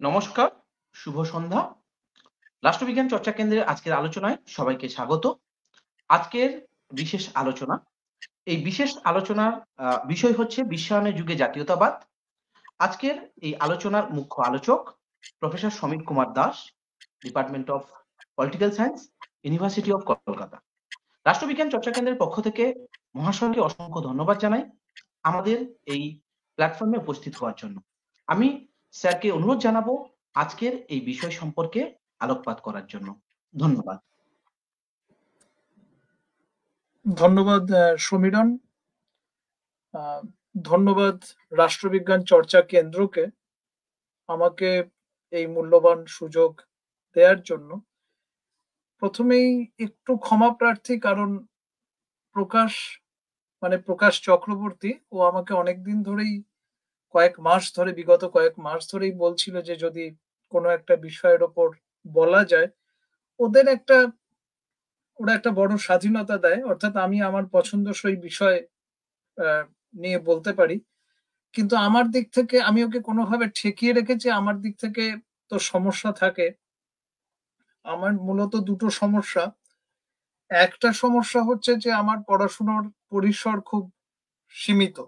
নমস্কার, শুভ সন্ধ্যা। রাষ্ট্রবিজ্ঞান চর্চা কেন্দ্রের আজকের আলোচনায় সবাইকে স্বাগত। আজকের বিশেষ আলোচনা, এই বিশেষ আলোচনার বিষয় হচ্ছে বিশ্বায়নের যুগে জাতীয়তাবাদ। আজকের এই আলোচনার মুখ্য আলোচক professor Samir Kumar Das, department of political science, university of Kolkata. রাষ্ট্রবিজ্ঞান চর্চা কেন্দ্রের পক্ষ থেকে মহাশয়কে অসংখ্য ধন্যবাদ জানাই আমাদের এই প্ল্যাটফর্মে উপস্থিত হওয়ার জন্য। আমি স্যারকে অনুরোধ জানাবো আজকের এই বিষয় সম্পর্কে আলোকপাত করার জন্য। ধন্যবাদ। ধন্যবাদ সমীরণ। ধন্যবাদ রাষ্ট্রবিজ্ঞান চর্চা কেন্দ্রকে আমাকে এই মূল্যবান সুযোগ দেওয়ার জন্য। প্রথমেই একটু ক্ষমা প্রার্থী, কারণ প্রকাশ চক্রবর্তী ও আমাকে অনেকদিন ধরেই বিগত কয়েক মাস ধরেই বলছিল যে যদি কোনো একটা বিষয়ের ওপর বলা যায়, ওরা একটা বড় স্বাধীনতা দেয়, অর্থাৎ আমি আমার পছন্দসই বিষয় নিয়ে বলতে পারি। কিন্তু আমার দিক থেকে আমি ওকে কোনোভাবে ঠেকিয়ে রেখেছি। আমার দিক থেকে তো সমস্যা থাকে। আমার মূলত দুটো সমস্যা। একটা সমস্যা হচ্ছে যে আমার পড়াশোনার পরিসর খুব সীমিত।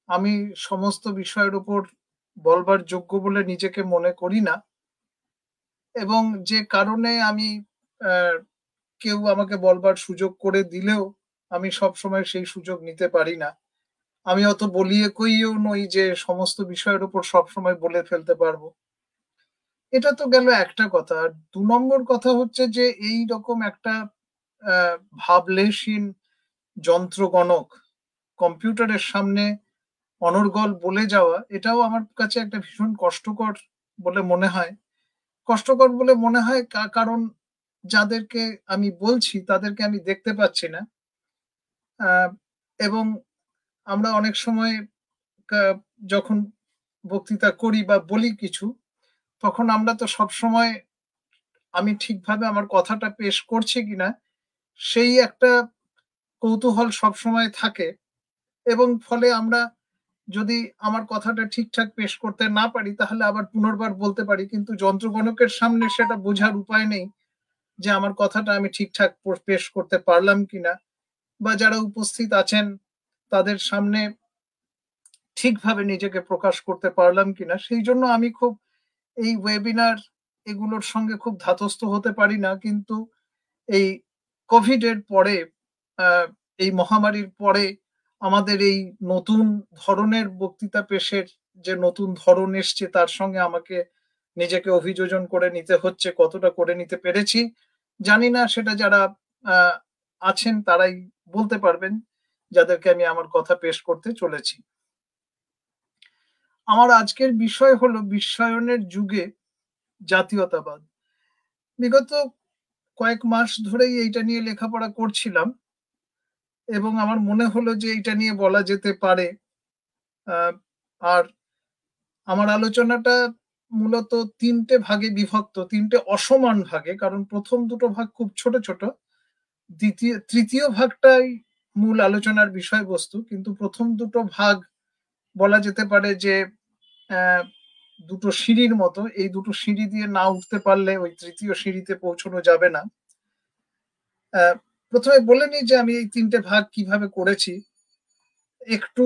আমি সমস্ত বিষয়ের উপর বলবার যোগ্য বলে নিজেকে মনে করি না, এবং যে কারণে আমি কেউ আমাকে বলবার সুযোগ করে দিলেও আমি সবসময় সেই সুযোগ নিতে পারি না। আমি অত বলিয়ে কইয়েও নই যে সমস্ত বিষয়ের উপর সবসময় বলে ফেলতে পারবো। এটা তো গেল একটা কথা। আর ২ নম্বর কথা হচ্ছে যে এই রকম একটা ভাবলেশহীন যন্ত্রগণক কম্পিউটারের সামনে অনর্গল বলে যাওয়া, এটাও আমার কাছে একটা ভীষণ কষ্টকর বলে মনে হয়। কষ্টকর বলে মনে হয় কারণ যাদেরকে আমি বলছি তাদেরকে আমি দেখতে পাচ্ছি না। এবং আমরা অনেক সময় যখন বক্তৃতা করি বা বলি কিছু, তখন আমরা তো সবসময় আমি ঠিকভাবে আমার কথাটা পেশ করছি কিনা সেই একটা কৌতূহল সবসময় থাকে, এবং ফলে আমরা যদি আমার কথাটা ঠিকঠাক পেশ করতে না পারি তাহলে আবার পুনর্বার বলতে পারি, কিন্তু যন্ত্রগণকের সামনে সেটা বোঝার উপায় নেই যে আমার কথাটা আমি ঠিকঠাক পেশ করতে পারলাম কিনা, বা যারা উপস্থিত আছেন তাদের সামনে ঠিকভাবে নিজেকে প্রকাশ করতে পারলাম কিনা। সেই জন্য আমি খুব এই ওয়েবিনার এগুলোর সঙ্গে খুব ধাতস্থ হতে পারি না। কিন্তু এই কোভিড এর পরে, এই মহামারীর পরে আমাদের এই নতুন ধরনের বক্তৃতা পেশের যে নতুন ধরন এসছে, তার সঙ্গে আমাকে নিজেকে অভিযোজন করে নিতে হচ্ছে। কতটা করে নিতে পেরেছি জানি না, সেটা যারা আছেন তারাই বলতে পারবেন, যাদেরকে আমি আমার কথা পেশ করতে চলেছি। আমার আজকের বিষয় হলো বিশ্বায়নের যুগে জাতীয়তাবাদ। বিগত কয়েক মাস ধরেই এইটা নিয়ে লেখাপড়া করছিলাম, এবং আমার মনে হলো যে এইটা নিয়ে বলা যেতে পারে। আর আমার আলোচনাটা মূলত ৩টে ভাগে বিভক্ত, ৩টে অসমান ভাগে, কারণ প্রথম দুটো ভাগ খুব ছোট ছোট। তৃতীয় ভাগটাই মূল আলোচনার বিষয়বস্তু, কিন্তু প্রথম দুটো ভাগ বলা যেতে পারে যে দুটো সিঁড়ির মতো। এই দুটো সিঁড়ি দিয়ে না উঠতে পারলে ওই তৃতীয় সিঁড়িতে পৌঁছানো যাবে না। প্রথমে বলে নিই যে আমি এই ৩টে ভাগ কিভাবে করেছি। একটু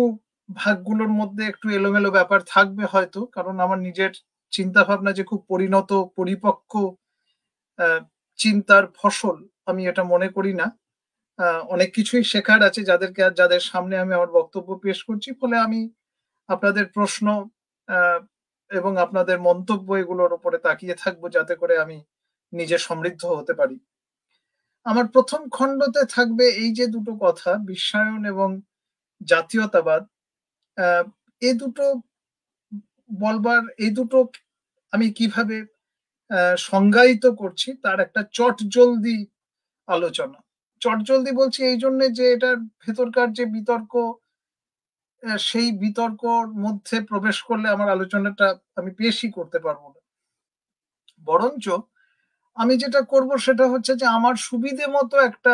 ভাগগুলোর মধ্যে একটু এলোমেলো ব্যাপার থাকবে হয়তো, কারণ আমার নিজের চিন্তা ভাবনা যে খুব পরিণত পরিপক্ক চিন্তার ফসল আমি এটা মনে করি না। অনেক কিছুই শেখার আছে যাদের সামনে আমি আমার বক্তব্য পেশ করছি, ফলে আমি আপনাদের প্রশ্ন এবং আপনাদের মন্তব্য এগুলোর উপরে তাকিয়ে থাকবো, যাতে করে আমি নিজে সমৃদ্ধ হতে পারি। আমার প্রথম খণ্ডতে থাকবে এই যে দুটো কথা, বিশ্বায়ন এবং জাতীয়তাবাদ। এই দুটো আমি কিভাবে সংজ্ঞায়িত করছি তার একটা চটজলদি আলোচনা। চটজলদি বলছি এই জন্যে যে এটার ভেতরকার যে বিতর্ক, সেই বিতর্কর মধ্যে প্রবেশ করলে আমার আলোচনাটা আমি পেশই করতে পারবো না। বরঞ্চ আমি যেটা করব সেটা হচ্ছে যে আমার সুবিধে মতো একটা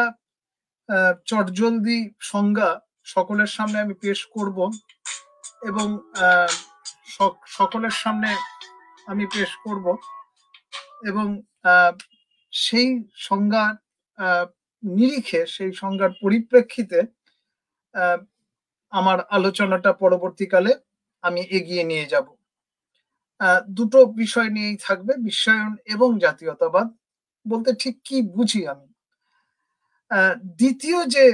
চটজলদি সংজ্ঞা সকলের সামনে আমি পেশ করব, এবং সকলের সামনে আমি পেশ করব এবং সেই সংজ্ঞার নিরিখে, সেই সংজ্ঞার পরিপ্রেক্ষিতে আমার আলোচনাটা পরবর্তীকালে আমি এগিয়ে নিয়ে যাব। দুটো বিষয় নিয়েই থাকবে, বিশ্বায়ন এবং জাতীয়তাবাদ বলতে ঠিক কি বুঝি আমি। দ্বিতীয় যে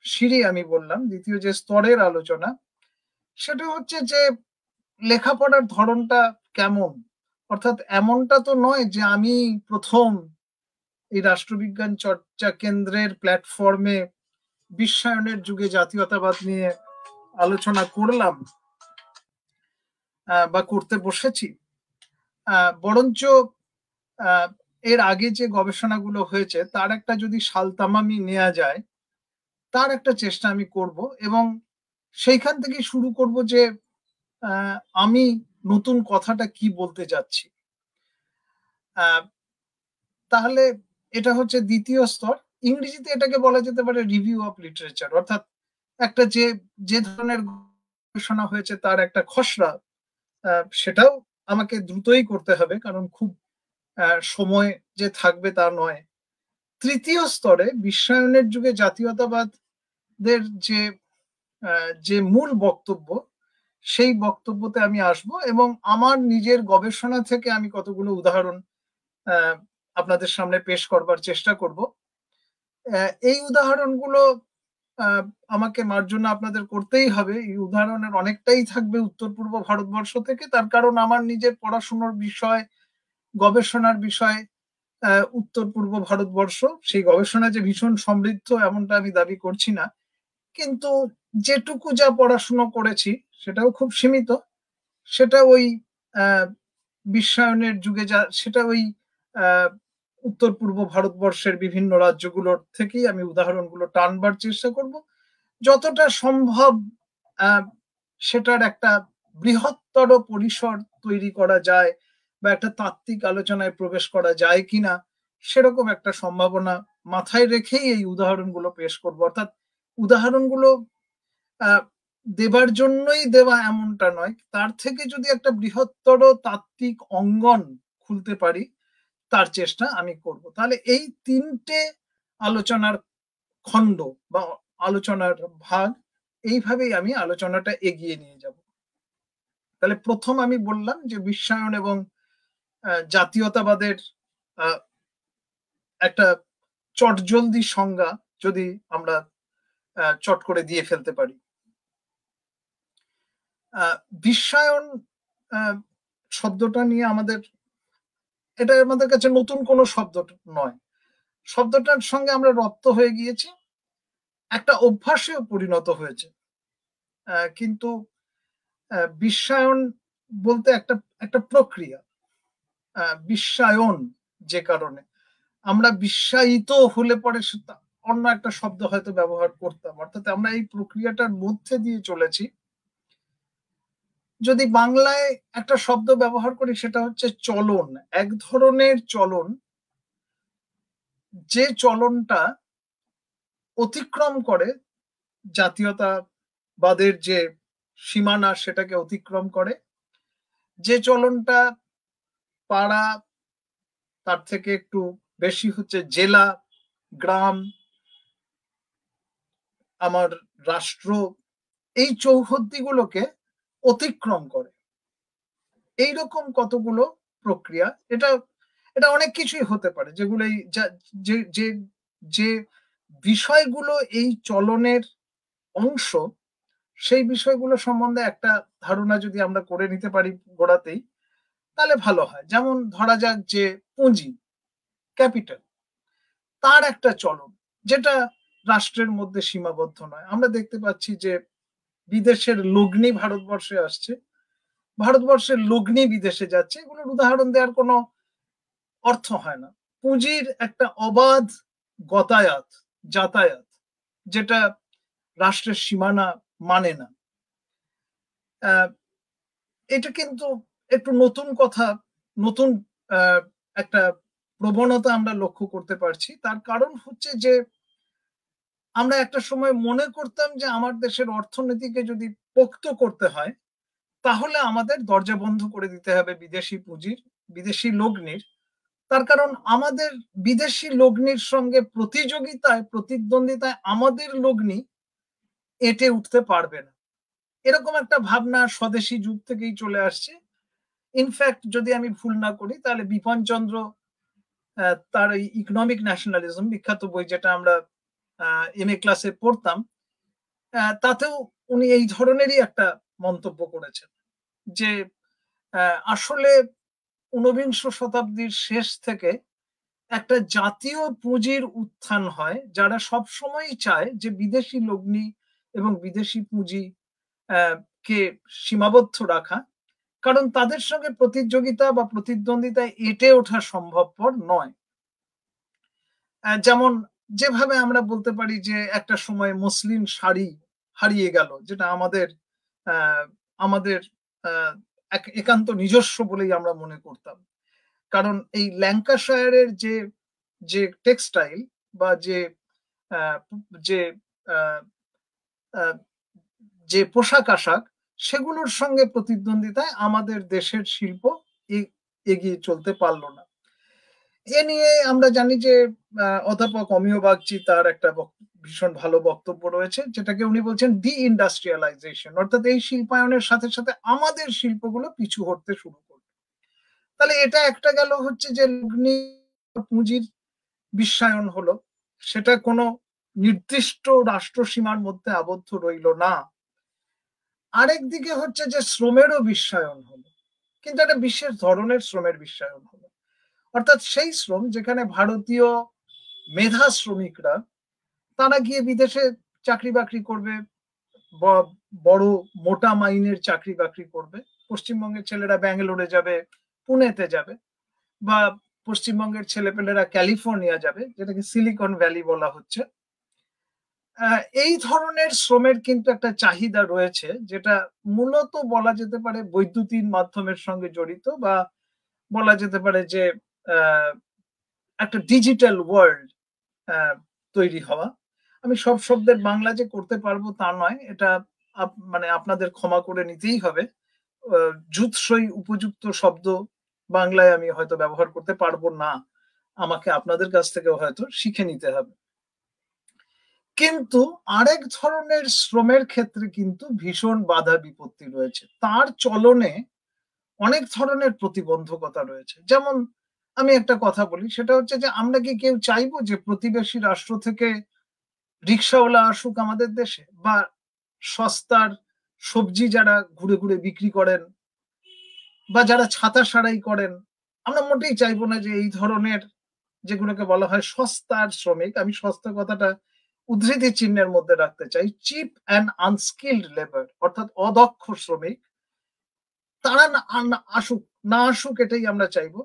সিঁড়ি আমি বললাম, দ্বিতীয় যে স্তরের আলোচনা, সেটা হচ্ছে যে লেখাপড়ার ধরনটা কেমন। অর্থাৎ এমনটা তো নয় যে আমি প্রথম এই রাষ্ট্রবিজ্ঞান চর্চা কেন্দ্রের প্ল্যাটফর্মে বিশ্বায়নের যুগে জাতীয়তাবাদ নিয়ে আলোচনা করলাম বা করতে বসেছি, বরঞ্চ এর আগে যে গবেষণাগুলো হয়েছে তার একটা যদি সালতামামি নেওয়া যায়, তার একটা চেষ্টা আমি করব এবং সেইখান থেকে শুরু করব যে আমি নতুন কথাটা কি বলতে যাচ্ছি। তাহলে এটা হচ্ছে দ্বিতীয় স্তর। ইংরেজিতে এটাকে বলা যেতে পারে রিভিউ অফ লিটারেচার, অর্থাৎ একটা যে ধরনের গবেষণা হয়েছে তার একটা খসড়া, সেটাও আমাকে দ্রুতই করতে হবে কারণ খুব সময় যে থাকবে তা নয়। তৃতীয় স্তরে বিশ্বায়নের যুগে জাতীয়তাবাদের যে মূল বক্তব্য, সেই বক্তব্যতে আমি আসব এবং আমার নিজের গবেষণা থেকে আমি কতগুলো উদাহরণ আপনাদের সামনে পেশ করবার চেষ্টা করব। এই উদাহরণগুলো আমাকে মার্জনা আপনাদের করতেই হবে। এই উদাহরণের অনেকটাই থাকবে উত্তর পূর্ব ভারতবর্ষ থেকে, তার কারণ আমার নিজের পড়াশোনার বিষয়, গবেষণার বিষয় উত্তর পূর্ব ভারতবর্ষ। সেই গবেষণা যে ভীষণ সমৃদ্ধ এমনটা আমি দাবি করছি না, কিন্তু যেটুকু যা পড়াশুনো করেছি সেটাও খুব সীমিত। সেটা ওই বিশ্বায়নের যুগে সেটা ওই উত্তর পূর্ব ভারতবর্ষের বিভিন্ন রাজ্যগুলোর থেকেই আমি উদাহরণগুলো টানবার চেষ্টা করব। যতটা সম্ভব সেটার একটা বৃহত্তর পরিসর তৈরি করা যায় বা একটা তাত্ত্বিক আলোচনায় প্রবেশ করা যায় কিনা, সেরকম একটা সম্ভাবনা মাথায় রেখেই এই উদাহরণগুলো পেশ করব। অর্থাৎ উদাহরণগুলো দেবার জন্যই দেওয়া এমনটা নয়, তার থেকে যদি একটা বৃহত্তর তাত্ত্বিক অঙ্গন খুলতে পারি তার চেষ্টা আমি করব। তাহলে এই তিনটে আলোচনার খণ্ড বা আলোচনার ভাগ, এইভাবেই আমি আলোচনাটা এগিয়ে নিয়ে যাব। তাহলে প্রথম আমি বললাম যে বিশ্বায়ন এবং জাতীয়তাবাদের একটা চটজলদি সংজ্ঞা যদি আমরা চট করে দিয়ে ফেলতে পারি। বিশ্বায়ন শব্দটা নিয়ে এটা আমাদের কাছে নতুন কোনো শব্দ নয়। শব্দটার সঙ্গে আমরা রপ্ত হয়ে গিয়েছি, একটা অভ্যাসেও পরিণত হয়েছে। কিন্তু বিশ্বায়ন বলতে একটা প্রক্রিয়া। বিশ্বায়ন যে কারণে আমরা বিশ্বায়িত হলে পরে অন্য একটা শব্দ হয়তো ব্যবহার করতাম, অর্থাৎ আমরা এই প্রক্রিয়াটার মধ্যে দিয়ে চলেছি। যদি বাংলায় একটা শব্দ ব্যবহার করি সেটা হচ্ছে চলন, এক ধরনের চলন, যে চলনটা অতিক্রম করে জাতীয়তাবাদের যে সীমানা সেটাকে অতিক্রম করে, যে চলনটা পাড়া, তার থেকে একটু বেশি হচ্ছে জেলা, গ্রাম, আমার রাষ্ট্র, এই চৌহদ্দিগুলোকে অতিক্রম করে। এইরকম কতগুলো প্রক্রিয়া, এটা অনেক কিছুই হতে পারে, যেগুলো যে বিষয়গুলো এই চলনের অংশ, সেই বিষয়গুলো সম্বন্ধে একটা ধারণা যদি আমরা করে নিতে পারি গোড়াতেই, তাহলে ভালো হয়। যেমন ধরা যাক যে পুঁজি, ক্যাপিটাল, তার একটা চলন যেটা রাষ্ট্রের মধ্যে সীমাবদ্ধ নয়। আমরা দেখতে পাচ্ছি যে বিদেশের লগ্নি ভারতবর্ষে আসছে, ভারতবর্ষের লগ্নি বিদেশে যাচ্ছে। এগুলোর উদাহরণ দেওয়ার কোনো অর্থ হয় না। পুঁজির একটা অবাধ যাতায়াত, যেটা রাষ্ট্রের সীমানা মানে না। এটা কিন্তু একটু নতুন কথা, নতুন একটা প্রবণতা আমরা লক্ষ্য করতে পারছি। তার কারণ হচ্ছে যে আমরা একটা সময় মনে করতাম যে আমার দেশের অর্থনীতিকে যদি পোক্ত করতে হয় তাহলে আমাদের দরজা বন্ধ করে দিতে হবে বিদেশি পুঁজির, বিদেশি লগ্নির। তার কারণ আমাদের বিদেশি লগ্নির সঙ্গে প্রতিযোগিতায়, প্রতিদ্বন্দ্বিতায় আমাদের লগ্নি এঁটে উঠতে পারবে না। এরকম একটা ভাবনা স্বদেশী যুগ থেকেই চলে আসছে। ইনফ্যাক্ট যদি আমি ভুল না করি তাহলে বিপিনচন্দ্র তার এই ইকোনমিক ন্যাশনালিজম বিখ্যাত বই, যেটা আমরা এমএ ক্লাসে পড়তাম, তাতেও উনি এই ধরনেরই একটা মন্তব্য করেছেন যে আসলে ঊনবিংশ শতাব্দীর শেষ থেকে একটা জাতীয় পুঁজির উত্থান হয়, যারা সবসময়ই চায় যে বিদেশি লগ্নি এবং বিদেশি পুঁজি কে সীমাবদ্ধ রাখা, কারণ তাদের সঙ্গে প্রতিযোগিতা বা প্রতিদ্বন্দ্বিতায় এঁটে ওঠা সম্ভবপর নয়। যেমন যেভাবে আমরা বলতে পারি যে একটা সময় মসলিন শাড়ি হারিয়ে গেল, যেটা আমাদের আমাদের একান্ত নিজস্ব বলেই আমরা মনে করতাম, কারণ এই ল্যাঙ্কাশায়ারের যে যে টেক্সটাইল বা যে যে যে পোশাক আশাক, সেগুলোর সঙ্গে প্রতিদ্বন্দ্বিতায় আমাদের দেশের শিল্প এগিয়ে চলতে পারলো না। এ নিয়ে আমরা জানি যে অধ্যাপক অমিয় বাগচি তার একটা ভীষণ ভালো বক্তব্য রয়েছে, যেটাকে উনি বলছেন ডি ইন্ডাস্ট্রিয়ালাইজেশন, অর্থাৎ এই শিল্পায়নের সাথে সাথে আমাদের শিল্পগুলো পিছু হটতে শুরু করবে। তাহলে এটা একটা গেল হচ্ছে যে লগ্নি পুঁজির বিশ্বায়ন হলো, সেটা কোনো নির্দিষ্ট রাষ্ট্র সীমার মধ্যে আবদ্ধ রইল না। আরেক দিকে হচ্ছে যে শ্রমেরও বিশ্বায়ন হলো, কিন্তু একটা বিশেষ ধরনের শ্রমের বিশ্বায়ন হলো, অর্থাৎ সেই শ্রম যেখানে ভারতীয় মেধা শ্রমিকরা তারা গিয়ে বিদেশে চাকরি বাকরি করবে, বড় মোটা মাইনের চাকরি বাকরি করবে। পশ্চিমবঙ্গের ছেলেরা ব্যাঙ্গালোরে যাবে, পুনেতে যাবে, বা পশ্চিমবঙ্গের ছেলেপেলেরা ক্যালিফোর্নিয়া যাবে, যেটাকে সিলিকন ভ্যালি বলা হচ্ছে। এই ধরনের শ্রমের কিন্তু একটা চাহিদা রয়েছে, যেটা মূলত বলা যেতে পারে বৈদ্যুতিন মাধ্যমের সঙ্গে জড়িত, বা বলা যেতে পারে যে একটা ডিজিটাল ওয়ার্ল্ড তৈরি হওয়া। আমি সব শব্দের বাংলা যে করতে পারবো তা নয়, এটা মানে আপনাদের ক্ষমা করে নিতেই হবে। জুৎসই উপযুক্ত শব্দ বাংলায় আমি হয়তো ব্যবহার করতে পারবো না, আমাকে আপনাদের কাছ থেকে হয়তো শিখে নিতে হবে। কিন্তু আরেক ধরনের শ্রমের ক্ষেত্রে কিন্তু ভীষণ বাধা বিপত্তি রয়েছে, তার চলনে অনেক ধরনের প্রতিবন্ধকতা রয়েছে। যেমন আমি একটা কথা বলি, সেটা হচ্ছে যে আমরা কি কেউ চাইবো যে প্রতিবেশী রাষ্ট্র থেকে রিক্সাওয়ালা আসুক আমাদের দেশে, বা সস্তার সবজি যারা ঘুরে ঘুরে বিক্রি করেন, বা যারা ছাতা সারাই করেন, আমরা মোটেই চাইবো না যে এই ধরনের, যেগুলোকে বলা হয় সস্তার শ্রমিক, আমি সস্তা কথাটা উদ্ধৃতি চিহ্নের মধ্যে রাখতে চাই, চিপ অ্যান্ড আনস্কিল্ড লেবার, অর্থাৎ অদক্ষ শ্রমিক, তারা আসুক না আসুক এটাই আমরা চাইবো।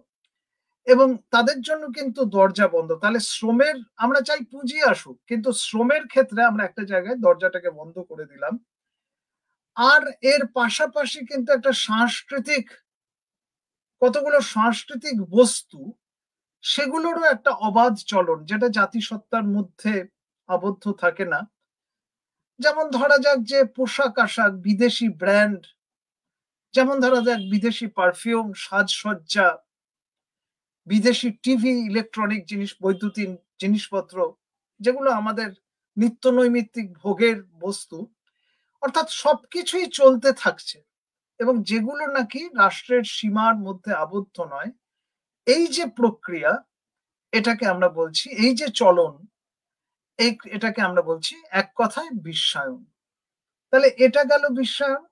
এবং তাদের জন্য কিন্তু দরজা বন্ধ। তাহলে শ্রমের, আমরা চাই পুঁজি আসুক, কিন্তু শ্রমের ক্ষেত্রে আমরা একটা জায়গায় দরজাটাকে বন্ধ করে দিলাম। আর এর পাশাপাশি কিন্তু একটা সাংস্কৃতিক, কতগুলো সাংস্কৃতিক বস্তু, সেগুলোরও একটা অবাধ চলন, যেটা জাতিসত্তার মধ্যে আবদ্ধ থাকে না। যেমন ধরা যাক যে পোশাক আশাক, বিদেশি ব্র্যান্ড, যেমন ধরা যাক বিদেশি পারফিউম, সাজসজ্জা, বিদেশি টিভি, ইলেকট্রনিক জিনিস, বৈদ্যুতিন জিনিসপত্র, যেগুলো আমাদের নিত্য নৈমিত্তিক ভোগের বস্তু, অর্থাৎ সবকিছুই চলতে থাকছে, এবং যেগুলো নাকি রাষ্ট্রের সীমার মধ্যে আবদ্ধ নয়। এই যে প্রক্রিয়া, এটাকে আমরা বলছি, এই যে চলন, এটাকে আমরা বলছি এক কথায় বিশ্বায়ন। তাহলে এটা গেল বিশ্বায়ন।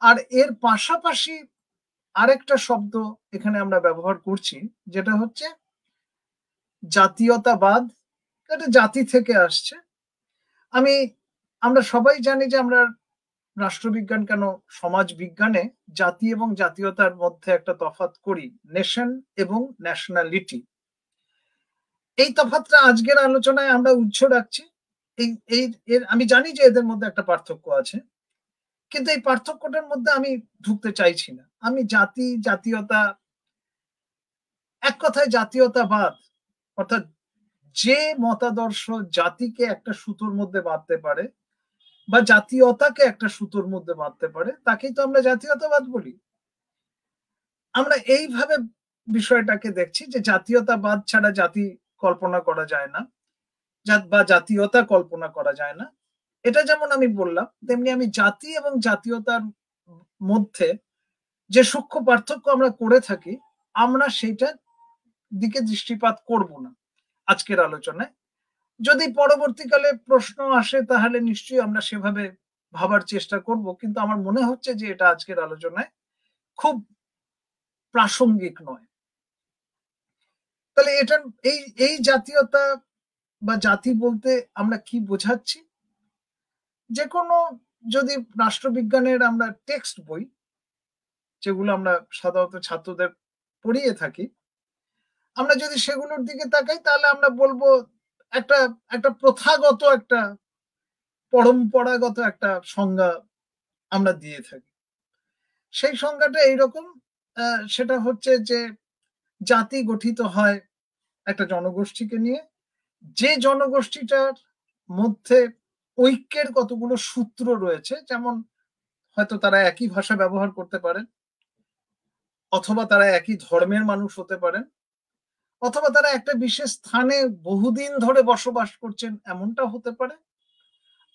আর এর পাশাপাশি আরেকটা শব্দ এখানে আমরা ব্যবহার করছি, যেটা হচ্ছে জাতীয়তাবাদ। এটা জাতি থেকে আসছে। আমরা সবাই জানি যে আমরা রাষ্ট্রবিজ্ঞান কেন সমাজ বিজ্ঞানে জাতি এবং জাতীয়তার মধ্যে একটা তফাৎ করি, নেশন এবং ন্যাশনালিটি। এই তফাৎটা আজকের আলোচনায় আমরা উচ্চ রাখছি। আমি জানি যে এদের মধ্যে একটা পার্থক্য আছে, কিন্তু এই পার্থক্যটার মধ্যে আমি ঢুকতে চাইছি না। আমি জাতি, জাতীয়তা, এক কথায় জাতীয়তাবাদ, অর্থাৎ যে মতাদর্শ জাতিকে একটা সুতোর মধ্যে বাঁধতে পারে, বা জাতীয়তাকে একটা সুতোর মধ্যে বাঁধতে পারে, তাকেই তো আমরা জাতীয়তাবাদ বলি। আমরা এইভাবে বিষয়টাকে দেখছি যে জাতীয়তাবাদ ছাড়া জাতি কল্পনা করা যায় না, বা জাতীয়তা কল্পনা করা যায় না। এটা যেমন আমি বললাম, তেমনি আমি জাতি এবং জাতীয়তার মধ্যে যে সূক্ষ্ম পার্থক্য আমরা করে থাকি, আমরা সেইটার দিকে দৃষ্টিপাত করব না আজকের আলোচনায়। যদি পরবর্তীকালে প্রশ্ন আসে তাহলে নিশ্চয়ই আমরা সেভাবে ভাবার চেষ্টা করব, কিন্তু আমার মনে হচ্ছে যে এটা আজকের আলোচনায় খুব প্রাসঙ্গিক নয়। তাহলে এটা এই এই জাতীয়তা বা জাতি বলতে আমরা কি বোঝাচ্ছি? যে কোনো, যদি রাষ্ট্রবিজ্ঞানের আমরা টেক্সট বই যেগুলো আমরা সাধারণত ছাত্রদের পড়িয়ে থাকি, আমরা যদি সেগুলোর দিকে তাকাই তাহলে আমরা বলবো একটা একটা প্রথাগত, একটা পরম্পরাগত একটা সংজ্ঞা আমরা দিয়ে থাকি। সেই সংজ্ঞাটা এইরকম, সেটা হচ্ছে যে জাতি গঠিত হয় একটা জনগোষ্ঠীকে নিয়ে, যে জনগোষ্ঠীটার মধ্যে ঐক্যের কতগুলো সূত্র রয়েছে, যেমন হয়তো তারা একই ভাষা ব্যবহার করতে পারেন, অথবা তারা একই ধর্মের মানুষ হতে পারেন, অথবা তারা একটা বিশেষ স্থানে বহুদিন ধরে বসবাস করছেন, এমনটা হতে পারে,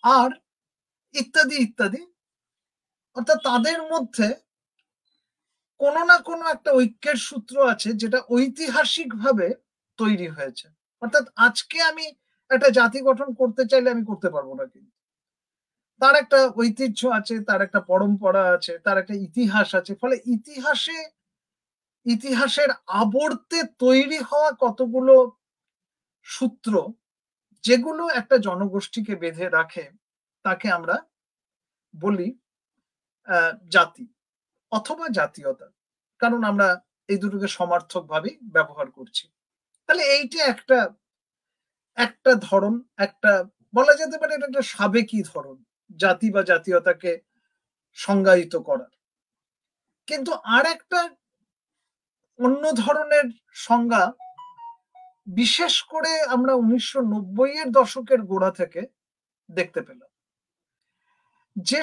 আর ইত্যাদি ইত্যাদি। অর্থাৎ তাদের মধ্যে কোনো না কোনো একটা ঐক্যের সূত্র আছে যেটা ঐতিহাসিকভাবে তৈরি হয়েছে। অর্থাৎ আজকে আমি একটা জাতি গঠন করতে চাইলে আমি করতে পারবো না, কিন্তু তার একটা ঐতিহ্য আছে, তার একটা পরম্পরা আছে, তার একটা ইতিহাস আছে। ফলে ইতিহাসের আবর্তে তৈরি হওয়া কতগুলো সূত্র, যেগুলো একটা জনগোষ্ঠীকে বেঁধে রাখে, তাকে আমরা বলি জাতি অথবা জাতীয়তা, কারণ আমরা এই দুটোকে সমার্থক ভাবেই ব্যবহার করছি। তাহলে এইটা একটা একটা ধরন, একটা বলা যেতে পারে এটা একটা সাবেকি ধরন জাতি বা জাতীয়তাকে সংজ্ঞায়িত করার। কিন্তু আর একটা অন্য ধরনের সংজ্ঞা বিশেষ করে আমরা 1990-এর দশকের গোড়া থেকে দেখতে পেলাম। যে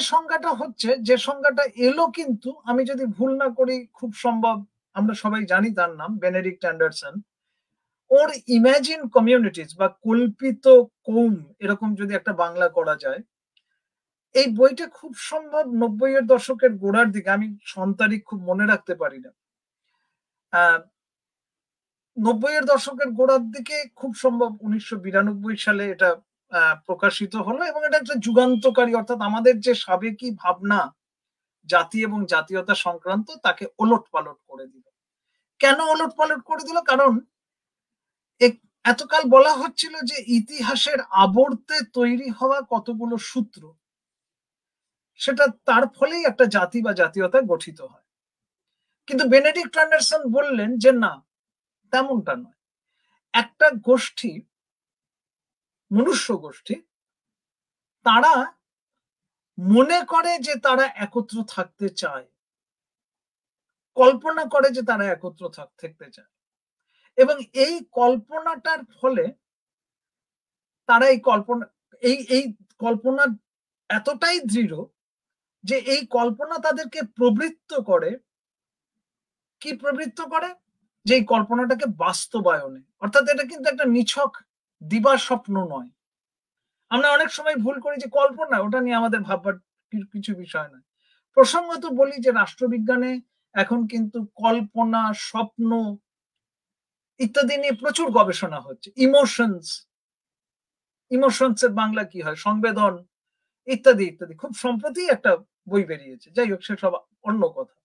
সংজ্ঞাটা এলো, কিন্তু আমি যদি ভুল না করি, খুব সম্ভব আমরা সবাই জানি তার নাম বেনেডিক্ট অ্যান্ডারসন। ওর ইমাজিন কমিউনিটিস বা কল্পিত কৌম, এরকম যদি একটা বাংলা করা যায়, এই বইটা খুব সম্ভব 90-এর দশকের গোড়ার দিকে, আমি সন্তারিখ খুব মনে রাখতে পারি না, 90-এর দশকের গোড়ার দিকে, খুব সম্ভব 1992 সালে এটা প্রকাশিত হলো, এবং এটা একটা যুগান্তকারী, অর্থাৎ আমাদের যে সাবেকি ভাবনা জাতি এবং জাতীয়তা সংক্রান্ত, তাকে ওলটপালট করে দিল। কেন ওলটপালট করে দিল? কারণ এতকাল বলা হচ্ছিল যে ইতিহাসের আবর্তে তৈরি হওয়া কতগুলো সূত্র, সেটা তার ফলেই একটা জাতি বা জাতীয়তা গঠিত হয়। কিন্তু বেনেডিক্ট অ্যান্ডারসন বললেন যে না, তেমনটা নয়। একটা গোষ্ঠী, মনুষ্য গোষ্ঠী, তারা মনে করে যে তারা একত্র থাকতে চায়, কল্পনা করে যে তারা একত্র থাকতে চায়, এবং এই কল্পনাটার ফলে তারা এই কল্পনা এতটাই দৃঢ় যে এই কল্পনা তাদেরকে প্রবৃত্ত করে, যে এই কল্পনাটাকে বাস্তবায়নে। অর্থাৎ এটা কিন্তু একটা নিছক দিবা স্বপ্ন নয়। আমরা অনেক সময় ভুল করি যে কল্পনা, ওটা নিয়ে আমাদের ভাববার কিছু বিষয় নয়। প্রসঙ্গত বলি যে রাষ্ট্রবিজ্ঞানে এখন কিন্তু কল্পনা, স্বপ্ন ইত্যাদি নিয়ে প্রচুর গবেষণা হচ্ছে। ইমোশনস এর বাংলা কি হয়? সংবেদন ইত্যাদি ইত্যাদি। খুব সম্প্রতি একটা বই বেরিয়েছে, যাই হোক সেসব অন্য কথা।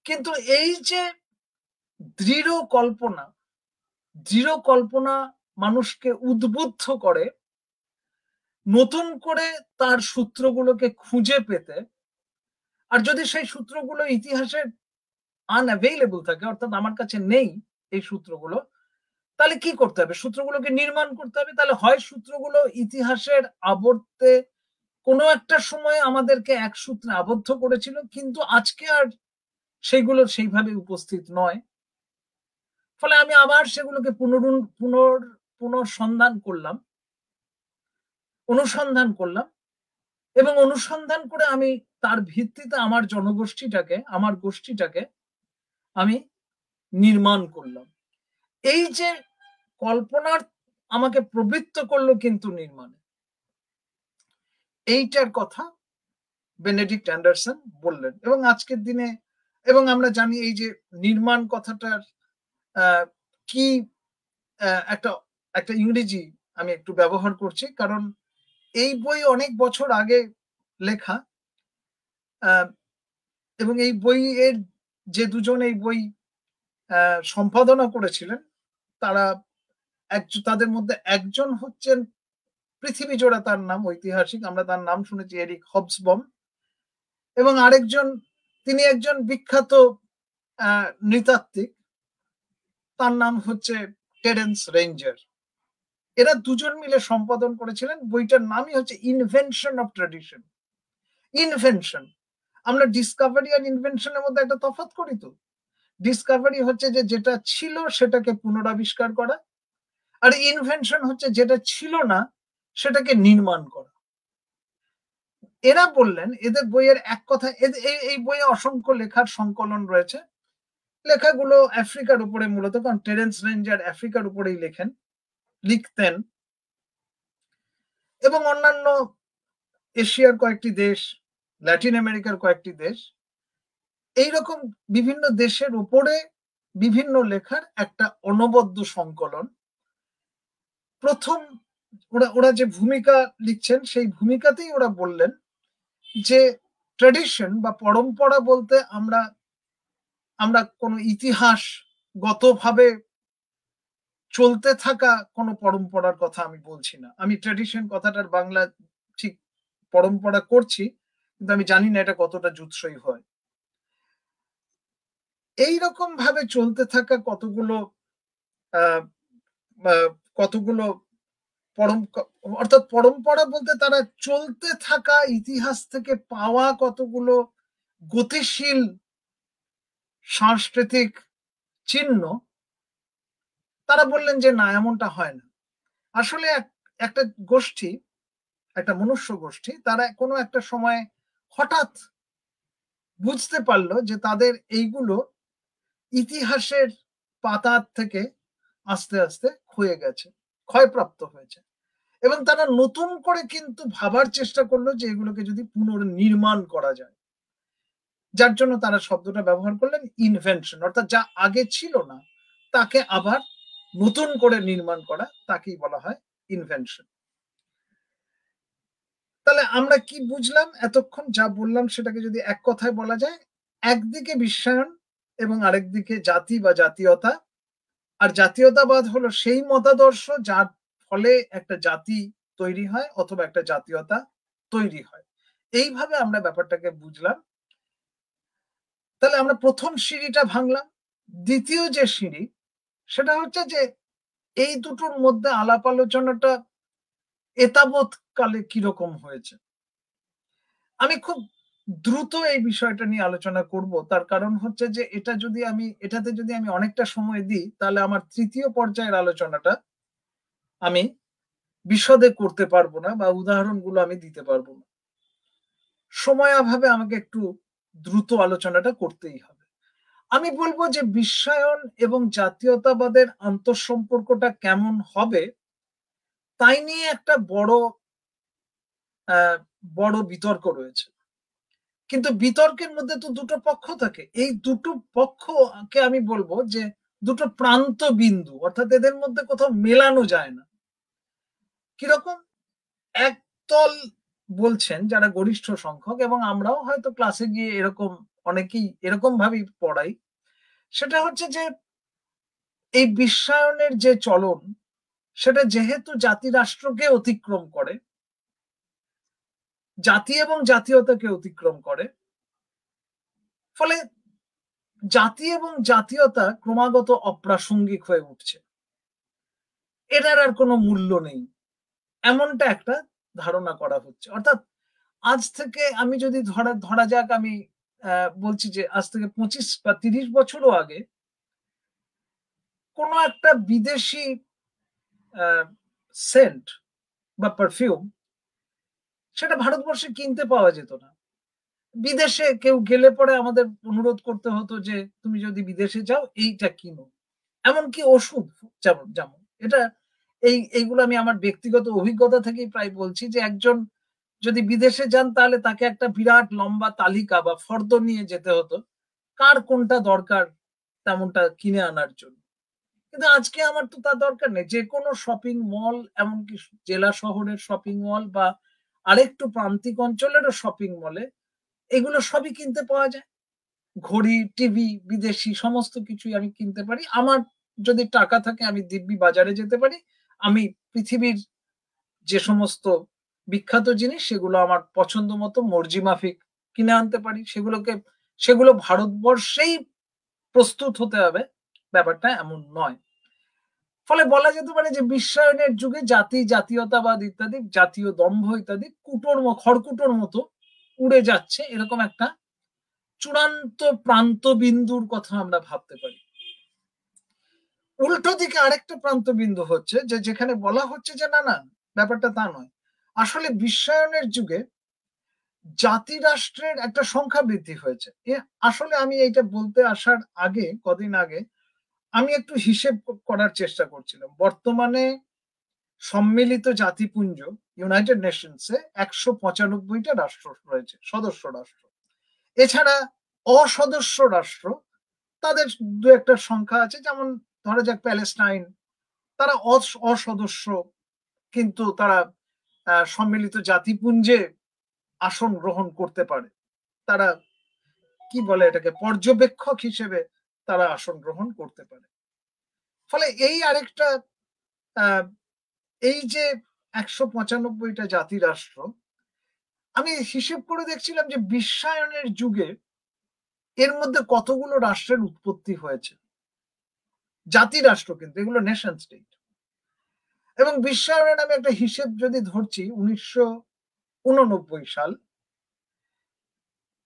কিন্তু এই যে দৃঢ় কল্পনা মানুষকে উদ্বুদ্ধ করে নতুন করে তার সূত্রগুলোকে খুঁজে পেতে, আর যদি সেই সূত্রগুলো ইতিহাসে আনঅ্যাভেইলেবল থাকে, অর্থাৎ আমার কাছে নেই এই সূত্রগুলো, তাহলে কি করতে হবে? সূত্রগুলোকে নির্মাণ করতে হবে। তাহলে হয় সূত্রগুলো ইতিহাসের আবর্তে কোনো একটা সময় আমাদেরকে এক সূত্রে আবদ্ধ করেছিল, কিন্তু আজকে আর সেইগুলো সেইভাবে উপস্থিত নয়। ফলে আমি আবার সেগুলোকে পুনর্সন্ধান করলাম, অনুসন্ধান করলাম, এবং অনুসন্ধান করে আমি তার ভিত্তিতে আমার জনগোষ্ঠীটাকে, আমার গোষ্ঠীটাকে আমি নির্মাণ করলাম। এই যে কল্পনার আমাকে প্রবৃত্ত করলো কিন্তু নির্মাণে, এইটার কথা বেনেডিক্ট অ্যান্ডারসন বললেন। এবং আজকের দিনে, এবং আমরা জানি এই যে নির্মাণ কথাটার কি একটা একটা ইংরেজি আমি একটু ব্যবহার করছি, কারণ এই বই অনেক বছর আগে লেখা, এবং এই বইয়ের যে দুজন এই বই সম্পাদনা করেছিলেন তারা তাদের মধ্যে একজন হচ্ছেন পৃথিবী জোড়া তার নাম ঐতিহাসিক, আমরা তার নাম শুনেছি এরিক হবসবম, এবং আরেকজন তিনি একজন বিখ্যাত নৃতাত্ত্বিক, তার নাম হচ্ছে টেরেন্স রেঞ্জার। এরা দুজন মিলে সম্পাদন করেছিলেন। বইটার নামই হচ্ছে ইনভেনশন অফ ট্র্যাডিশন। ইনভেনশন, আমরা ডিসকভারি আর ইনভেনশনের মধ্যে একটা তফাৎ করি তো। ডিসকভারি হচ্ছে যে যেটা ছিল সেটাকে পুনরাবিষ্কার করা, আর ইনভেনশন হচ্ছে যেটা ছিল না সেটাকে নির্মাণ করা। এরা বললেন, এদের বইয়ের এক কথা, এই বইয়ে অসংখ্য লেখার সংকলন রয়েছে। লেখাগুলো আফ্রিকার উপরে মূলত, কারণ টেরেন্স রেঞ্জার আফ্রিকার উপরেই লিখতেন, এবং অন্যান্য এশিয়ার কয়েকটি দেশ, ল্যাটিন আমেরিকার কয়েকটি দেশ, এইরকম বিভিন্ন দেশের উপরে বিভিন্ন লেখার একটা অনবদ্য সংকলন। প্রথম ওরা যে ভূমিকা লিখছেন সেই ভূমিকাতেই ওরা বললেন যে ট্র্যাডিশন বা পরম্পরা বলতে আমরা কোনো ইতিহাসগতভাবে চলতে থাকা কোনো পরম্পরার কথা আমি বলছি না। আমি ট্র্যাডিশন কথাটার বাংলা ঠিক পরম্পরা করছি, কিন্তু আমি জানি না এটা কতটা যুৎসই হয়। এইরকম ভাবে চলতে থাকা কতগুলো অর্থাৎ পরম্পরা বলতে তারা চলতে থাকা ইতিহাস থেকে পাওয়া কতগুলো গতিশীল সাংস্কৃতিক চিহ্ন। তারা বললেন যে না, এমনটা হয় না। আসলে একটা গোষ্ঠী, একটা মনুষ্য গোষ্ঠী, তারা কোনো একটা সময় হঠাৎ বুঝতে পারলো যে তাদের এইগুলো ইতিহাসের পাতার থেকে আস্তে আস্তে ক্ষয়ে গেছে, ক্ষয়প্রাপ্ত হয়েছে, এবং তারা নতুন করে কিন্তু ভাবার চেষ্টা করলো যে এগুলোকে যদি পুনর্নির্মাণ করা যায়, যার জন্য তারা শব্দটা ব্যবহার করলেন ইনভেনশন, অর্থাৎ যা আগে ছিল না তাকে আবার নতুন করে নির্মাণ করা, তাকেই বলা হয় ইনভেনশন। তাহলে আমরা কি বুঝলাম এতক্ষণ যা বললাম সেটাকে যদি এক কথায় বলা যায়, একদিকে বিশ্বায়ন এবং আরেকদিকে জাতি বা জাতীয়তা। আর জাতীয়তাবাদ হলো সেই মতাদর্শ যার ফলে একটা জাতি তৈরি হয় অথবা একটা জাতীয়তা তৈরি হয়। এইভাবে আমরা ব্যাপারটাকে বুঝলাম। তাহলে আমরা প্রথম সিঁড়িটা ভাঙলাম। দ্বিতীয় যে সিঁড়ি, সেটা হচ্ছে যে এই দুটোর মধ্যে আলাপ আলোচনাটা এতাবৎ কালে কিরকম হয়েছে। আমি খুব দ্রুত এই বিষয়টা নিয়ে আলোচনা করব, তার কারণ হচ্ছে যে এটাতে যদি আমি অনেকটা সময় দিই তাহলে আমার তৃতীয় পর্যায়ের আলোচনাটা আমি বিশদে করতে পারবো না, বা উদাহরণগুলো আমি দিতে পারবো না। সময় অভাবে আমাকে একটু দ্রুত আলোচনাটা করতেই হবে। আমি বলবো যে বিশ্বায়ন এবং জাতীয়তাবাদের আন্তঃসম্পর্কটা কেমন হবে তাই নিয়ে একটা বড় বিতর্ক রয়েছে। কিন্তু বিতর্কের মধ্যে তো দুটো পক্ষ থাকে। এই দুটো পক্ষকে আমি বলবো যে দুটো প্রান্ত বিন্দু, অর্থাৎ এদের মধ্যে কোথাও মেলানো যায় না। কিরকম? একদল বলছেন যারা গরিষ্ঠ সংখ্যক, এবং আমরাও হয়তো ক্লাসে গিয়ে অনেকেই এরকম ভাবেই পড়াই, সেটা হচ্ছে যে এই বিশ্বায়নের যে চলন, সেটা যেহেতু জাতি রাষ্ট্রকে অতিক্রম করে, জাতি এবং জাতীয়তাকে অতিক্রম করে, ফলে জাতি এবং জাতীয়তা ক্রমাগত অপ্রাসঙ্গিক হয়ে উঠছে, এটার আর কোনো মূল্য নেই, এমনটা একটা ধারণা করা হচ্ছে। অর্থাৎ আজ থেকে আমি যদি ধরা যাক, আমি বলছি যে আজ থেকে 25 বা 30 বছরও আগে কোনো একটা বিদেশি সেন্ট বা পারফিউম, সেটা ভারতবর্ষে কিনতে পাওয়া যেত না। বিদেশে কেউ গেলে পরে আমাদের অনুরোধ করতে হতো যে তুমি যদি বিদেশে যাও এইটা কিনো। এমনকি ওষুধ যেমন এটা এইগুলো আমি আমার ব্যক্তিগত অভিজ্ঞতা থেকেই প্রায় বলছি যে একজন যদি বিদেশে যান তাহলে তাকে একটা বিরাট লম্বা তালিকা বা ফর্দ নিয়ে যেতে হতো কার কোনটা দরকার তেমনটা কিনে আনার জন্য। কিন্তু আজকে আমার তো তার দরকার নেই। যে কোনো শপিং মল, এমনকি জেলা শহরের শপিং মল বা আরেকটু প্রান্তিক অঞ্চলেরও শপিং মলে এগুলো সবই কিনতে পাওয়া যায়। ঘড়ি, টিভি, বিদেশি সমস্ত কিছুই আমি কিনতে পারি। আমার যদি টাকা থাকে আমি দিব্যি বাজারে যেতে পারি। আমি পৃথিবীর যে সমস্ত বিখ্যাত জিনিস সেগুলো আমার পছন্দ মতো মর্জি মাফিক কিনে আনতে পারি। সেগুলো ভারতবর্ষেই প্রস্তুত হতে হবে, ব্যাপারটা এমন নয়। ফলে বলা যেতে পারে যে বিশ্বায়নের যুগে জাতি, জাতীয়তাবাদ ইত্যাদি, জাতীয় দম্ভ ইত্যাদি খড়কুটোর মতো উড়ে যাচ্ছে, এরকম একটা চূড়ান্ত প্রান্ত বিন্দুর কথা আমরা ভাবতে পারি। উল্টো দিকে আরেকটা প্রান্ত বিন্দু হচ্ছে যে যেখানে বলা হচ্ছে যে না না, ব্যাপারটা তা নয়। আসলে বিশ্বায়নের যুগে জাতি রাষ্ট্রের একটা সংখ্যা বৃদ্ধি হয়েছে। আসলে আমি এইটা বলতে আসার আগে, কদিন আগে আমি একটু হিসেব করার চেষ্টা করছিলাম। বর্তমানে সম্মিলিত জাতিপুঞ্জ ইউনাইটেড নেশনসে 195টা রাষ্ট্র রয়েছে, সদস্য রাষ্ট্র। এছাড়া অসদস্য রাষ্ট্র তাদের দু একটা সংখ্যা আছে, যেমন ধরা যাক প্যালেস্টাইন, তারা অসদস্য কিন্তু তারা সম্মিলিত জাতিপুঞ্জে আসন গ্রহণ করতে পারে। তারা কি বলে এটাকে, পর্যবেক্ষক হিসেবে তারা আসন গ্রহণ করতে পারে। ফলে এই আরেকটা এই যে 195টা জাতি রাষ্ট্র, আমি হিসেব করে দেখছিলাম যে বিশ্বায়নের যুগে এর মধ্যে কতগুলো রাষ্ট্রের উৎপত্তি হয়েছে। জাতি রাষ্ট্র কিন্তু এগুলো নেশন স্টেট। এবং বিশ্বায়নের আমি একটা হিসেব যদি ধরছি 1989 সাল,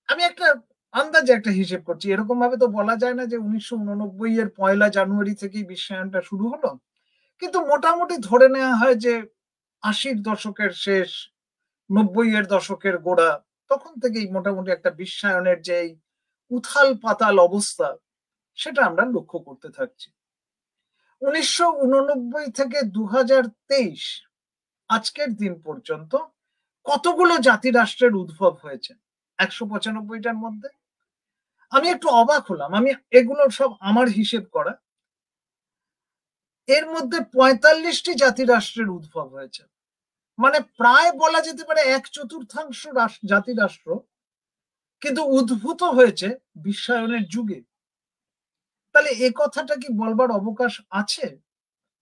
আমি একটা আন্দাজে একটা হিসেব করছি। এরকম ভাবে তো বলা যায় না যে 1989 এর 1 জানুয়ারি থেকেই বিশ্বায়নটা শুরু হলো, কিন্তু মোটামুটি ধরে নেওয়া হয় যে 80-র দশকের শেষ, 90-এর দশকের গোড়া, তখন থেকেই মোটামুটি একটা বিশ্বায়নের যে উথাল পাতাল অবস্থা সেটা আমরা লক্ষ্য করতে থাকছি। 1989 থেকে 2023 আজকের দিন পর্যন্ত কতগুলো জাতি রাষ্ট্রের উদ্ভব হয়েছে 195টার মধ্যে? আমি একটু অবাক হলাম। আমি এগুলো সব আমার হিসেব করা। এর মধ্যে 45টি জাতি রাষ্ট্রের উদ্ভব হয়েছে। মানে প্রায় বলা যেতে পারে 1/4 জাতি রাষ্ট্র কিন্তু উদ্ভূত হয়েছে বিশ্বায়নের যুগে। তাহলে এ কথাটা কি বলবার অবকাশ আছে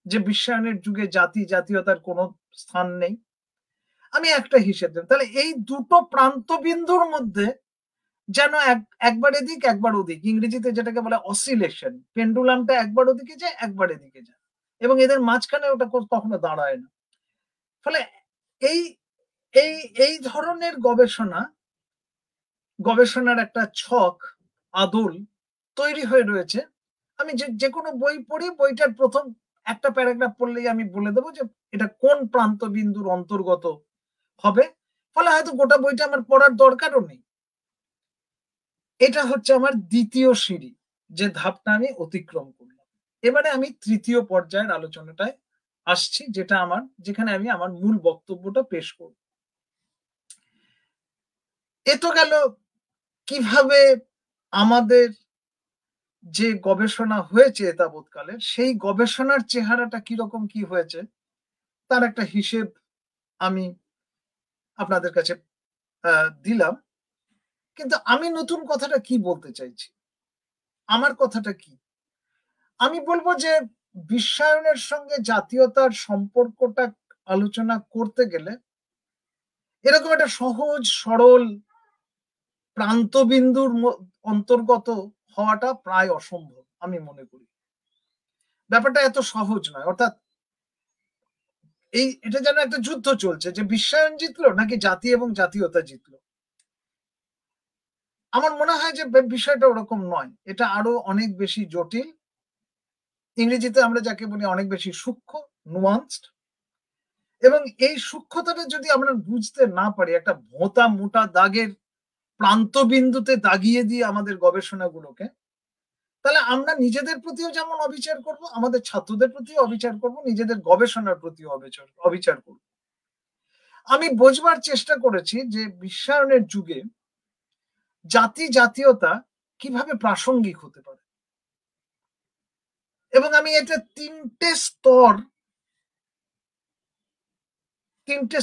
যে বিশ্বায়নের যুগে জাতি জাতীয়তার কোনো স্থান নেই? আমি একটা হিসেব দিলাম। তাহলে এই দুটো প্রান্ত বিন্দুর মধ্যে যেন একবার এদিক একবার ওদিক, ইংরেজিতে যেটাকে বলে অসিলেশন, পেন্ডুলামটা একবার ওদিকে যায় একবার এদিকে যায়, এবং এদের মাঝখানে ওটা কখনো দাঁড়ায় না। ফলে এই এই এই ধরনের গবেষণার একটা ছক আদল তৈরি হয়ে রয়েছে। আমি যে কোনো বই পড়ি, বইটার প্রথম একটা প্যারাগ্রাফ পড়লেই আমি বলে দেবো যে এটা কোন প্রান্ত বিন্দুর অন্তর্গত হবে। ফলে হয়তো গোটা বইটা আমার পড়ার দরকারও নেই। এটা হচ্ছে আমার দ্বিতীয় সিঁড়ি, যে ধাপটা আমি অতিক্রম করলাম। এবারে আমি তৃতীয় পর্যায়ের আলোচনাটায় আসছি, যেখানে আমি আমার মূল বক্তব্যটা পেশ করব। এ তো গেল কিভাবে আমাদের যে গবেষণা হয়েছে এতাবৎকালে সেই গবেষণার চেহারাটা কিরকম কি হয়েছে তার একটা হিসেব আমি আপনাদের কাছে দিলাম। কিন্তু আমি নতুন কথাটা কি বলতে চাইছি, আমার কথাটা কি, আমি বলবো যে বিশ্বায়নের সঙ্গে জাতীয়তার সম্পর্কটা আলোচনা করতে গেলে এরকম একটা সহজ সরল প্রান্তবিন্দুর অন্তর্গত হওয়াটা প্রায় অসম্ভব আমি মনে করি। ব্যাপারটা এত সহজ নয়। অর্থাৎ এটা যেন একটা যুদ্ধ চলছে যে বিশ্বায়ন জিতলো নাকি জাতি এবং জাতীয়তা জিতলো। আমার মনে হয় যে বিষয়টা ওরকম নয়, এটা আরো অনেক বেশি জটিল। ইংরেজিতে আমরা যাকে বলি অনেক বেশি সূক্ষ্ম, নুয়ান্সড। এবং এই সূক্ষ্মতাটা যদি আমরা বুঝতে না পারি, একটা ভোঁতা মোটা দাগের প্রান্তবিন্দুতে দাগিয়ে দিয়ে আমাদের গবেষণাগুলোকে, তাহলে আমরা নিজেদের প্রতিও যেমন অবিচার করব, আমাদের ছাত্রদের প্রতিও অবিচার করব, নিজেদের গবেষণার প্রতিও অবিচার করব। আমি বোঝবার চেষ্টা করেছি যে বিশ্বায়নের যুগে জাতি জাতীয়তা কিভাবে প্রাসঙ্গিক হতে পারে, এবং আমি এটা তিনটে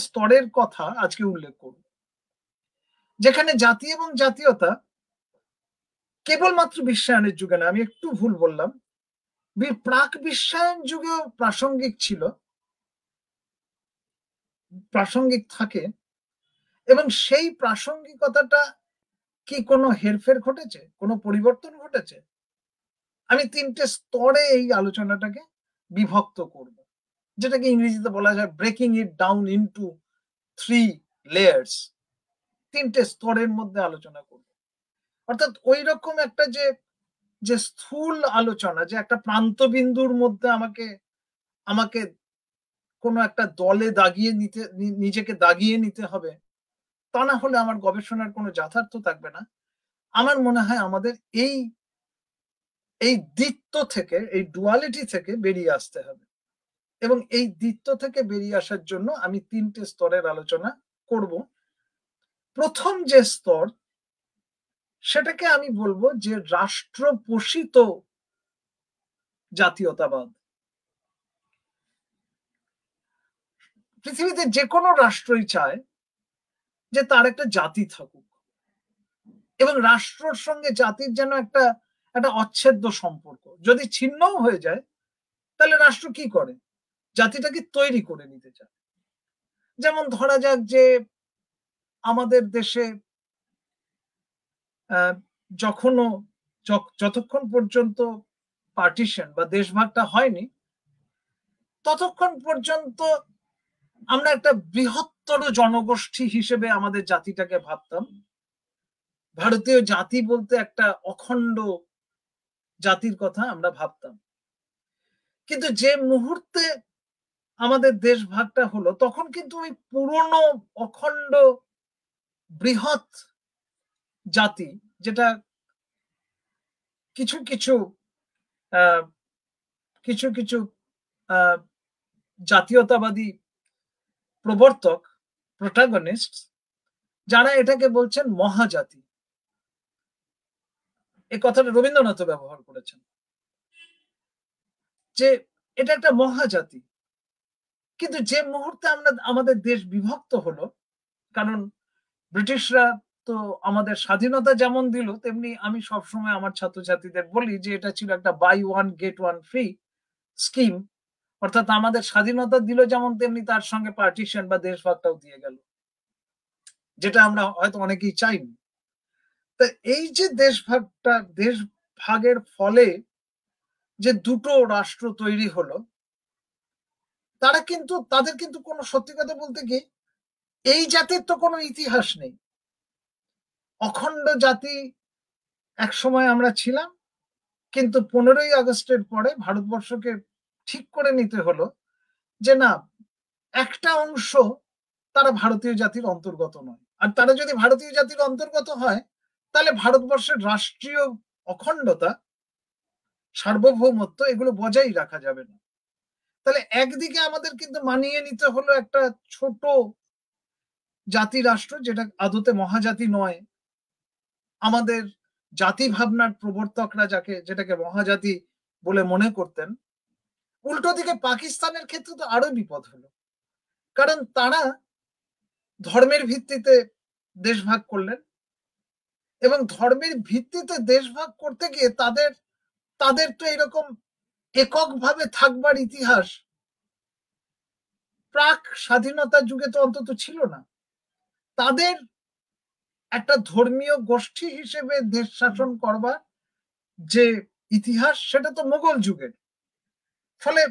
স্তরের কথা আজকে উল্লেখ করব, যেখানে জাতি এবং জাতীয়তা কেবলমাত্র বিশ্বায়নের যুগে না, আমি একটু ভুল বললাম, প্রাক বিশ্বায়ন যুগেও প্রাসঙ্গিক থাকে, এবং সেই প্রাসঙ্গিকতাটা কি কোনো হেরফের ঘটেছে, কোনো পরিবর্তন ঘটেছে? আমি তিনটে স্তরে এই আলোচনাটাকে বিভক্ত করব, যেটাকে ইংরেজিতে বলা যায় breaking it down into 3 layers. তিনটে স্তরের মধ্যে আলোচনা করব, অর্থাৎ ওই রকম একটা যে স্থূল আলোচনা, যে একটা প্রান্তবিন্দুর মধ্যে আমাকে কোনো একটা দলে নিজেকে দাগিয়ে নিতে হবে, তা না হলে আমার গবেষণার কোনো যথার্থ থাকবে না। আমার মনে হয় আমাদের এই দ্বিত্ব থেকে, এই ডুয়ালিটি থেকে বেরিয়ে আসতে হবে, এবং এই দ্বিত্ব থেকে বেরিয়ে আসার জন্য আমি তিনটে স্তরের আলোচনা করব। প্রথম যে স্তর, সেটাকে আমি বলবো যে রাষ্ট্র পোষিত জাতীয়তাবাদ। পৃথিবীতে যে কোনো রাষ্ট্রই চায় যে তার একটা জাতি থাকুক, এবং রাষ্ট্রের সঙ্গে জাতির যেন একটা অচ্ছেদ্য সম্পর্ক। যদি ছিন্নও হয়ে যায়, তাহলে রাষ্ট্র কি করে? জাতিটাকে তৈরি করে নিতে চায়। যেমন ধরা যাক যে আমাদের দেশে যতক্ষণ পর্যন্ত পার্টিশন বা দেশভাগটা হয়নি, ততক্ষণ পর্যন্ত আমরা একটা বৃহত্তর জনগোষ্ঠী হিসেবে আমাদের জাতিটাকে ভাবতাম। ভারতীয় জাতি বলতে একটা অখণ্ড জাতির কথা আমরা ভাবতাম। কিন্তু যে মুহূর্তে আমাদের দেশ ভাগটা হলো, তখন কিন্তু ওই পুরনো অখণ্ড বৃহৎ জাতি, যেটা কিছু কিছু জাতীয়তাবাদী প্রবর্তক, প্রোটাগনিস্ট, যারা এটাকে বলছেন মহাজাতি। এই কথাটা রবীন্দ্রনাথ ব্যবহার করেছেন, যে এটা একটা মহাজাতি। কিন্তু যে মুহূর্তে আমাদের দেশ বিভক্ত হলো, কারণ ব্রিটিশরা তো আমাদের স্বাধীনতা যেমন দিল, তেমনি আমি সবসময় আমার ছাত্রছাত্রীদের বলি যে এটা ছিল একটা buy one get one free scheme. অর্থাৎ আমাদের স্বাধীনতা দিল যেমন, তেমনি তার সঙ্গে পার্টিশন বা দেশভাগটাও দিয়ে গেল, যেটা আমরা হয়তো অনেকেই চাইনি। তা এই যে দেশভাগের ফলে যে দুটো রাষ্ট্র তৈরি হলো, তাদের কিন্তু কোনো, সত্যি কথা বলতে কি, এই জাতির তো কোনো ইতিহাস নেই। অখণ্ড জাতি এক সময় আমরা ছিলাম, কিন্তু 15ই আগস্টের পরে ভারতবর্ষকে ঠিক করে নিতে হলো যে না, একটা অংশ তারা ভারতীয় জাতির অন্তর্গত নয়। আর তারা যদি ভারতীয় জাতির অন্তর্গত হয়, তাহলে ভারতবর্ষের রাষ্ট্রীয় অখণ্ডতা, সার্বভৌমত্ব, এগুলো বজায় রাখা যাবে না। তাহলে একদিকে আমাদের কিন্তু মানিয়ে নিতে হলো একটা ছোট জাতি রাষ্ট্র, যেটা আদতে মহাজাতি নয়। আমাদের জাতি ভাবনার প্রবর্তকরা যেটাকে মহাজাতি বলে মনে করতেন। উল্টো দিকে পাকিস্তানের ক্ষেত্রে তো আরো বিপদ হলো, কারণ তারা ধর্মের ভিত্তিতে দেশভাগ করলেন, এবং ধর্মের ভিত্তিতে দেশভাগ করতে গিয়ে তাদের তো এরকম এককভাবে থাকবার ইতিহাস প্রাক স্বাধীনতা যুগে তো অন্তত ছিল না। তাদের একটা ধর্মীয় গোষ্ঠী হিসেবে দেশ শাসন করবার যে ইতিহাস, সেটা তো মোগল যুগের। ফলে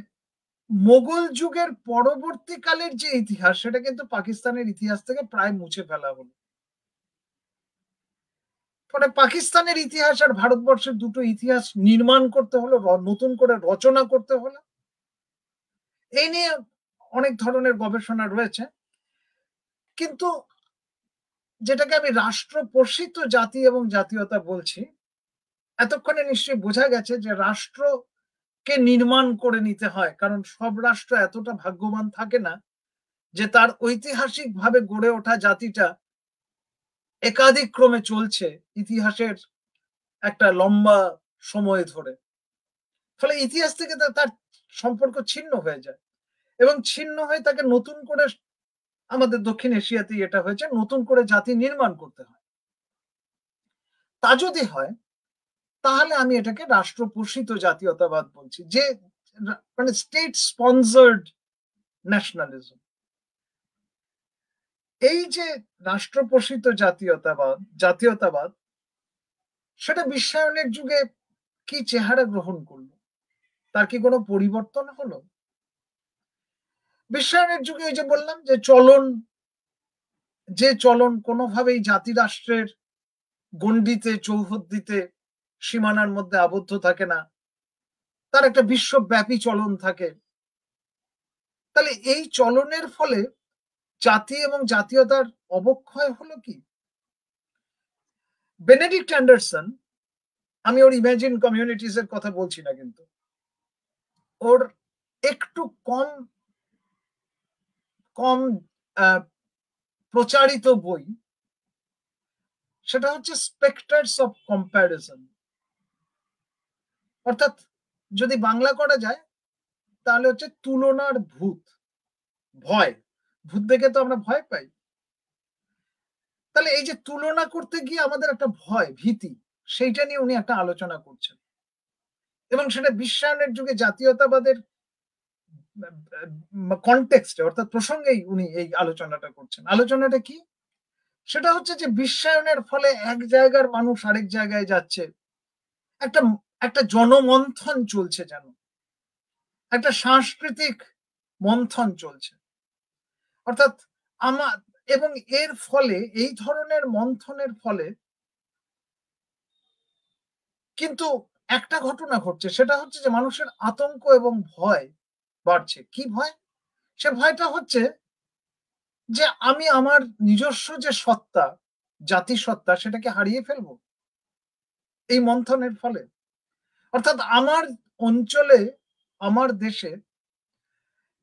মোগল যুগের পরবর্তীকালের যে ইতিহাস, সেটা কিন্তু পাকিস্তানের ইতিহাস থেকে প্রায় মুছে ফেলা হলো। ফলে পাকিস্তানের ইতিহাস আর ভারতবর্ষের দুটো ইতিহাস নির্মাণ করতে হলো, নতুন করে রচনা করতে হলো। এই নিয়ে অনেক ধরনের গবেষণা রয়েছে, কিন্তু যেটাকে আমি রাষ্ট্র পোষিত জাতি এবং জাতীয়তা বলছি, এতক্ষণে নিশ্চয়ই বোঝা গেছে যে রাষ্ট্রকে নির্মাণ করে নিতে হয়, কারণ সব রাষ্ট্র এতটা ভাগ্যবান থাকে না যে তার ঐতিহাসিকভাবে গড়ে ওঠা জাতিটা একাধিক ক্রমে চলছে ইতিহাসের একটা লম্বা সময় ধরে। ফলে ইতিহাস থেকে তার সম্পর্ক ছিন্ন হয়ে যায়, এবং ছিন্ন হয়ে তাকে নতুন করে, আমাদের দক্ষিণ এশিয়াতেই এটা হয়েছে, নতুন করে জাতি নির্মাণ করতে হয়। তা যদি হয় তাহলে আমি এটাকে রাষ্ট্রপোষিত জাতীয়তাবাদ বলছি, যে মানে স্টেট স্পন্সর্ড ন্যাশনালিজম। এই যে রাষ্ট্রপোষিত জাতীয়তাবাদ সেটা বিশ্বায়নের যুগে কি চেহারা গ্রহণ করলো, তার কি কোনো পরিবর্তন হলো? বিশ্বায়নের যুগে ওই যে বললাম যে চলন কোনোভাবেই জাতি রাষ্ট্রের গণ্ডিতে, চৌহদ্দিতে, সীমানার মধ্যে আবদ্ধ থাকে না, তার একটা বিশ্বব্যাপী চলন থাকে। তাহলে এই চলনের ফলে জাতি এবং জাতীয়তার অবক্ষয় হলো কি? বেনেডিক্ট অ্যান্ডারসন, আমি ওর ইমাজিন কমিউনিটিজ এর কথা বলছি না, কিন্তু ওর একটু কম কম প্রচারিত বই, সেটা হচ্ছে স্পেক্টার্স অফ কম্প্যারিজন। অর্থাৎ যদি বাংলা করা যায় তাহলে হচ্ছে তুলনার ভূত। ভয়, ভূত দেখে তো আমরা ভয় পাই, তাহলে এই যে তুলনা করতে গিয়ে আমাদের একটা ভয়, ভীতি, সেইটা নিয়ে উনি একটা আলোচনা করছেন, এবং সেটা বিশ্বায়নের যুগে জাতীয়তাবাদের কনটেক্সটে, অর্থাৎ প্রসঙ্গেই উনি এই আলোচনাটা করছেন। আলোচনাটা কি? সেটা হচ্ছে যে বিশ্বায়নের ফলে এক জায়গার মানুষ আরেক জায়গায় যাচ্ছে, একটা একটা জনমন্থন চলছে, যেন একটা সাংস্কৃতিক মন্থন চলছে। অর্থাৎ আমার, এবং এর ফলে, এই ধরনের মন্থনের ফলে কিন্তু একটা ঘটনা ঘটছে, সেটা হচ্ছে যে মানুষের আতঙ্ক এবং ভয় বাড়ছে। কি ভয়? সে ভয়টা হচ্ছে যে আমি আমার নিজস্ব যে সত্তা, জাতিসত্তা, সেটাকে হারিয়ে ফেলবো এই মন্থনের ফলে। অর্থাৎ আমার অঞ্চলে, আমার দেশে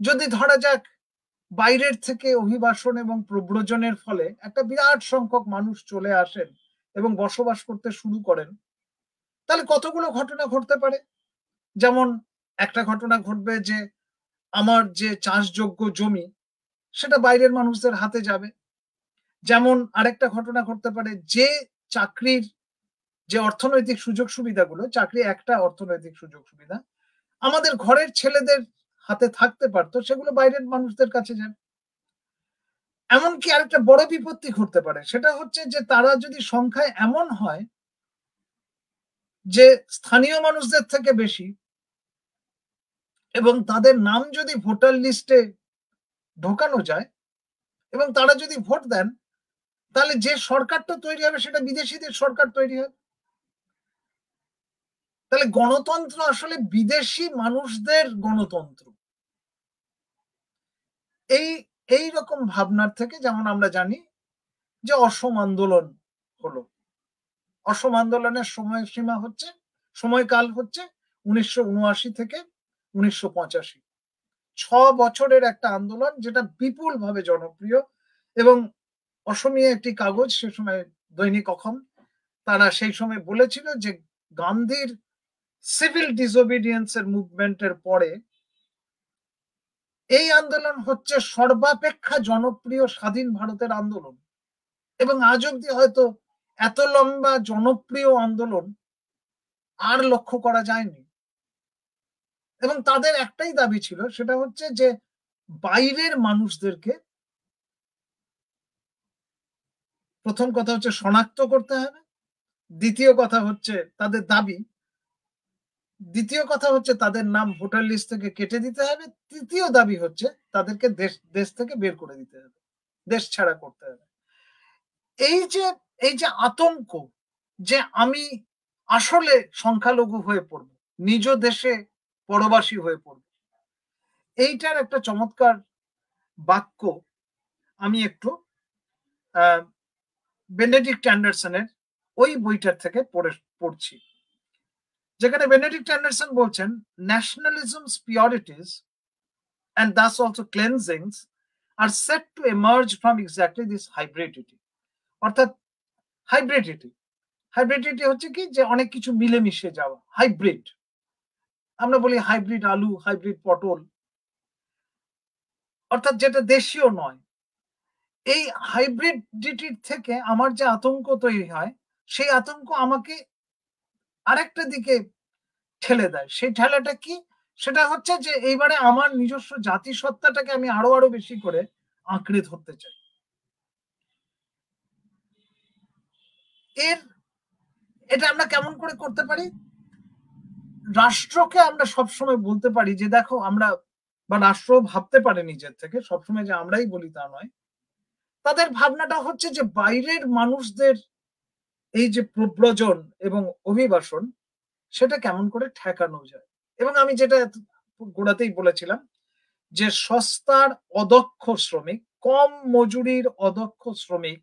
যদি ধরা যাক বাইরের থেকে অভিবাসন এবং প্রব্রজনের ফলে একটা বিরাট সংখ্যক মানুষ চলে আসেন এবং বসবাস করতে শুরু করেন, তাহলে কতগুলো ঘটনা ঘটতে পারে। যেমন একটা ঘটনা ঘটবে যে আমার যে চাষযোগ্য জমি সেটা বাইরের মানুষদের হাতে যাবে। যেমন আরেকটা ঘটনা ঘটতে পারে যে চাকরির যে অর্থনৈতিক সুযোগ সুবিধাগুলো, চাকরি একটা অর্থনৈতিক সুযোগ সুবিধা, আমাদের ঘরের ছেলেদের হাতে থাকতে পারতো, সেগুলো বাইরের মানুষদের কাছে যাবে। এমনকি আরেকটা বড় বিপত্তি ঘটতে পারে, সেটা হচ্ছে যে তারা যদি সংখ্যায় এমন হয় যে স্থানীয় মানুষদের থেকে বেশি, এবং তাদের নাম যদি ভোটার লিস্টে ঢোকানো যায় এবং তারা যদি ভোট দেন, তাহলে যে সরকারটা তৈরি হবে সেটা বিদেশিদের সরকার তৈরি হবে। তাহলে গণতন্ত্র আসলে বিদেশি মানুষদের গণতন্ত্র। এই এই রকম ভাবনার থেকে, যেমন আমরা জানি যে অসম আন্দোলন হলো, অসম আন্দোলনের সময়সীমা হচ্ছে, সময়কাল হচ্ছে 1979 থেকে 1985। 6 বছরের একটা আন্দোলন, যেটা বিপুল ভাবে জনপ্রিয়। এবং অসমীয়া একটি কাগজ, সে সময় দৈনিক অসম, তারা সেই সময় বলেছিল যে গান্ধীর সিভিল ডিসোবিডিয়েন্স এর মুভমেন্টের পরে এই আন্দোলন হচ্ছে সর্বাপেক্ষা জনপ্রিয় স্বাধীন ভারতের আন্দোলন, এবং আজ অব্দি হয়তো এত লম্বা জনপ্রিয় আন্দোলন আর লক্ষ্য করা যায়নি। এবং তাদের একটাই দাবি ছিল, সেটা হচ্ছে যে বাইরের মানুষদেরকে প্রথম কথা হচ্ছে শনাক্ত করতে হবে, দ্বিতীয় কথা হচ্ছে তাদের দাবি, দ্বিতীয় কথা হচ্ছে তাদের নাম ভোটার লিস্ট থেকে কেটে দিতে হবে, তৃতীয় দাবি হচ্ছে তাদেরকে দেশ থেকে বের করে দিতে হবে, দেশ ছাড়া করতে হবে। এই যে আতঙ্ক যে আমি আসলে সংখ্যালঘু হয়ে পড়ব, নিজ দেশে পরবাসী হয়ে পড়ব, এইটার একটা চমৎকার বাক্য আমি একটু বেনেডিক্ট অ্যান্ডারসনের ওই বইটার থেকে পড়ছি, যেখানে বেনেডিক্ট অ্যান্ডারসন বলছেন ন্যাশনালিজমস পিওরিটিস and thus also cleansings are set to emerge from exactly this hybridity. অর্থাৎ হাইব্রিডিটি হচ্ছে কি, যে অনেক কিছু মিলেমিশে যাওয়া, হাইব্রিড। আমরা বলি হাইব্রিড আলু, হাইব্রিড পটল, অর্থাৎ যেটা দেশীয় নয়। এই হাইব্রিডিটির থেকে আমার যে আতঙ্ক তৈরি হয়, সেই আতঙ্ক আমাকে আরেকটা দিকে ঠেলে দেয়। সেই ঠেলাটা কি? সেটা হচ্ছে যে এইবারে আমার নিজস্ব জাতিসত্তাটাকে আমি আরো বেশি করে আঁকড়ে ধরতে চাই। এটা আমরা কেমন করে করতে পারি? রাষ্ট্রকে আমরা সবসময় বলতে পারি যে দেখো, আমরা, বা রাষ্ট্র ভাবতে পারে নিজের থেকে, সবসময় যে আমরাই বলি তা নয়। তাদের ভাবনাটা হচ্ছে যে বাইরের মানুষদের এই যে প্রব্রজন এবং অভিবাসন, সেটা কেমন করে ঠেকানো যায়। এবং আমি যেটা গোড়াতেই বলেছিলাম, যে সস্তার অদক্ষ শ্রমিক, কম মজুরির অদক্ষ শ্রমিক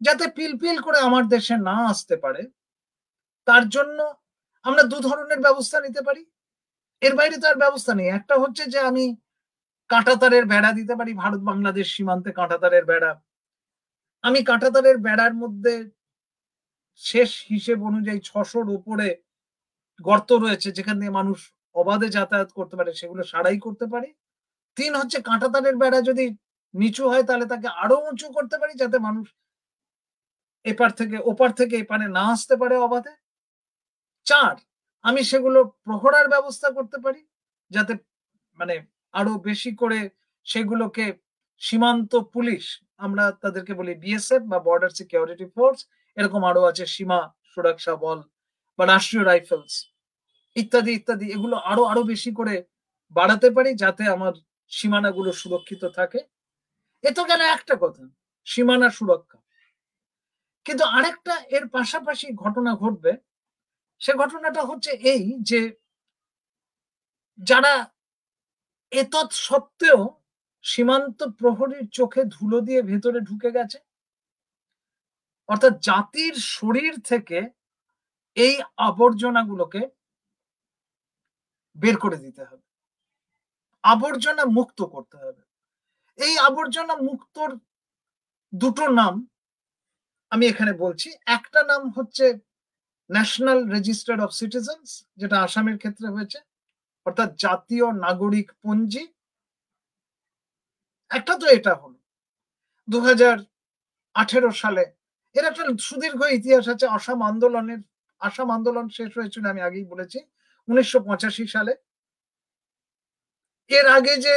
যাতে পিলপিল করে আমার দেশে না আসতে পারে, তার জন্য আমরা দু ধরনের ব্যবস্থা নিতে পারি। এর বাইরে তো আর ব্যবস্থা নেই। একটা হচ্ছে যে আমি কাঁটাতারের বেড়া দিতে পারি, ভারত বাংলাদেশ সীমান্তে কাঁটাতারের বেড়া। আমি কাঁটাতারের বেড়ার মধ্যে শেষ হিসেব অনুযায়ী 600-র উপরে গর্ত রয়েছে যেখান দিয়ে মানুষ অবাধে যাতায়াত করতে পারে, সেগুলো সারাই করতে পারি। 3 হচ্ছে কাঁটাতারের বেড়া যদি নিচু হয় তাহলে তাকে আরো উঁচু করতে পারি, যাতে মানুষ এপার থেকে ওপার থেকে এপারে না আসতে পারে অবাধে। 4, আমি সেগুলো প্রহরার ব্যবস্থা করতে পারি, যাতে মানে আরো বেশি করে সেগুলোকে সীমান্ত পুলিশ, আমরা তাদেরকে বলি বিএসএফ বা বর্ডার সিকিউরিটি ফোর্স, এরকম আরো আছে সীমা সুরক্ষা বল বা রাষ্ট্রীয় রাইফেলস ইত্যাদি ইত্যাদি, এগুলো আরো বেশি করে বাড়াতে পারি যাতে আমার সীমানাগুলো সুরক্ষিত থাকে। এ তো গেল একটা কথা, সীমানা সুরক্ষা। কিন্তু আরেকটা এর পাশাপাশি ঘটনা ঘটবে। সে ঘটনাটা হচ্ছে এই যে যারা এতৎ সত্ত্বেও সীমান্ত প্রহরীর চোখে ধুলো দিয়ে ভেতরে ঢুকে গেছে, অর্থাৎ জাতির শরীর থেকে এই আবর্জনাগুলোকে বের করে দিতে হবে, আবর্জনা মুক্ত করতে হবে। এই আবর্জনা মুক্তর দুটো নাম আমি এখানে বলছি। একটা নাম হচ্ছে ন্যাশনাল রেজিস্টার অফ সিটিজেন্স, যেটা আসামের ক্ষেত্রে হয়েছে, অর্থাৎ জাতীয় নাগরিক পঞ্জি। একটা তো এটা হলো 2018 সালে, এর একটা সুদীর্ঘ ইতিহাস আছে। আসাম আন্দোলন শেষ হয়েছিল, আমি আগেই বলেছি, 1985 সালে। এর আগে যে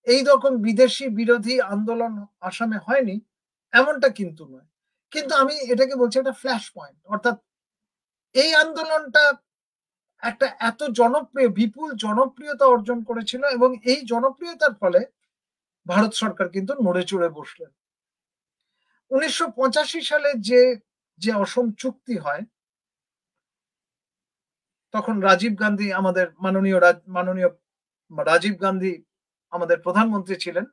এই রকম বিদেশি বিরোধী আন্দোলন আসামে হয়নি এমনটা কিন্তু নয়। কিন্তু আমি এটাকে বলছি একটা ফ্ল্যাশ পয়েন্ট, অর্থাৎ এই আন্দোলনটা একটা এত জনপ্রিয়, বিপুল জনপ্রিয়তা অর্জন করেছিল, এবং এই জনপ্রিয়তার ফলে ভারত সরকার কিন্তু নড়ে চড়ে বসলেন। 1985 সালে যে অসম চুক্তি হয়, তখন রাজীব গান্ধী, আমাদের মাননীয় রাজীব গান্ধী আমাদের প্রধানমন্ত্রী ছিলেন।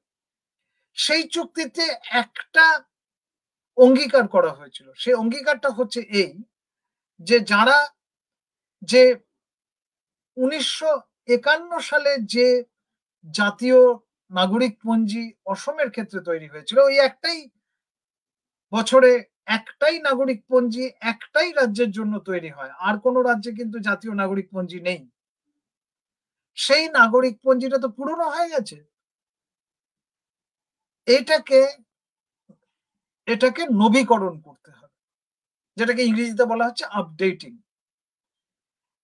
সেই চুক্তিতে একটা অঙ্গীকার করা হয়েছিল। সেই অঙ্গীকারটা হচ্ছে এই, যে যারা, যে 1951 সালে যে জাতীয় নাগরিক পঞ্জি অসমের ক্ষেত্রে তৈরি হয়েছিল, ওই একটাই বছরে একটাই নাগরিক পঞ্জি একটাই রাজ্যের জন্য তৈরি হয়, আর কোনো রাজ্যে কিন্তু জাতীয় নাগরিক পঞ্জি নেই। সেই নাগরিক পঞ্জিটা তো পুরনো হয়ে গেছে। এটাকে নবীকরণ করতে হবে, যেটাকে ইংরেজিতে বলা হচ্ছে আপডেটিং।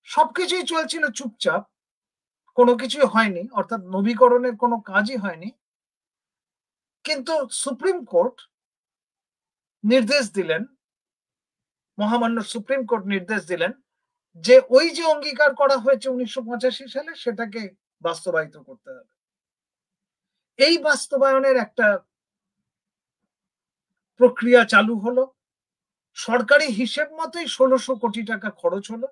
সবকিছুই চলছিল চুপচাপ, কোনো কিছুই হয়নি, অর্থাৎ নবীকরণের কোনো কাজই হয়নি। কিন্তু সুপ্রিম কোর্ট নির্দেশ দিলেন, মহামান্য সুপ্রিম কোর্ট নির্দেশ দিলেন যে ওই যে অঙ্গীকার করা হয়েছে 1985 সালে, সেটাকে বাস্তবায়িত করতে হবে। এই বাস্তবায়নের একটা প্রক্রিয়া চালু হলো। সরকারি হিসেব মতোই 1600 কোটি টাকা খরচ হলো।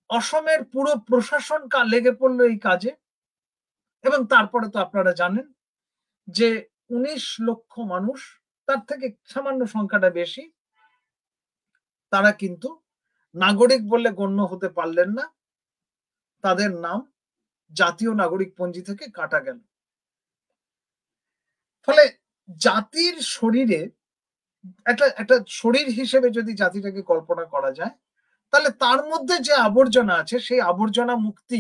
অসমের পুরো প্রশাসন লেগে পড়লো এই কাজে, এবং তারপরে তো আপনারা জানেন যে ১৯ লক্ষ মানুষ, তার থেকে সামান্য সংখ্যাটা বেশি, তারা কিন্তু নাগরিক বলে গণ্য হতে পারলেন না। তাদের নাম জাতীয় নাগরিকপঞ্জি থেকে কাটা গেল। ফলে জাতির শরীরে একটা শরীর হিসেবে যদি জাতিটাকে কল্পনা করা যায়, তাহলে তার মধ্যে যে আবর্জনা আছে সেই আবর্জনা মুক্তি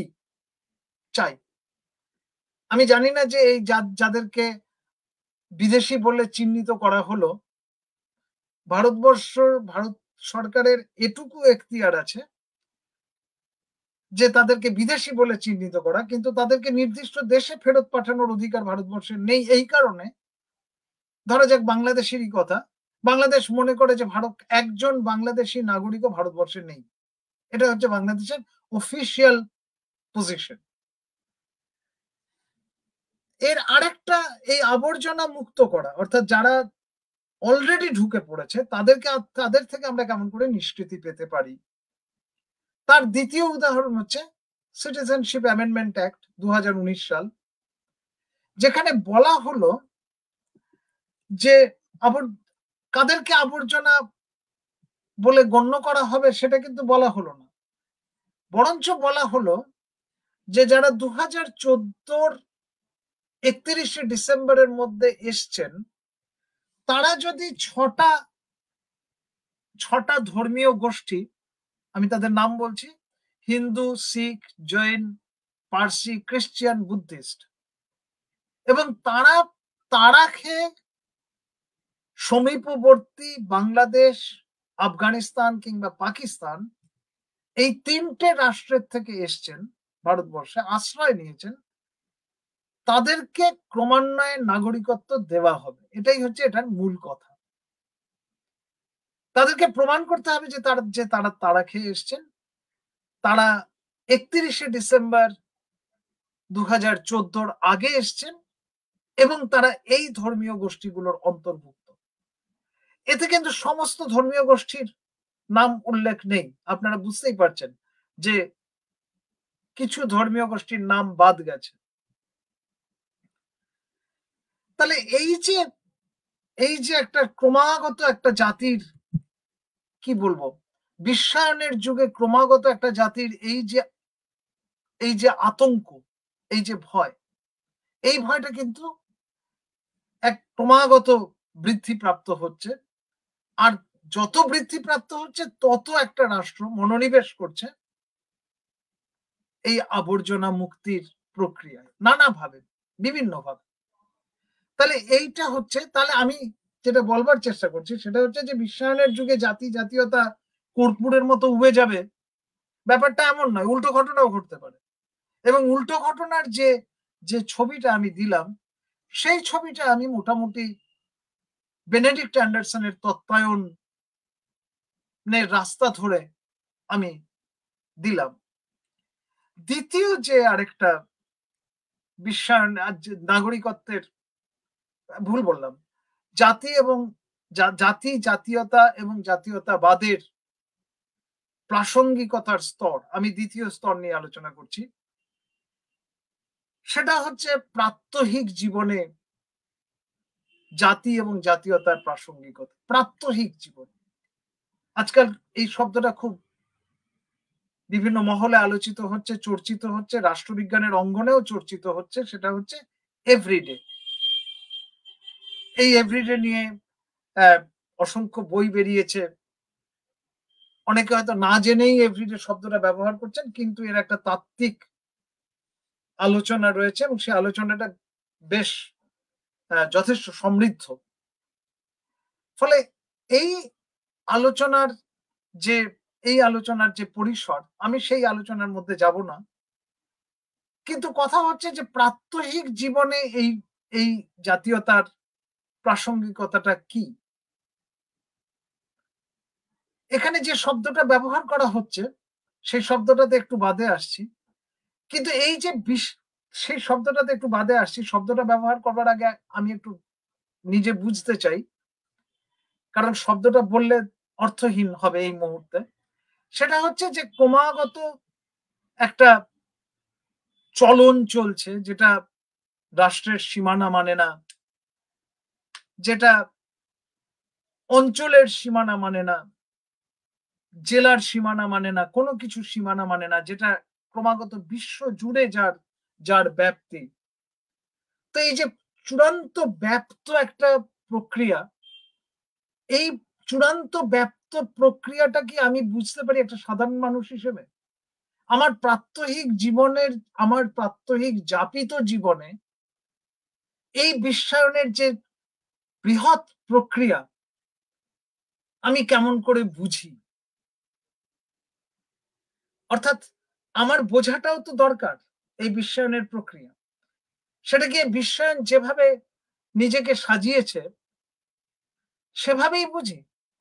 চাই। আমি জানি না যে এই যাদেরকে বিদেশি বলে চিহ্নিত করা হলো, ভারত সরকারের এটুকু এখতিয়ার আছে যে তাদেরকে বিদেশি বলে চিহ্নিত করা, কিন্তু তাদেরকে নির্দিষ্ট দেশে ফেরত পাঠানোর অধিকার ভারতবর্ষের নেই। এই কারণে ধরা যাক বাংলাদেশেরই কথা, বাংলাদেশ মনে করে যে একজন বাংলাদেশী নাগরিকও ভারতবর্ষে নেই। এটা হচ্ছে বাংলাদেশের অফিসিয়াল পজিশন। এর আরেকটা, এই আবর্জনা মুক্ত করা, অর্থাৎ যারা অলরেডি ঢুকে পড়েছে তাদের থেকে আমরা কেমন করে নিষ্কৃতি পেতে পারি, তার দ্বিতীয় উদাহরণ হচ্ছে সিটিজেনশিপ অ্যামেন্ডমেন্ট অ্যাক্ট ২০১৯ সাল, যেখানে বলা হলো যে কাদেরকে আবর্জনা বলে গণ্য করা হবে সেটা কিন্তু বলা হলো না, বরঞ্চ বলা হলো যে যারা ২০১৪ ৩১শে ডিসেম্বরের মধ্যে এসছেন, তারা যদি ছটা ধর্মীয় গোষ্ঠী, আমি তাদের নাম বলছি, হিন্দু, শিখ, জৈন, পার্সি, খ্রিস্টান, বুদ্ধিস্ট, এবং তারা খেয়ে সমীপবর্তী বাংলাদেশ, আফগানিস্তান কিংবা পাকিস্তান, এই ৩টে রাষ্ট্রের থেকে এসছেন ভারতবর্ষে, আশ্রয় নিয়েছেন, তাদেরকে ক্রমান্বয়ে নাগরিকত্ব দেওয়া হবে। এটাই হচ্ছে এটার মূল কথা। তাদেরকে প্রমাণ করতে হবে যে তারা খেয়ে এসছেন, তারা ৩১শে ডিসেম্বর ২০১৪ আগে এসছেন এবং তারা এই ধর্মীয় গোষ্ঠীগুলোর অন্তর্ভুক্ত। এতে কিন্তু সমস্ত ধর্মীয় গোষ্ঠীর নাম উল্লেখ নেই। আপনারা বুঝতেই পারছেন যে কিছু ধর্মীয় গোষ্ঠীর নাম বাদ গেছে। তাহলে এই যে একটা ক্রমাগত একটা জাতির, কি বলবো, বিশ্বায়নের যুগে ক্রমাগত একটা জাতির এই যে আতঙ্ক, এই যে ভয়, এই ভয়টা কিন্তু এক ক্রমাগত বৃদ্ধিপ্রাপ্ত হচ্ছে। আর যত বৃদ্ধিপ্রাপ্ত হচ্ছে তত একটা রাষ্ট্র মনোনিবেশ করছে এই আবর্জনা মুক্তির প্রক্রিয়ায় নানাভাবে, বিভিন্নভাবে। তাহলে এইটা হচ্ছে, তাহলে আমি যেটা বলবার চেষ্টা করছি সেটা হচ্ছে যে বিশ্বায়নের যুগে জাতীয়তা কর্পূরের মতো উবে যাবে, ব্যাপারটা এমন নয়, উল্টো ঘটনাও ঘটতে পারে। এবং উল্টো ঘটনার যে ছবিটা আমি দিলাম, সেই ছবিটা আমি মোটামুটি বেনেডিক্ট অ্যান্ডারসনের তত্ত্বায়নের রাস্তা ধরে আমি দিলাম। দ্বিতীয় যে আরেকটা বিশ্বায়ন, নাগরিকত্বের, ভুল বললাম, জাতীয়তা এবং জাতীয়তাবাদের প্রাসঙ্গিকতার স্তর, আমি দ্বিতীয় স্তর নিয়ে আলোচনা করছি। সেটা হচ্ছে প্রাত্যহিক জীবনে জাতি এবং জাতীয়তার প্রাসঙ্গিকতা। প্রাত্যহিক জীবন, আজকাল এই শব্দটা খুব বিভিন্ন মহলে আলোচিত হচ্ছে, চর্চিত হচ্ছে, রাষ্ট্রবিজ্ঞানের অঙ্গনেও চর্চিত হচ্ছে। সেটা হচ্ছে এভরিডে। এই এভরিডে নিয়ে অসংখ্য বই বেরিয়েছে। অনেকে হয়তো না জেনেই এভরিডে শব্দটা ব্যবহার করছেন, কিন্তু এর একটা তাত্ত্বিক আলোচনা রয়েছে এবং সেই আলোচনাটা বেশ যথেষ্ট সমৃদ্ধ। ফলে এই আলোচনার যে পরিসর, আমি সেই আলোচনার মধ্যে যাব না, কিন্তু কথা হচ্ছে যে প্রাত্যহিক জীবনে এই জাতীয়তার প্রাসঙ্গিকতাটা কি। এখানে যে শব্দটা ব্যবহার করা হচ্ছে সেই শব্দটাতে একটু বাদে আসছি, কিন্তু এই যে সেই শব্দটাতে একটু বাদে আসছি, শব্দটা ব্যবহার করবার আগে আমি একটু নিজে বুঝতে চাই, কারণ শব্দটা বললে অর্থহীন হবে এই মুহূর্তে। সেটা হচ্ছে যে ক্রমাগত একটা চলন চলছে, যেটা রাষ্ট্রের সীমানা মানে না, যেটা অঞ্চলের সীমানা মানে না, জেলার সীমানা মানে না, কোনো কিছু সীমানা মানে না, যেটা ক্রমাগত বিশ্ব জুড়ে যার ব্যাপ্তি। তো এই যে চূড়ান্ত ব্যাপ্ত একটা প্রক্রিয়া, এই চূড়ান্ত ব্যাপ্ত প্রক্রিয়াটা কি আমি বুঝতে পারি একটা সাধারণ মানুষ হিসেবে? আমার প্রাত্যহিক জীবনের, আমার প্রাত্যহিক যাপিত জীবনে এই বিশ্বায়নের যে বৃহৎ প্রক্রিয়া আমি কেমন করে বুঝি? অর্থাৎ আমার বোঝাটাও তো দরকার এই বিশ্বায়নের প্রক্রিয়া। সেটা কি বিশ্বায়ন যেভাবে নিজেকে সাজিয়েছে সেভাবেই বুঝি,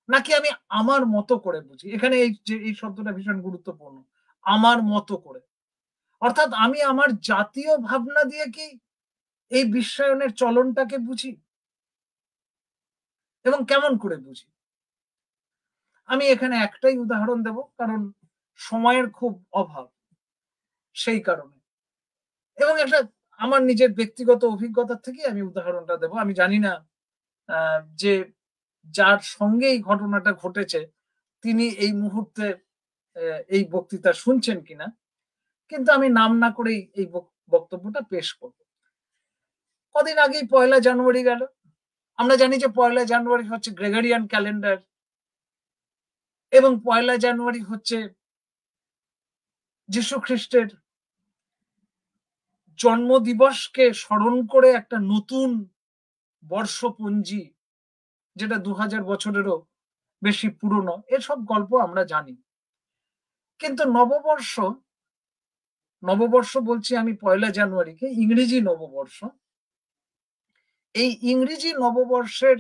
নাকি আমি আমার মতো করে বুঝি? এখানে এই শব্দটা ভীষণ গুরুত্বপূর্ণ, আমার মতো করে। অর্থাৎ আমি আমার জাতীয় ভাবনা দিয়ে কি এই বিশ্বায়নের চলনটাকে বুঝি, এবং কেমন করে বুঝি? আমি এখানে একটাই উদাহরণ দেব, কারণ সময়ের খুব অভাব, সেই কারণে। এবং একটা আমার নিজের ব্যক্তিগত অভিজ্ঞতা থেকে আমি উদাহরণটা দেব। আমি জানি না যে যার সঙ্গে এই ঘটনাটা ঘটেছে তিনি এই মুহূর্তে এই বক্তৃতা শুনছেন কিনা, কিন্তু আমি নাম না করেই এই বক্তব্যটা পেশ করব। কদিন আগেই ১লা জানুয়ারি গেল। আমরা জানি যে ১লা জানুয়ারি হচ্ছে গ্রেগরিয়ান ক্যালেন্ডার, এবং ১লা জানুয়ারি হচ্ছে যীশু খ্রিস্টের জন্মদিবসকে স্মরণ করে একটা নতুন বর্ষপঞ্জি, যেটা ২০০০ বছরেরও বেশি পুরনো। এসব গল্প আমরা জানি। কিন্তু নববর্ষ বলছি আমি ১লা জানুয়ারিকে, ইংরেজি নববর্ষ। এই ইংরেজি নববর্ষের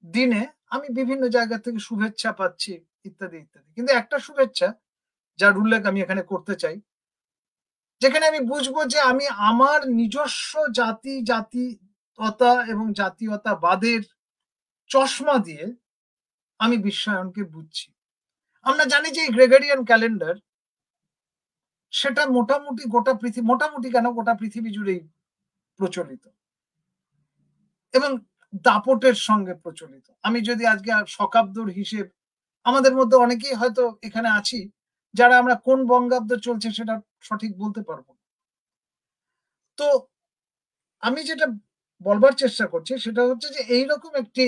দিনে আমি বিভিন্ন জায়গা থেকে শুভেচ্ছা পাচ্ছি, ইত্যাদি ইত্যাদি। কিন্তু একটা শুভেচ্ছা যার উল্লেখ আমি এখানে করতে চাই, যেখানে আমি বুঝবো যে আমি আমার নিজস্ব জাতীয়তা এবং জাতীয়তাবাদের চশমা দিয়ে আমি বিশ্বায়নকে বুঝছি। আমরা জানি যে এই গ্রেগরিয়ান ক্যালেন্ডার, সেটা মোটামুটি গোটা পৃথিবী জুড়েই প্রচলিত এবং দাপটের সঙ্গে প্রচলিত। আমি যদি আজকে শকাব্দর হিসেব, আমাদের মধ্যে অনেকেই হয়তো এখানে আছি যারা আমরা কোন বঙ্গাব্দ চলছে সেটা সঠিক বলতে পারবো। তো আমি যেটা বলবার চেষ্টা করছি সেটা হচ্ছে যে এইরকম একটি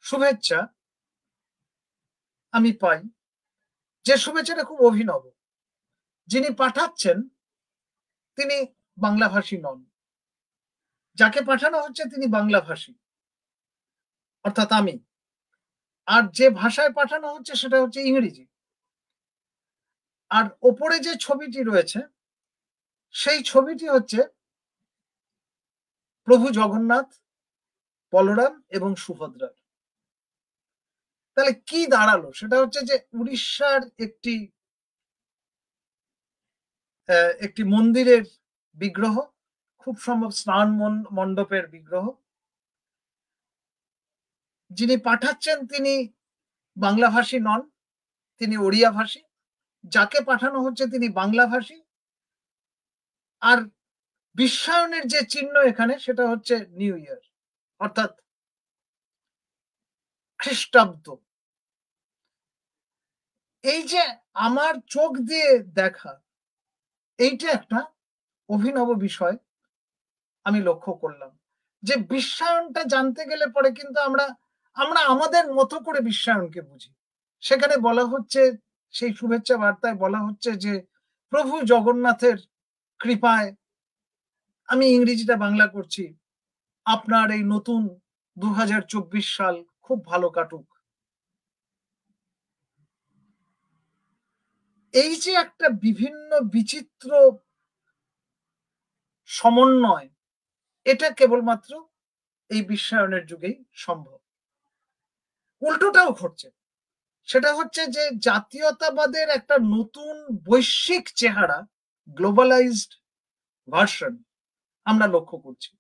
শুভেচ্ছা আমি পাই, যে শুভেচ্ছাটা খুব অভিনব। যিনি পাঠাচ্ছেন তিনি বাংলাভাষী নন, যাকে পাঠানো হচ্ছে তিনি বাংলাভাষী, অর্থাৎ আমি। আর যে ভাষায় পাঠানো হচ্ছে সেটা হচ্ছে ইংরেজি। আর ওপরে যে ছবিটি রয়েছে সেই ছবিটি হচ্ছে প্রভু জগন্নাথ, বলরাম এবং সুভদ্রার। তাহলে কি দাঁড়ালো? সেটা হচ্ছে যে উড়িষ্যার একটি মন্দিরের বিগ্রহ, খুব সম্ভব স্নান মণ্ডপের বিগ্রহ। যিনি পাঠাচ্ছেন তিনি বাংলাভাষী নন, তিনি ওড়িয়া ভাষী। যাকে পাঠানো হচ্ছে তিনি বাংলাভাষী। আর বিশ্বায়নের যে চিহ্ন এখানে সেটা হচ্ছে নিউ ইয়ার, অর্থাৎ খ্রিস্টাব্দ। এই যে আমার চোখ দিয়ে দেখা, এইটা একটা অভিনব বিষয় আমি লক্ষ্য করলাম, যে বিশ্বায়নটা জানতে গেলে পরে কিন্তু আমরা আমাদের মতো করে বিশ্বায়নকে বুঝি। সেখানে বলা হচ্ছে, সেই শুভেচ্ছা বার্তায় বলা হচ্ছে যে প্রভু জগন্নাথের কৃপায়, আমি ইংরেজিটা বাংলা করছি, আপনার এই নতুন ২০২৪ সাল খুব ভালো কাটুক। এই যে একটা বিভিন্ন বিচিত্র সমন্বয়, এটা কেবলমাত্র এই বিশ্বায়নের যুগেই সম্ভব। উল্টোটাও ঘটছে, সেটা হচ্ছে যে জাতীয়তাবাদের একটা নতুন বৈশ্বিক চেহারা, গ্লোবালাইজড ভার্সন আমরা লক্ষ্য করছি।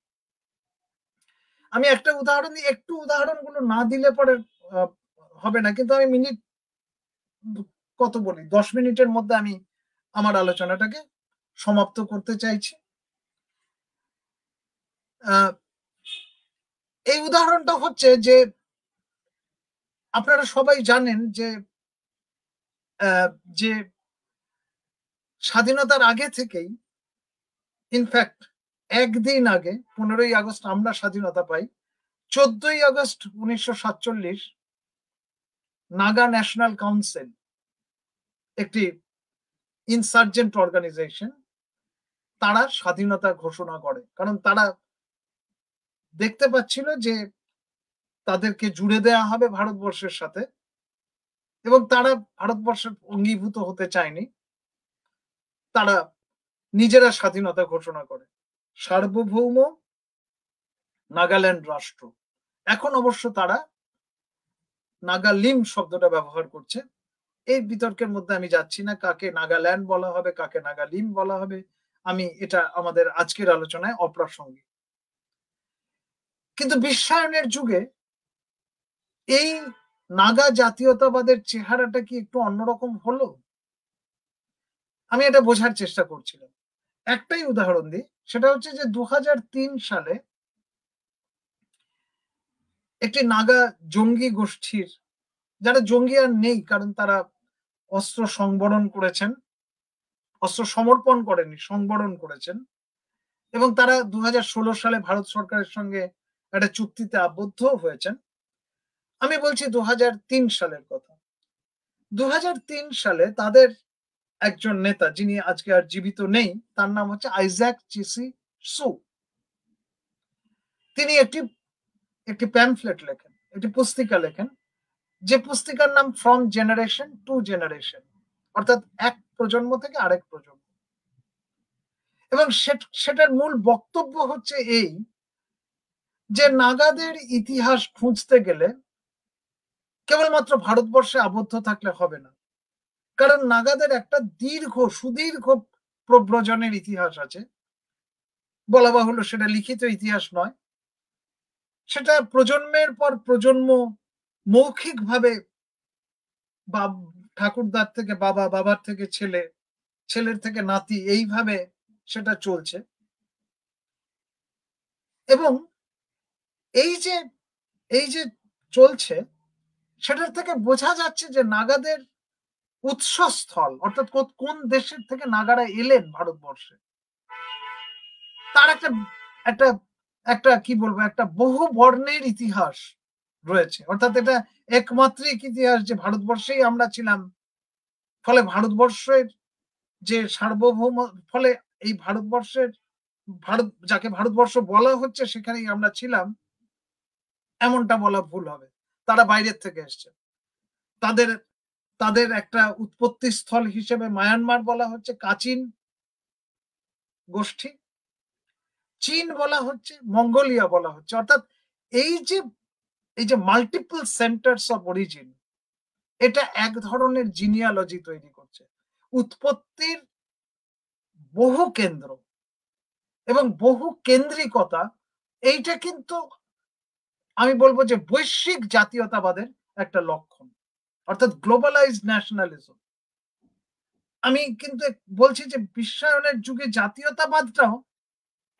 আমি একটা উদাহরণ দিই, একটু উদাহরণগুলো না দিলে পরে হবে না, কিন্তু আমি মিনিট কত বলি, 10 মিনিটের মধ্যে আমি আমার আলোচনাটাকে সমাপ্ত করতে চাইছি। এই উদাহরণটা হচ্ছে যে আপনারা সবাই জানেন যে যে স্বাধীনতার আগে থেকেই, ইনফ্যাক্ট একদিন আগে 15ই আগস্ট আমরা স্বাধীনতা পাই। 14ই আগস্ট 1947 নাগা ন্যাশনাল কাউন্সিল, একটি ইনসার্জেন্ট অর্গানাইজেশন, তারা স্বাধীনতা ঘোষণা করে। কারণ তারা দেখতে পাচ্ছিল যে তাদেরকে জুড়ে দেয়া হবে ভারতবর্ষের সাথে, এবং তারা ভারতবর্ষের অঙ্গীভূত হতে চায়নি। তারা নিজেরা স্বাধীনতা ঘোষণা করে, সার্বভৌম নাগাল্যান্ড রাষ্ট্র। এখন অবশ্য তারা নাগালিম শব্দটা ব্যবহার করছে। এই বিতর্কের মধ্যে আমি যাচ্ছি না, কাকে নাগাল্যান্ড বলা হবে, কাকে নাগালিম বলা হবে, আমি এটা আমাদের আজকের আলোচনায় অপ্রাসঙ্গিক। কিন্তু বিশ্বায়নের যুগে এই নাগা জাতীয়তাবাদের চেহারাটা কি একটু অন্যরকম হলো? আমি এটা বোঝার চেষ্টা করছিলাম। একটাই উদাহরণ দিই, সেটা হচ্ছে যে 2003 সালে একটি নাগা জঙ্গি গোষ্ঠীর, যারা জঙ্গি আর নেই কারণ তারা অস্ত্র সংবরণ করেছেন, অস্ত্র সমর্পণ করেনি, সংবরণ করেছেন, এবং তারা 2016 সালে ভারত সরকারের সঙ্গে একটা চুক্তিতে আবদ্ধ হয়েছেন। আমি বলছি 2003 সালের কথা। 2003 সালে তাদের একজন নেতা, যিনি আজকে আর জীবিত নেই, তার নাম হচ্ছে আইজ্যাক চিসি সু। তিনি একটি প্যামফ্লেট লেখেন, একটি পুস্তিকা লেখেন, যে পুস্তিকার নাম ফ্রম জেনারেশন টু জেনারেশন, অর্থাৎ এক প্রজন্ম থেকে আরেক প্রজন্ম। এবং সেটার মূল বক্তব্য হচ্ছে এই, যে নাগাদের ইতিহাস খুঁজতে গেলে কেবলমাত্র ভারতবর্ষে আবদ্ধ থাকলে হবে না, কারণ নাগাদের একটা সুদীর্ঘ প্রব্রজনের ইতিহাস আছে। বলা বাহুল্য সেটা লিখিত ইতিহাস নয়, সেটা প্রজন্মের পর প্রজন্ম মৌখিকভাবে ঠাকুরদার থেকে বাবা, বাবার থেকে ছেলে, ছেলের থেকে নাতি, এইভাবে সেটা চলছে। এবং এই যে চলছে, সেটার থেকে বোঝা যাচ্ছে যে নাগাদের উৎসস্থল, অর্থাৎ কোন দেশের থেকে নাগারা এলেন ভারতবর্ষে, তার একটা একটা কি বলবো, একটা বহু বর্ণের ইতিহাস রয়েছে। অর্থাৎ এটা একমাত্রিক ইতিহাস যে ভারতবর্ষেই আমরা ছিলাম, ফলে ভারতবর্ষের যে সার্বভৌম, ফলে এই যাকে ভারতবর্ষ বলা হচ্ছে সেখানেই আমরা ছিলাম, এমনটা বলা ভুল হবে। তারা বাইরের থেকে এসছে। তাদের একটা উৎপত্তি স্থল হিসেবে মায়ানমার বলা হচ্ছে, কাচিন গোষ্ঠী, চীন বলা হচ্ছে, মঙ্গোলিয়া বলা হচ্ছে। অর্থাৎ এই যে মাল্টিপল সেন্টার্স অফ অরিজিন, এটা এক ধরনের জিনিয়ালজি তৈরি করছে, উৎপত্তির বহু কেন্দ্র এবং বহু কেন্দ্রিকতা। এইটা কিন্তু আমি বলবো যে বৈশ্বিক জাতীয়তাবাদের একটা লক্ষণ, অর্থাৎ গ্লোবালাইজড ন্যাশনালিজম। আমি কিন্তু বলছি যে বিশ্বায়নের যুগে জাতীয়তাবাদটাও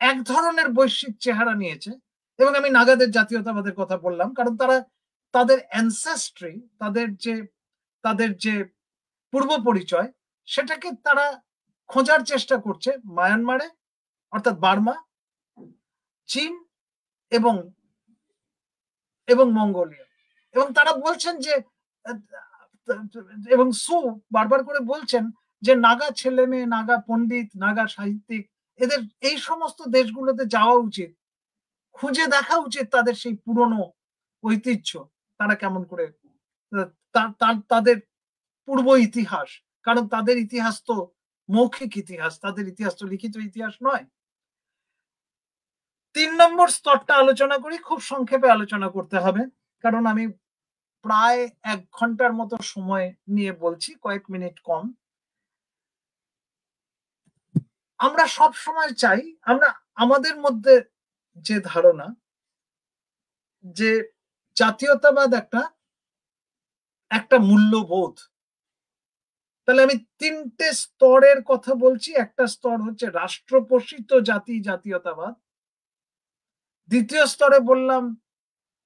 এক ধরনের বৈশ্বিক চেহারা নিয়েছে। এবং আমি নাগাদের জাতীয়তাবাদের কথা বললাম কারণ তাদের অ্যানসেস্ট্রি, তাদের যে পূর্ব পরিচয়, সেটাকে তারা খোঁজার চেষ্টা করছে মায়ানমারে, অর্থাৎ বার্মা, চীন এবং মঙ্গোলিয়া। এবং তারা বলছেন যে, এবং সু বারবার করে বলছেন যে নাগা ছেলে মেয়ে, নাগা পণ্ডিত, নাগা সাহিত্যিক, এদের এই সমস্ত দেশগুলোতে যাওয়া উচিত, খুঁজে দেখা উচিত তাদের সেই পুরনো ঐতিহ্য, তারা কেমন করে, তাদের পূর্ব ইতিহাস। কারণ তাদের ইতিহাস তো মৌখিক ইতিহাস, তাদের ইতিহাস তো লিখিত ইতিহাস নয়। 3 নম্বর স্তরটা আলোচনা করি, খুব সংক্ষেপে আলোচনা করতে হবে, কারণ আমি প্রায় 1 ঘন্টার মতো সময় নিয়ে বলছি, কয়েক মিনিট কম। আমরা সব সময় চাই, আমাদের মধ্যে যে ধারণা যে জাতীয়তাবাদ একটা মূল্যবোধ, তাহলে আমি 3টে স্তরের কথা বলছি। একটা স্তর হচ্ছে রাষ্ট্রপোষিত জাতীয়তাবাদ, দ্বিতীয় স্তরে বললাম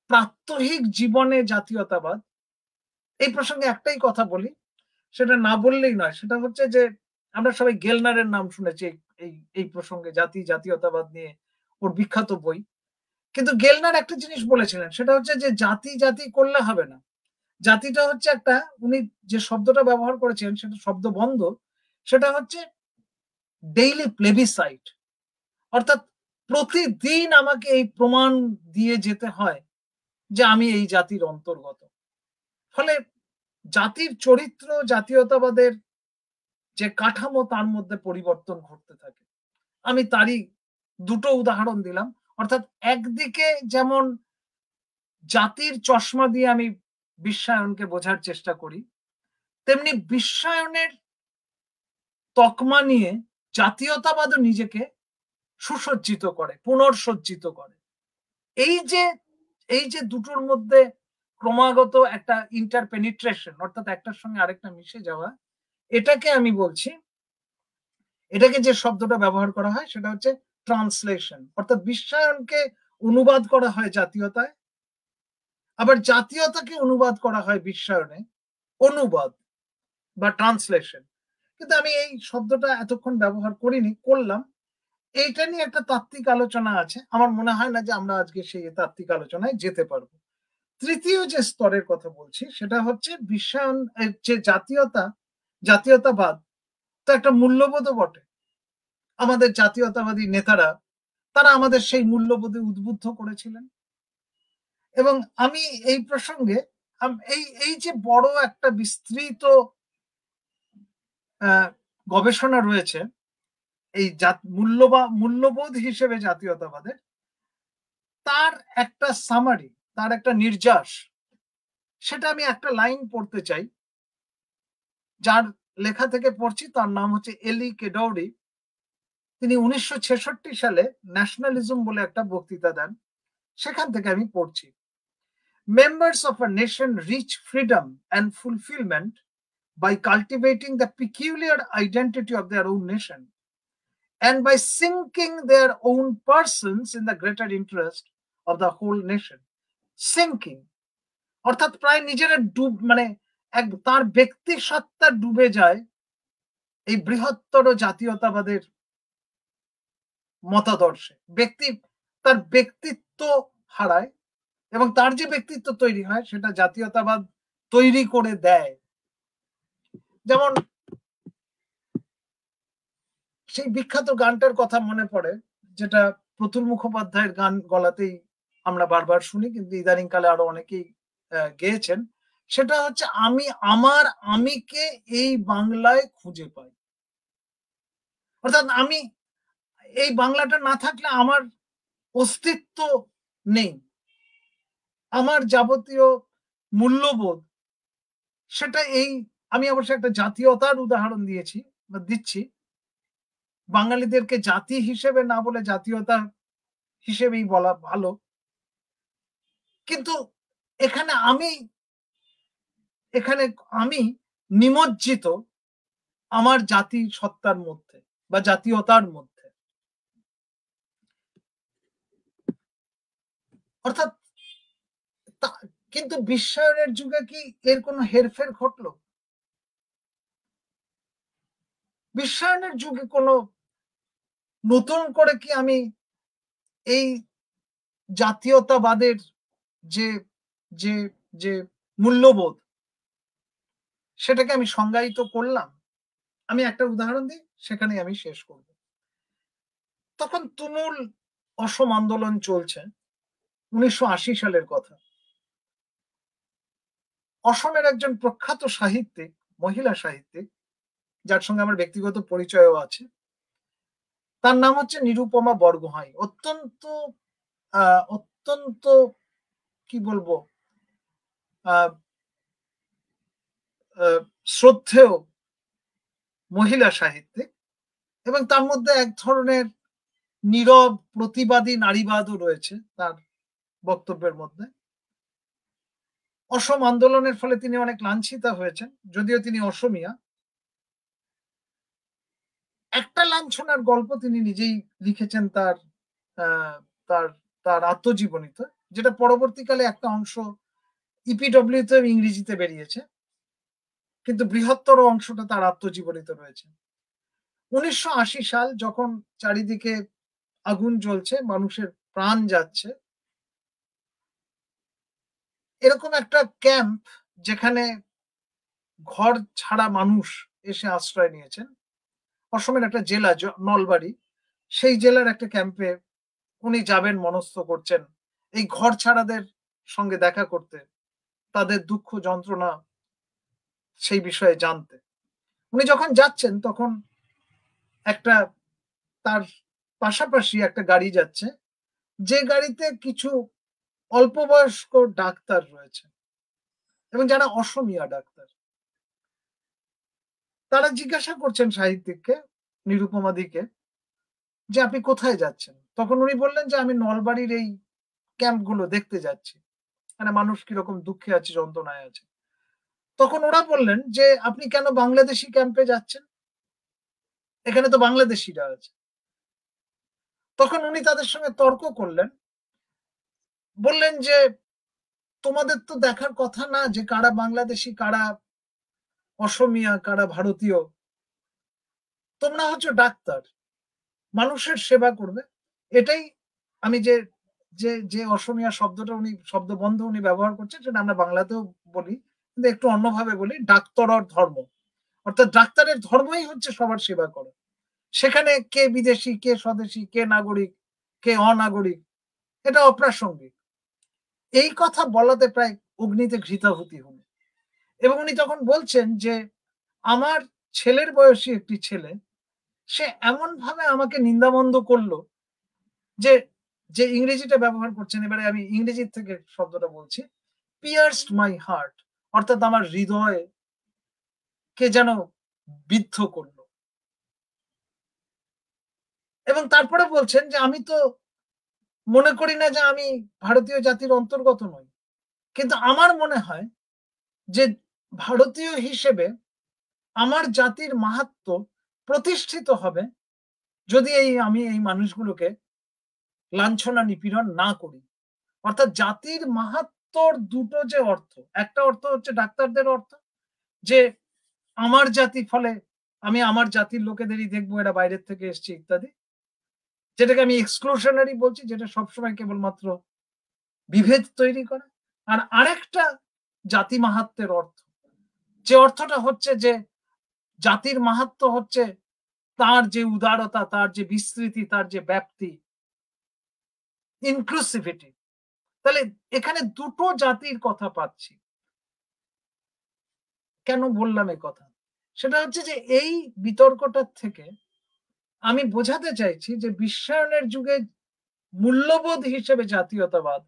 প্রাত্যহিক জীবনে জাতীয়তাবাদ। এই প্রসঙ্গে একটাই কথা বলি, সেটা না বললেই নয়। সেটা হচ্ছে যে আমরা সবাই গেলনারের নাম শুনেছি এই প্রসঙ্গে জাতীয়তাবাদ নিয়ে ওর বিখ্যাত বই। কিন্তু গেলনার একটা জিনিস বলেছিলেন, সেটা হচ্ছে যে জাতি করলে হবে না। জাতিটা হচ্ছে একটা, উনি যে শব্দটা ব্যবহার করেছেন সেটা শব্দবন্ধ, সেটা হচ্ছে ডেইলি প্লেবিসাইট। অর্থাৎ প্রতিদিন আমাকে এই প্রমাণ দিয়ে যেতে হয় যে আমি এই জাতির অন্তর্গত। ফলে জাতির চরিত্র, জাতীয়তাবাদের যে কাঠামো তার মধ্যে পরিবর্তন ঘটতে থাকে। আমি তারই দুটো উদাহরণ দিলাম। অর্থাৎ একদিকে যেমন জাতির চশমা দিয়ে আমি বিশ্বায়নকে বোঝার চেষ্টা করি, তেমনি বিশ্বায়নের তকমা নিয়ে জাতীয়তাবাদও নিজেকে সুসজ্জিত করে, পুনর্সজ্জিত করে। এই যে এই যে দুটোর মধ্যে ক্রমাগত একটা ইন্টারপেনিট্রেশন, অর্থাৎ একটার সঙ্গে আরেকটা মিশে যাওয়া, এটাকে আমি বলছি, এটাকে যে শব্দটা ব্যবহার করা হয় সেটা হচ্ছে ট্রান্সলেশন। অর্থাৎ বিশ্বায়নকে অনুবাদ করা হয় জাতীয়তায়, আবার জাতীয়তাকে অনুবাদ করা হয় বিশ্বায়নে, অনুবাদ বা ট্রান্সলেশন। কিন্তু আমি এই শব্দটা এতক্ষণ ব্যবহার করিনি, করলাম। এইটা নিয়ে একটা তাত্ত্বিক আলোচনা আছে। আমার মনে হয় না যে আমরা আজকে সেই তাত্ত্বিক আলোচনায় যেতে পারবো। তৃতীয় যে স্তরের কথা বলছি সেটা হচ্ছে বিশ্বায়ন, যে জাতীয়তাবাদ তো একটা মূল্যবোধও বটে। আমাদের জাতীয়তাবাদী নেতারা, তারা আমাদের সেই মূল্যবোধে উদ্বুদ্ধ করেছিলেন। এবং আমি এই প্রসঙ্গে এই যে বড় একটা বিস্তৃত গবেষণা রয়েছে এই মূল্যবোধ হিসেবে জাতীয়তাবাদের, তার একটা সামারি, তার একটা নির্যাস, সেটা আমি একটা লাইন পড়তে চাই। যার লেখা থেকে পড়ছি তার নাম হচ্ছে এলি কেডৌরি। তিনি 1966 সালে ন্যাশনালিজম বলে একটা বক্তৃতা দেন, সেখান থেকে আমি পড়ছি। Members of a nation reach freedom and fulfillment by cultivating the peculiar identity of their own nation and by sinking their own persons in the greater interest of the whole nation. Sinking অর্থাৎ প্রায় নিজেরা মানে তার ব্যক্তি সত্তা ডুবে যায় এই বৃহত্তর জাতীয়তাবাদের মতাদর্শে। তার ব্যক্তিত্ব হারায় এবং তার যে ব্যক্তিত্ব তৈরি হয় সেটা জাতীয়তাবাদ তৈরি করে দেয়। যেমন সেই বিখ্যাত গানটার কথা মনে পড়ে, যেটা প্রতুল মুখোপাধ্যায়ের গান গলাতেই আমরা বারবার শুনি, কিন্তু ইদানিং কালে আরো অনেকেই গেয়েছেন। সেটা হচ্ছে আমার আমিকে এই বাংলায় খুঁজে পাই। অর্থাৎ আমি এই বাংলাটা না থাকলে আমার অস্তিত্ব নেই। আমার যাবতীয় মূল্যবোধ সেটা আমি অবশ্য একটা জাতীয়তার উদাহরণ দিয়েছি বা দিচ্ছি। বাঙালিদেরকে জাতি হিসেবে না বলে জাতীয়তা হিসেবেই বলা ভালো। কিন্তু এখানে আমি নিমজ্জিত আমার জাতি সত্তার মধ্যে বা জাতীয়তার মধ্যে। অর্থাৎ কিন্তু বিশ্বায়নের যুগে কি এর কোনো হেরফের ঘটলো? বিশ্বায়নের যুগে কোনো নতুন করে কি আমি এই জাতীয়তাবাদের যে যে যে মূল্যবোধ সেটাকে আমি সংজ্ঞায়িত করলাম? আমি একটা উদাহরণ দিই, সেখানেই আমি শেষ করব। তখন তুমুল অসম আন্দোলন চলছে, 1980 সালের কথা। অসমের একজন প্রখ্যাত সাহিত্যিক, মহিলা সাহিত্যিক, যার সঙ্গে আমার ব্যক্তিগত পরিচয়ও আছে, তার নাম হচ্ছে নিরুপমা বরগোহাঁই। অত্যন্ত কি বলবো, শ্রদ্ধেয় মহিলা সাহিত্যিক, এবং তার মধ্যে এক ধরনের নীরব প্রতিবাদী নারীবাদও রয়েছে তার বক্তব্যের মধ্যে। অসম আন্দোলনের ফলে তিনি অনেক লাঞ্ছিতা হয়েছেন, যদিও তিনি অসমিয়া। একটা লাঞ্ছনার গল্প তিনি নিজেই লিখেছেন তার তার তার আত্মজীবনীতে, যেটা পরবর্তীকালে একটা অংশ ইপিডব্লিউতে ইংরেজিতে বেরিয়েছে, কিন্তু বৃহত্তর অংশটা তার আত্মজীবনীতে রয়েছে। 1980 সাল, যখন চারিদিকে আগুন জ্বলছে, মানুষের প্রাণ যাচ্ছে, এরকম একটা ক্যাম্প যেখানে ঘর ছাড়া মানুষ এসে আশ্রয় নিয়েছেন, অসমের একটা জেলা নলবাড়ি, সেই জেলার একটা ক্যাম্পে উনি যাবেন মনস্থ করছেন এই ঘর ছাড়াদের সঙ্গে দেখা করতে, তাদের দুঃখ যন্ত্রণা সেই বিষয়ে জানতে। উনি যখন যাচ্ছেন তখন একটা তার পাশাপাশি একটা গাড়ি যাচ্ছে, যে গাড়িতে কিছু অল্প বয়স্ক ডাক্তার রয়েছে এবং যারা অসমিয়া ডাক্তার। তারা জিজ্ঞাসা করছেন সাহিত্যিককে, নিরুপমাদিকে, যে আপনি কোথায় যাচ্ছেন? তখন উনি বললেন যে আমি নলবাড়ির এই ক্যাম্পগুলো দেখতে যাচ্ছি, মানে মানুষ কিরকম দুঃখে আছে, যন্ত্রণায় আছে। তখন ওরা বললেন যে আপনি কেন বাংলাদেশি ক্যাম্পে যাচ্ছেন? এখানে তো বাংলাদেশিরা আছে। তখন উনি তাদের সঙ্গে তর্ক করলেন, বললেন যে তোমাদের তো দেখার কথা না যে কারা বাংলাদেশি, কারা অসমিয়া, কারা ভারতীয়। তোমরা হচ্ছে ডাক্তার, মানুষের সেবা করবে। এটাই আমি যে যে যে অসমিয়া শব্দটা উনি শব্দবন্ধ উনি ব্যবহার করছেন, সেটা আমরা বাংলাতেও বলি, কিন্তু একটু অন্যভাবে বলি, ডাক্তারর ধর্ম। অর্থাৎ ডাক্তারের ধর্মই হচ্ছে সবার সেবা করা। সেখানে কে বিদেশি, কে স্বদেশী, কে নাগরিক, কে অনাগরিক, এটা অপ্রাসঙ্গিক। এই কথা বলাতে প্রায় অগ্নিতে ঘৃতাহুতি হল। এবং উনি তখন বলছেন যে আমার ছেলের বয়সী একটি ছেলে, সে এমন ভাবে আমাকে নিন্দামন্দ করলো যে যে ইংরেজিটা ব্যবহার করছেন, এবারে আমি ইংরেজি থেকে শব্দটা বলছি, পিয়ার্সড মাই হার্ট, অর্থাৎ আমার হৃদয় কে যেন বিদ্ধ করলো। এবং তারপরে বলছেন যে আমি তো মনে করি না যে আমি ভারতীয় জাতির অন্তর্গত নই, কিন্তু আমার মনে হয় যে ভারতীয় হিসেবে আমার জাতির মাহাত্ম্য প্রতিষ্ঠিত হবে যদি আমি এই মানুষগুলোকে লাঞ্ছনা নিপীড়ন না করি। অর্থাৎ জাতির মাহাত্ম্যর দুটো যে অর্থ, একটা অর্থ হচ্ছে ডাক্তারদের অর্থ, যে আমার জাতি, ফলে আমি আমার জাতির লোকেদেরই দেখবো এরা বাইরের থেকে এসছে ইত্যাদি, যেটাকে আমি এক্সক্লুশনারি বলছি, যেটা সবসময় কেবলমাত্র বিভেদ তৈরি করে। আর আরেকটা জাতি মাহাত্ম্যের অর্থ, যে অর্থটা হচ্ছে যে জাতির মাহাত্ম্য হচ্ছে তার যে উদারতা, তার যে বিস্তৃতি, তার যে ব্যাপ্তি, ইনক্লুসিভিটি। তাহলে এখানে দুটো জাতির কথা পাচ্ছি। কেন বললাম এই কথা? সেটা হচ্ছে যে এই বিতর্কটার থেকে আমি বোঝাতে চাইছি যে বিশ্বায়নের যুগে মূল্যবোধ হিসেবে জাতীয়তাবাদ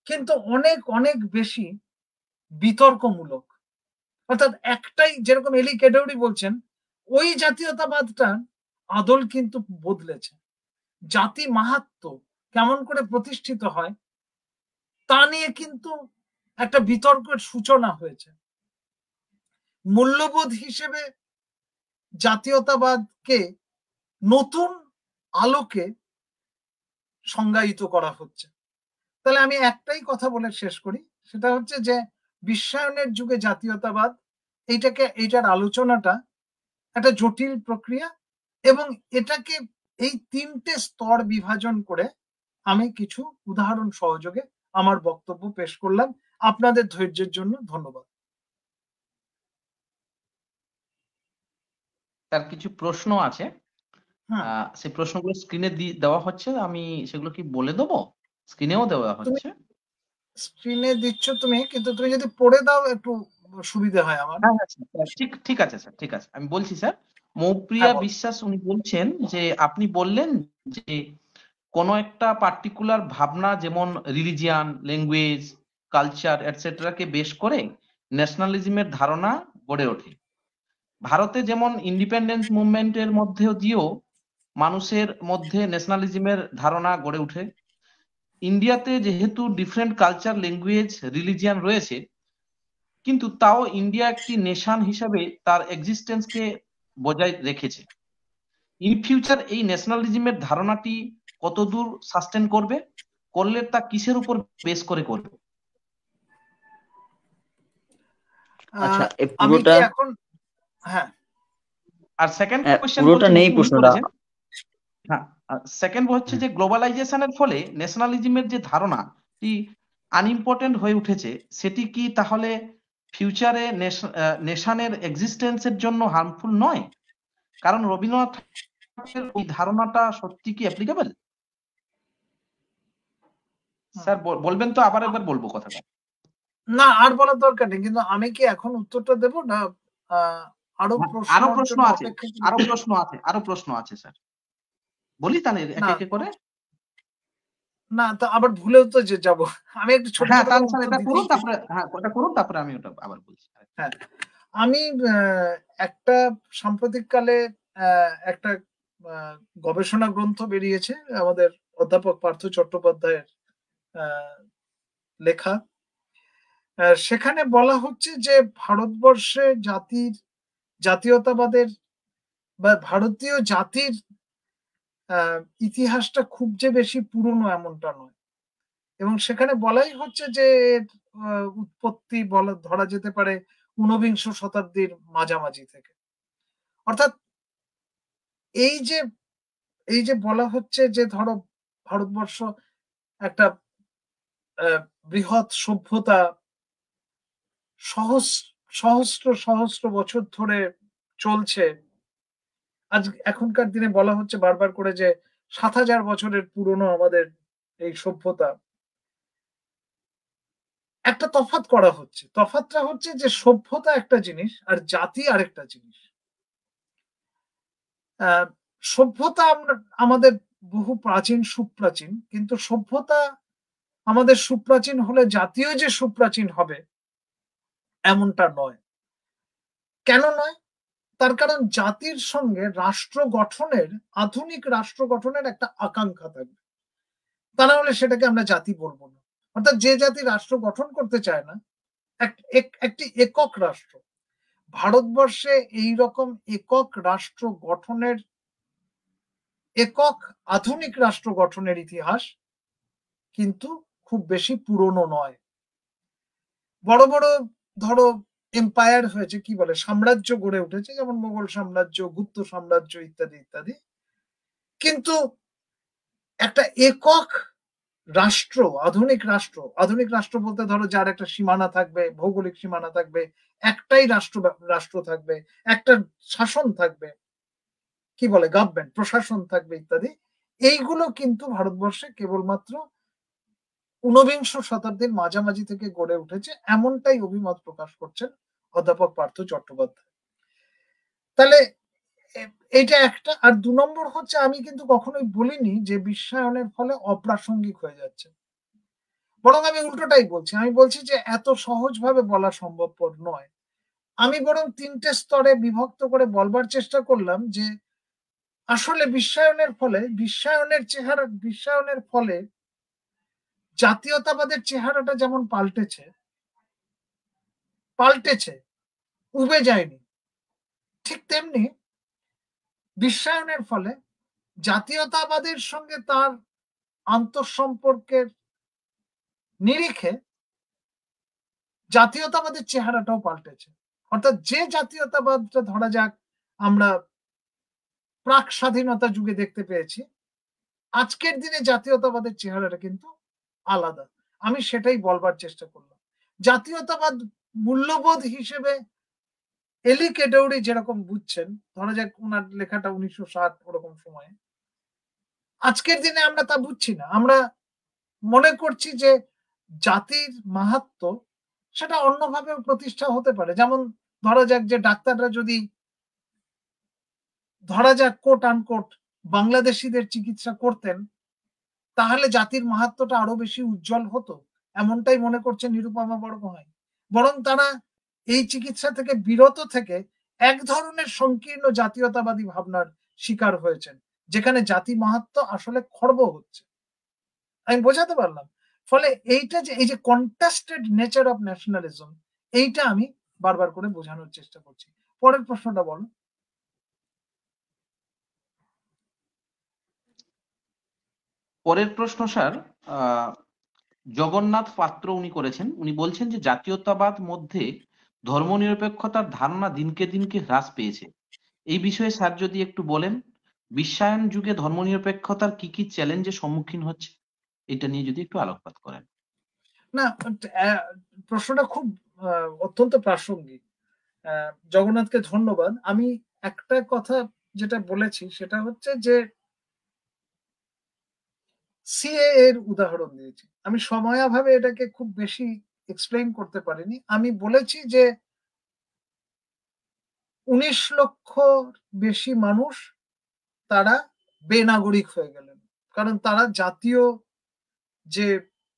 কিন্তু অনেক অনেক বেশি বিতর্কমূলক। অর্থাৎ একটাই, যেরকম এলি কেডৌরি বলছেন, ওই জাতীয়তাবাদটা আদল কিন্তু বদলেছে। জাতি মাহাত্ম্য কেমন করে প্রতিষ্ঠিত হয় তা নিয়ে কিন্তু একটা বিতর্কের সূচনা হয়েছে। মূল্যবোধ হিসেবে জাতীয়তাবাদকে নতুন আলোকে সংজ্ঞায়িত করা হচ্ছে। তাহলে আমি একটাই কথা বলে শেষ করি, সেটা হচ্ছে যে বিশ্বায়নের যুগে জাতীয়তাবাদ, এইটার আলোচনাটা একটা জটিল প্রক্রিয়া, এবং এটাকে এই তিনটে স্তর বিভাজন করে আমি কিছু উদাহরণ সহযোগে আমার বক্তব্য পেশ করলাম। আপনাদের ধৈর্যের জন্য ধন্যবাদ। তার কিছু প্রশ্ন আছে, হ্যাঁ, সেই প্রশ্নগুলো স্ক্রিনে দেওয়া হচ্ছে, আমি সেগুলো কি বলে দেবো? স্ক্রিনেও দেওয়া তুমি হচ্ছে। স্ক্রিনে দিচ্ছ তুমি, কিন্তু তুমি যদি পড়ে দাও একটু সুবিধা হয় আমার। হ্যাঁ হ্যাঁ স্যার, ঠিক ঠিক আছে স্যার, ঠিক আছে, আমি বলছি স্যার। হ্যাঁ, মৌপ্রিয়া বলো। বিশ্বাস উনি বলছেন যে আপনি বললেন যে কোনো একটা পার্টিকুলার ভাবনা, যেমন রিলিজিয়ান, ল্যাঙ্গুয়েজ, কালচার এটসেট্রাকে বেশ করে ন্যাশনালিজমের ধারণা গড়ে ওঠে। ভারতে যেমন ইন্ডিপেন্ডেন্স মুভমেন্টের মধ্যেও দিয়েও মানুষের মধ্যে ন্যাশনালিজমের ধারণা গড়ে ওঠে। ইন্ডিয়াতে যেহেতু ডিফারেন্ট কালচার, ল্যাঙ্গুয়েজ, রিলিজিয়ান রয়েছে, কিন্তু তাও ইন্ডিয়া একটি নেশন হিসাবে তার এক্সিস্টেন্সকে বজায় রেখেছে। ইন ফিউচার এই ন্যাশনালিজমের ধারণাটি কতদূর সাস্টেন করবে? করলে তা কিসের উপর বেস করে করবে? আচ্ছা, এই আমি পুরোটা কি এখন, হ্যাঁ আর সেকেন্ড কোয়েশ্চেন পুরোটা বলছে নেই উনি প্রশ্নটা। করেছেন, হ্যাঁ, সেকেন্ড হচ্ছে যে গ্লোবালাইজেশনের ফলে ন্যাশনালিজমের যে ধারণাটি আনইম্পর্টেন্ট হয়ে উঠেছে, সেটি কি তাহলে ফিউচারে নেশনের এক্সিস্টেন্সের জন্য হার্মফুল নয়? কারণ রবীন্দ্রনাথ ঠাকুরের ওই ধারণাটা সত্যি কি অ্যাপ্লিকেবল? স্যার বলবেন তো, আবার একবার বলবো কথাটা। না, আর বলার দরকার নেই, কিন্তু আমি কি এখন উত্তরটা দেব না আরো আরো প্রশ্নের প্রশ্ন জন্য আছে, অপেক্ষা করি? আরো প্রশ্ন আছে স্যার, বলি তাহলে না একে একে করে। না, তো আবার ভুলেও তো যে যাব, আমি একটু ছোট হ্যাঁ ছোট তাহলে করে স্যার উত্তর এটা করুন, দিতেই চাই। তারপরে হ্যাঁ ওটা করুন, তারপরে আমি ওটা আবার বলছি। হ্যাঁ, আমি একটা সাম্প্রতিককালে একটা গবেষণা গ্রন্থ বেরিয়েছে আমাদের অধ্যাপক পার্থ চট্টোপাধ্যায়ের লেখা। সেখানে বলা হচ্ছে যে ভারতবর্ষে জাতীয়তাবাদের বা ভারতীয় জাতির ইতিহাসটা খুব যে বেশি পুরনো এমনটা নয়, এবং সেখানে বলাই হচ্ছে যে এর উৎপত্তি ধরা যেতে পারে ঊনবিংশ শতাব্দীর মাঝামাঝি থেকে। অর্থাৎ এই যে বলা হচ্ছে যে ধরো ভারতবর্ষ একটা বৃহৎ সভ্যতা সহস্র সহস্র বছর ধরে চলছে। আজ এখনকার দিনে বলা হচ্ছে বারবার করে যে ৭,০০০ বছরের পুরনো আমাদের এই সভ্যতা। একটা তফাৎ করা হচ্ছে। তফাৎটা হচ্ছে যে সভ্যতা একটা জিনিস আর জাতি আরেকটা জিনিস। সভ্যতা আমাদের বহু প্রাচীন সুপ্রাচীন, কিন্তু সভ্যতা আমাদের সুপ্রাচীন হলে জাতীয় যে সুপ্রাচীন হবে এমনটা নয়। কেন নয়? তার কারণ জাতির সঙ্গে আধুনিক রাষ্ট্র গঠনের একটা আকাঙ্ক্ষা থাকবে। তা না হলে সেটাকে আমরা জাতি বলবো না। অর্থাৎ যে জাতি রাষ্ট্র গঠন করতে চায় না, একটি একক রাষ্ট্র, ভারতবর্ষে এইরকম একক রাষ্ট্র গঠনের, একক আধুনিক রাষ্ট্র গঠনের ইতিহাস কিন্তু খুব বেশি পুরনো নয়। বড় বড় ধরো এম্পায়ার হয়েছে, কি বলে, সাম্রাজ্য গড়ে উঠেছে, যেমন মোগল সাম্রাজ্য, গুপ্ত সাম্রাজ্য ইত্যাদি ইত্যাদি, কিন্তু একটা একক রাষ্ট্র, আধুনিক রাষ্ট্র বলতে ধরো যার একটা সীমানা থাকবে, ভৌগোলিক সীমানা থাকবে, একটাই রাষ্ট্র থাকবে, একটা শাসন থাকবে, কি বলে, গভর্নমেন্ট, প্রশাসন থাকবে ইত্যাদি, এইগুলো কিন্তু ভারতবর্ষে কেবলমাত্র ঊনবিংশ শতাব্দীর মাঝামাঝি থেকে গড়ে উঠেছে, এমনটাই অভিমত প্রকাশ করছেন অধ্যাপক পার্থ চট্টোপাধ্যায়। তাহলে এইটা একটা। আর ২ নম্বর হচ্ছে, আমি কিন্তু কখনোই বলিনি যে বিশ্বায়নের ফলে অপ্রাসঙ্গিক হয়ে যাচ্ছে, বরং আমি উল্টোটাই বলছি। আমি বলছি যে এত সহজভাবে বলা সম্ভবপর নয়। আমি বরং ৩টে স্তরে বিভক্ত করে বলবার চেষ্টা করলাম যে আসলে বিশ্বায়নের ফলে জাতীয়তাবাদের চেহারাটা যেমন পাল্টেছে, উবে যায়নি, ঠিক তেমনি বিশ্বায়নের ফলে জাতীয়তাবাদের সঙ্গে তার আন্তঃসম্পর্কের নিরিখে জাতীয়তাবাদের চেহারাটাও পাল্টেছে। অর্থাৎ যে জাতীয়তাবাদটা ধরা যাক আমরা প্রাক স্বাধীনতা যুগে দেখতে পেয়েছি, আজকের দিনে জাতীয়তাবাদের চেহারাটা কিন্তু আলাদা। আমি সেটাই বলবার চেষ্টা করলাম। জাতীয়তাবাদ মূল্যবোধ হিসেবে এলি কেডৌরি যেরকম বুঝছেন, ধরা যাক উনার লেখাটা ১৯৬০ ওরকম সময়ে, আজকের দিনে আমরা তা বুঝছি না। আমরা মনে করছি যে জাতির মাহাত্ম্য সেটা অন্যভাবেও প্রতিষ্ঠা হতে পারে। যেমন ধরা যাক যে ডাক্তাররা যদি ধরা যাক কোট আনকোট বাংলাদেশীদের চিকিৎসা করতেন, তাহলে জাতির মাহাত্ম্যটা আরো বেশি উজ্জ্বল হতো, এমনটাই মনে করছেন নিরুপমা বড়মোহাই। বরং তারা এই চিকিৎসা থেকে বিরত থেকে এক ধরনের সংকীর্ণ জাতীয়তাবাদী ভাবনার শিকার হয়েছেন, যেখানে জাতি মাহাত্ম্য আসলে খর্ব হচ্ছে। আমি বোঝাতে পারলাম? ফলে এইটা যে এই যে কন্টেস্টেড নেচার অফ ন্যাশনালিজম, এইটা আমি বারবার করে বোঝানোর চেষ্টা করছি। পরের প্রশ্নটা বলো। পরের প্রশ্ন স্যার, জগন্নাথ পাত্র উনি করেছেন। উনি বলছেন যে জাতীয়তাবাদ মধ্যে ধর্মনিরপেক্ষতার ধারণা দিনকে দিনকে হ্রাস পেয়েছে। এই বিষয়ে স্যার যদি একটু বলেন, বিশ্বায়ন যুগে ধর্মনিরপেক্ষতার কি কি চ্যালেঞ্জের সম্মুখীন হচ্ছে, এটা নিয়ে যদি একটু আলোকপাত করেন। না, প্রশ্নটা খুব অত্যন্ত প্রাসঙ্গিক। জগন্নাথকে ধন্যবাদ। আমি একটা কথা যেটা বলেছি সেটা হচ্ছে যে সিএএ এর উদাহরণ দিয়েছি। আমি সময়াভাবে এটাকে খুব বেশি এক্সপ্লেইন করতে পারিনি। আমি বলেছি যে ১৯ লক্ষ বেশি মানুষ তারা বেনাগরিক হয়ে গেলেন। কারণ তারা জাতীয় যে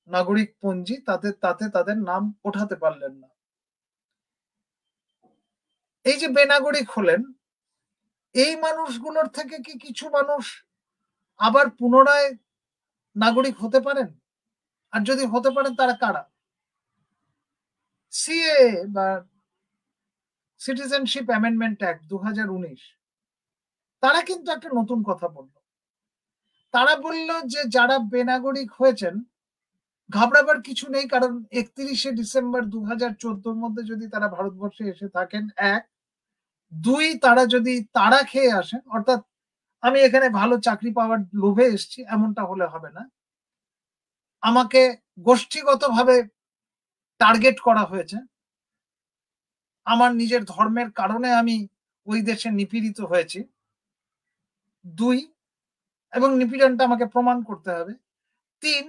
নাগরিক পঞ্জি তাতে তাদের নাম ওঠাতে পারলেন না। এই যে বেনাগরিক হলেন, এই মানুষগুলোর থেকে কি কিছু মানুষ আবার পুনরায় নাগরিক হতে পারেন? আর যদি হতে পারেন তারা কারা? সিএএ বা সিটিজেনশিপ অ্যামেন্ডমেন্ট অ্যাক্ট ২০১৯ তারা কিন্তু একটা নতুন কথা বলল। তারা বলল যে যারা বেনাগরিক হয়েছেন ঘাবড়াবার কিছু নেই, কারণ ৩১শে ডিসেম্বর ২০১৪ মধ্যে যদি তারা ভারতবর্ষে এসে থাকেন, ১, ২ তারা যদি তাড়া খেয়ে আসেন, অর্থাৎ আমি এখানে ভালো চাকরি পাওয়ার লোভে এসছি এমনটা হলে হবে না। আমাকে গোষ্ঠীগতভাবে টার্গেট করা হয়েছে। আমার নিজের ধর্মের কারণে আমি ওই দেশে নিপীড়িত হয়েছি। ২, এবং নিপীড়নটা আমাকে প্রমাণ করতে হবে। ৩,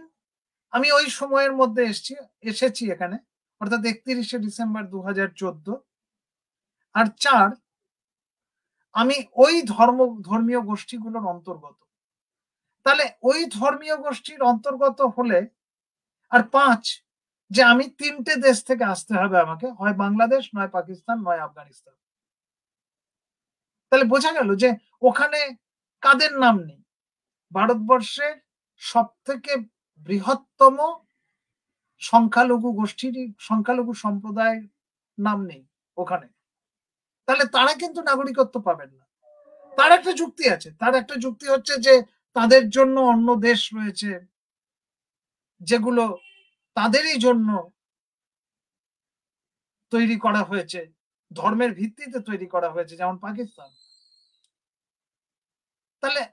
আমি ওই সময়ের মধ্যে এসেছি এখানে, অর্থাৎ ৩১শে ডিসেম্বর ২০১৪। আর ৪, আমি ওই ধর্মীয় গোষ্ঠীগুলোর অন্তর্গত। তাহলে ওই ধর্মীয় গোষ্ঠীর অন্তর্গত হলে, আর ৫, যে আমি ৩টে দেশ থেকে আসতে হবে আমাকে, হয় বাংলাদেশ, নয় পাকিস্তান, নয় আফগানিস্তান। তাহলে বোঝা গেল যে ওখানে কাদের নাম নেই? ভারতবর্ষের সবথেকে বৃহত্তম সংখ্যালঘু সম্প্রদায়ের নাম নেই ওখানে। তাহলে তারা কিন্তু নাগরিকত্ব পাবেন না। তার একটা যুক্তি আছে। তার একটা যুক্তি হচ্ছে যে তাদের জন্য অন্য দেশ রয়েছে যেগুলো তাদেরই জন্য তৈরি করা হয়েছে, ধর্মের ভিত্তিতে তৈরি করা হয়েছে, যেমন পাকিস্তান। তাহলে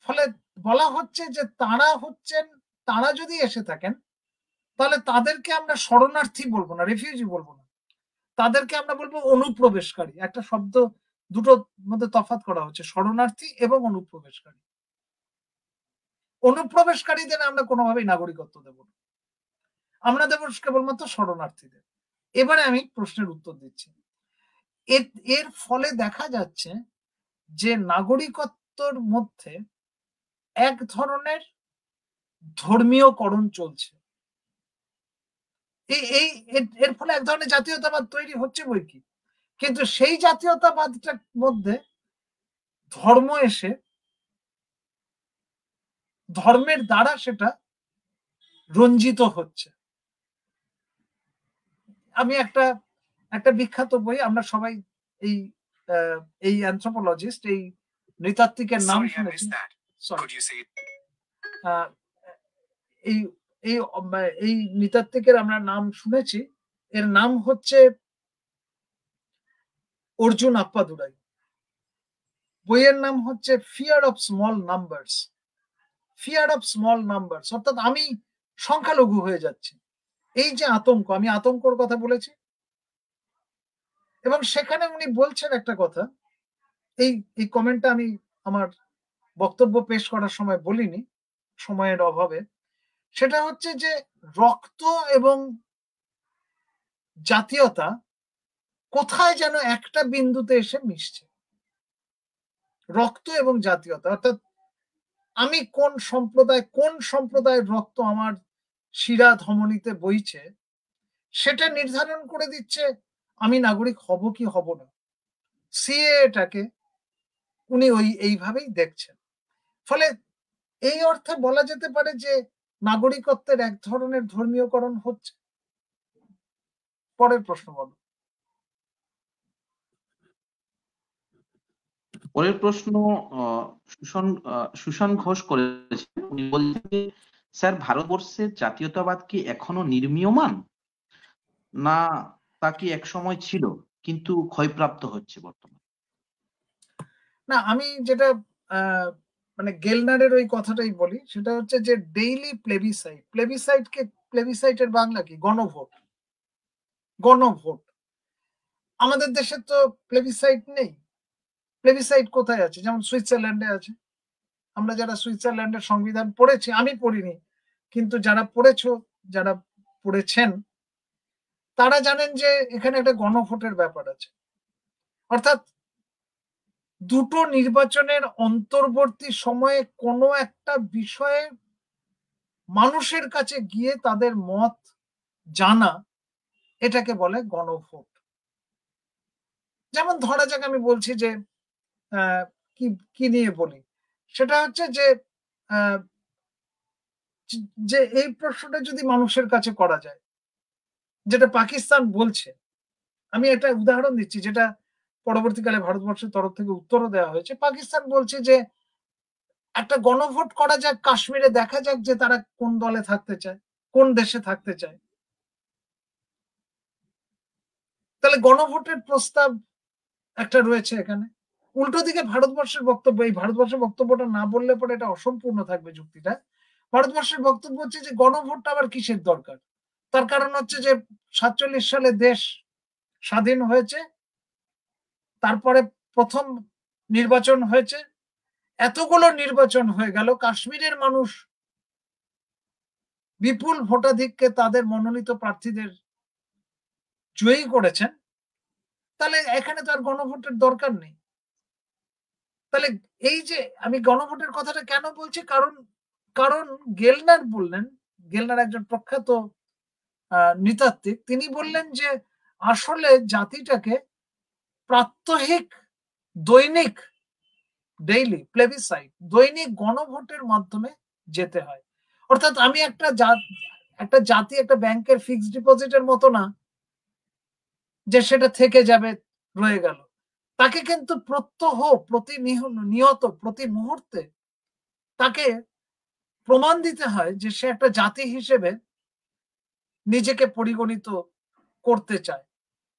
ফলে বলা হচ্ছে যে তারা যদি এসে থাকেন তাহলে তাদেরকে আমরা শরণার্থী বলবো না, রেফিউজি বলবো না, তাদেরকে আমরা বলবো অনুপ্রবেশকারী। একটা শব্দ দুটোর মধ্যে তফাৎ করা হচ্ছে, শরণার্থী এবং অনুপ্রবেশকারী। অনুপ্রবেশকারীদের আমরা কোনোভাবেই নাগরিকত্ব দেব না, আমরা দেব কেবলমাত্র শরণার্থীদের। এবারে আমি প্রশ্নের উত্তর দিচ্ছি। এর ফলে দেখা যাচ্ছে যে নাগরিকত্বর মধ্যে এক ধরনের ধর্মীয়করণ চলছে। এর ফলে এক ধরনের জাতীয়তাবাদ তৈরি হচ্ছে বই কি, কিন্তু সেই জাতীয়তাবাদটার মধ্যে ধর্ম এসে ধর্মের দ্বারা সেটা রঞ্জিত হচ্ছে। আমি একটা বিখ্যাত বই, আমরা সবাই এই অ্যানথ্রোপোলজিস্ট, এই নৃতাত্ত্বিকের নাম শুনেছি। এই এই এই নৃতাত্ত্বিকের আমরা নাম শুনেছি। এর নাম হচ্ছে অর্জুন আপ্পাদুরাই। বইয়ের নাম হচ্ছে fear of small numbers. Fear of small numbers অর্থাৎ আমি সংখ্যালঘু হয়ে যাচ্ছি। এই যে আতঙ্ক, আমি আতঙ্কর কথা বলেছি, এবং সেখানে উনি বলছেন একটা কথা, এই কমেন্টটা আমি আমার বক্তব্য পেশ করার সময় বলিনি সময়ের অভাবে। সেটা হচ্ছে যে রক্ত এবং জাতীয়তা কোথায় যেন একটা বিন্দুতে এসে মিশছে। রক্ত এবং জাতীয়তা, অর্থাৎ আমি কোন সম্প্রদায়ের রক্ত আমার শিরা ধমনীতে বইছে সেটা নির্ধারণ করে দিচ্ছে আমি নাগরিক হব কি হব না। সিএএটাকে উনি এইভাবেই দেখছেন। ফলে এই অর্থে বলা যেতে পারে যে নাগরিকত্বের এক ধরনের ধর্মীয়করণ হচ্ছে। পরের প্রশ্ন বলো। পরের প্রশ্ন সুশান ঘোষ করেছেন। উনি বলছেন যে স্যার, ভারতবর্ষের জাতীয়তাবাদ কি এখনো নির্মীয়মান, না তা কি একসময় ছিল কিন্তু ক্ষয়প্রাপ্ত হচ্ছে বর্তমানে? না, আমি যেটা মানে গেলনারের ওই কথাটাই বলি, সেটা হচ্ছে যে ডেইলি প্লেবিসাইটের বাংলা কি? গণভোট। গণভোট। আমাদের দেশে তো প্লেবিসাইট নেই। প্লেবিসাইট কোথায় আছে? যেমন সুইজারল্যান্ডে আছে। আমরা যারা সুইজারল্যান্ডের সংবিধান পড়েছি, আমি পড়িনি, কিন্তু যারা পড়েছো, যারা পড়েছেন, তারা জানেন যে এখানে একটা গণভোটের ব্যাপার আছে। অর্থাৎ দুটো নির্বাচনের অন্তর্বর্তী সময়ে কোনো একটা বিষয়ে মানুষের কাছে গিয়ে তাদের মত জানা, এটাকে বলে গণভোট। যেমন ধরা যাক, আমি বলছি যে কি কি নিয়ে বলি, সেটা হচ্ছে যে যে এই প্রশ্নটা যদি মানুষের কাছে করা যায়, যেটা পাকিস্তান বলছে, আমি একটা উদাহরণ দিচ্ছি যেটা পরবর্তীকালে ভারতবর্ষের তরফ থেকে উত্তরও দেওয়া হয়েছে। পাকিস্তান বলছে যে একটা গণভোট করা যাক কাশ্মীরে, দেখা যাক যে তারা কোন দলে থাকতে চায়, কোন দেশে থাকতে চায়। তাহলে গণভোটের প্রস্তাব একটা রয়েছে এখানে। উল্টো দিকে ভারতবর্ষের বক্তব্য, এই ভারতবর্ষের বক্তব্যটা না বললে পরে এটা অসম্পূর্ণ থাকবে যুক্তিটা। ভারতবর্ষের বক্তব্য হচ্ছে যে গণভোটটা আবার কিসের দরকার? তার কারণ হচ্ছে যে 47 সালে দেশ স্বাধীন হয়েছে, তারপরে প্রথম নির্বাচন হয়েছে, এতগুলো নির্বাচন হয়ে গেল, কাশ্মীরের মানুষ বিপুল ভোটাধিক্যে তাদের মনোনীত প্রার্থীদের জয়ী করেছেন। তাহলে এখানে তো আর গণভোটের দরকার নেই। তাহলে এই যে আমি গণভোটের কথাটা কেন বলছি, কারণ কারণ গেলনার বললেন, গেলনার একজন প্রখ্যাত নৃতাত্ত্বিক, তিনি বললেন যে আসলে জাতিটাকে প্রাত্যহিক, দৈনিক, ডেইলি প্লেবিসাইট, দৈনিক গণভোটের মাধ্যমে যেতে হয়। অর্থাৎ আমি একটা জাতি একটা ব্যাংকের ফিক্সড ডিপোজিটের মতো না যে সেটা থেকে যাবে, রয়ে গেল। তাকে কিন্তু প্রত্যহ, নিয়ত, প্রতি মুহূর্তে তাকে প্রমাণ দিতে হয় যে সে একটা জাতি হিসেবে নিজেকে পরিগণিত করতে চায়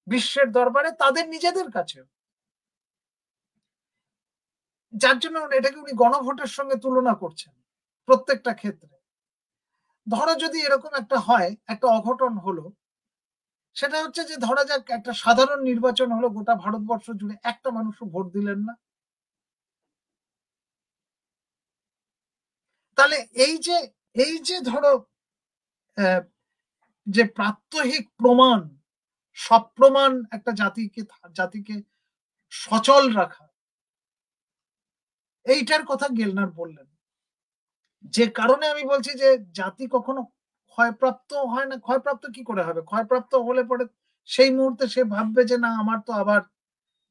বিশ্বের দরবারে, তাদের নিজেদের কাছেও। যার জন্য এটাকে উনি গণভোটের সঙ্গে তুলনা করছেন প্রত্যেকটা ক্ষেত্রে। ধরো যদি এরকম একটা হয়, একটা অঘটন হলো, সেটা হচ্ছে যে ধরা যাক একটা সাধারণ নির্বাচন হলো, গোটা ভারতবর্ষ জুড়ে একটা মানুষও ভোট দিলেন না। তাহলে এই যে ধরো যে প্রাত্যহিক প্রমাণ, সব প্রমাণ একটা জাতিকে সচল রাখা, এইটার কথা গেলনার বললেন। যে কারণে আমি বলছি যে জাতি কখনো ক্ষয়প্রাপ্ত হয় না। ক্ষয়প্রাপ্ত কি করে হবে? ক্ষয়প্রাপ্ত হলে পরে সেই মুহূর্তে সে ভাববে যে না, আমার তো আবার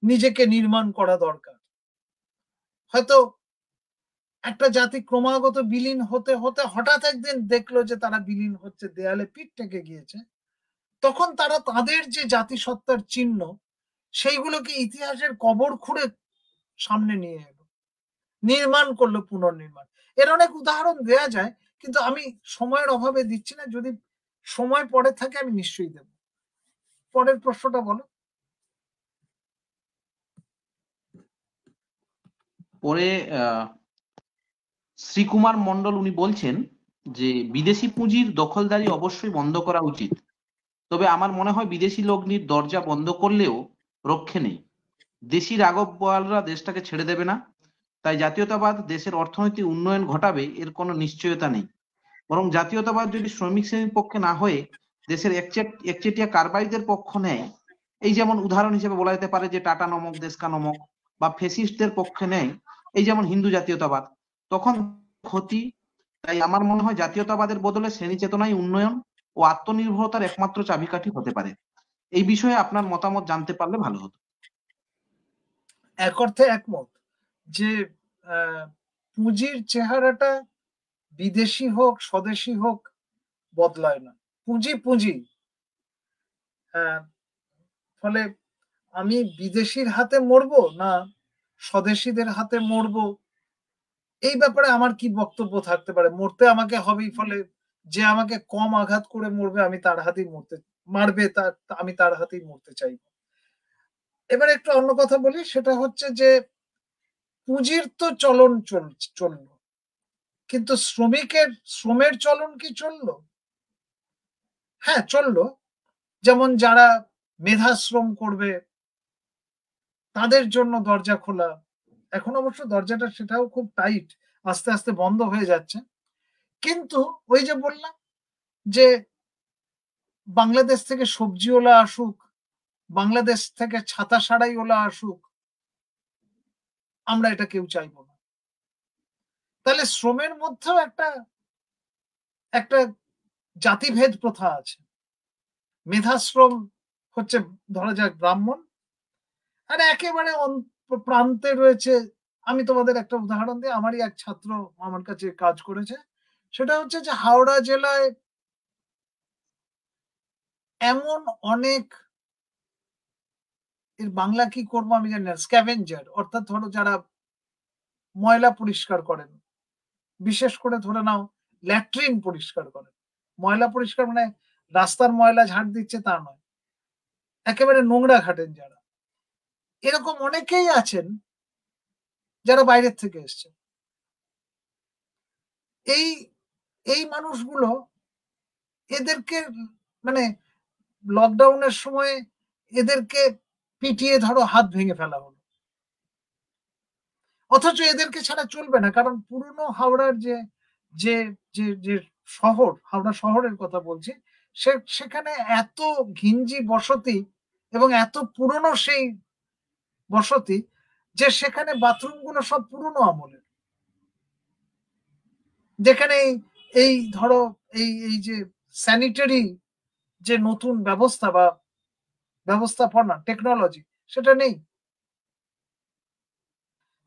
নিজেকে নির্মাণ করা দরকার। হয়তো একটা জাতি ক্রমাগত বিলীন হতে হতে হঠাৎ একদিন দেখলো যে তারা বিলীন হচ্ছে, দেয়ালে পিঠ থেকে গিয়েছে, তখন তারা তাদের যে জাতিসত্তার চিহ্ন, সেইগুলোকে ইতিহাসের কবর খুঁড়ে সামনে নিয়ে এলো, নির্মাণ করলো, পুনর্নির্মাণ। এর অনেক উদাহরণ দেয়া যায়, কিন্তু আমি সময়ের অভাবে দিচ্ছি না। যদি সময় পরে থাকে আমি নিশ্চয়ই দেব। পরের প্রশ্নটা বলো। পরে শ্রীকুমার মন্ডল উনি বলছেন যে বিদেশি পুঁজির দখলদারি অবশ্যই বন্ধ করা উচিত, তবে আমার মনে হয় বিদেশি লগ্নির দরজা বন্ধ করলেও রক্ষে নেই। দেশি রাঘব বোয়ালরা দেশটাকে ছেড়ে দেবে না, তাই জাতীয়তাবাদ দেশের অর্থনৈতিক উন্নয়ন ঘটাবে এর কোনো নিশ্চয়তা নেই। বরং জাতীয়তাবাদ যদি শ্রমিক শ্রেণীর পক্ষে না হয়ে দেশের একচেটিয়া কারবারিদের পক্ষ নেয়, এই যেমন উদাহরণ হিসেবে বলা যেতে পারে যে টাটা নমক, দেশকা নমক, বা ফেসিস্টদের পক্ষে নেয়, এই যেমন হিন্দু জাতীয়তাবাদ, তখন ক্ষতি। তাই আমার মনে হয় জাতীয়তাবাদের বদলে শ্রেণী চেতনাই উন্নয়ন ও আত্মনির্ভরতার একমাত্র চাবিকাঠি হতে পারে। এই বিষয়ে আপনার মতামত জানতে পারলে ভালো হতো। এক অর্থে একমত যে পুঁজির চেহারাটা বিদেশি হোক স্বদেশি হোক বদলায় না। পুঁজি পুঁজি। ফলে আমি বিদেশির হাতে মরবো না স্বদেশিদের হাতে মরবো, এই ব্যাপারে আমার কি বক্তব্য থাকতে পারে? মরতে আমাকে হবেই, ফলে যে আমাকে কম আঘাত করে মরবে আমি তার হাতেই মারবে আমি তার হাতেই মরতে চাইব। এবার একটু অন্য কথা বলি, সেটা হচ্ছে যে পুঁজির তো চলন চলল। কিন্তু শ্রমের চলন কি চলল? হ্যাঁ, চলল। যেমন যারা মেধাশ্রম করবে তাদের জন্য দরজা খোলা। এখন অবশ্য দরজাটা সেটাও খুব টাইট। আস্তে, আস্তে বন্ধ হয়ে যাচ্ছে। কিন্তু ওই যে বললাম যে বাংলাদেশ থেকে সবজিওয়ালা আসুক, বাংলাদেশ থেকে ছাতা সারাইওয়ালা আসুক, আমরা এটা কেউ চাইব না। তাহলে শ্রমের মধ্যেও একটা জাতিভেদ প্রথা আছে। মেধাশ্রম হচ্ছে ধরা যাক ব্রাহ্মণ, আর একেবারে প্রান্তে রয়েছে। আমি তোমাদের একটা উদাহরণ দিই। আমারই এক ছাত্র আমার কাছে কাজ করেছে। সেটা হচ্ছে যে হাওড়া জেলায় এমন অনেক, এর বাংলা কি করবো আমি জানি না, স্ক্যাভেঞ্জার, অর্থাৎ ধরো যারা ময়লা পরিষ্কার করেন, বিশেষ করে ধরে নাও ল্যাট্রিন পরিষ্কার করেন। ময়লা পরিষ্কার মানে রাস্তার ময়লা ঝাড় দিচ্ছে তা নয়, একেবারে নোংরা ঘাটেন যারা। এরকম অনেকেই আছেন যারা বাইরের থেকে এসছেন। এই এই মানুষগুলো, এদেরকে মানে লকডাউনের সময় এদেরকে পিটিয়ে ধরো হাত ভেঙে ফেলা হলো, অথচ এদেরকে ছাড়া চলবে না। কারণ পুরনো হাওড়ার যে যে যে যে শহর, হাওড়া শহরের কথা বলছি, সেখানে এত ঘিঞ্জি বসতি এবং এত পুরনো সেই বসতি যে সেখানে বাথরুমগুলো সব পুরনো আমলের। যেখানে এই ধরো এই যে স্যানিটারি যে নতুন ব্যবস্থা বা ব্যবস্থাপনা টেকনোলজি, সেটা নেই।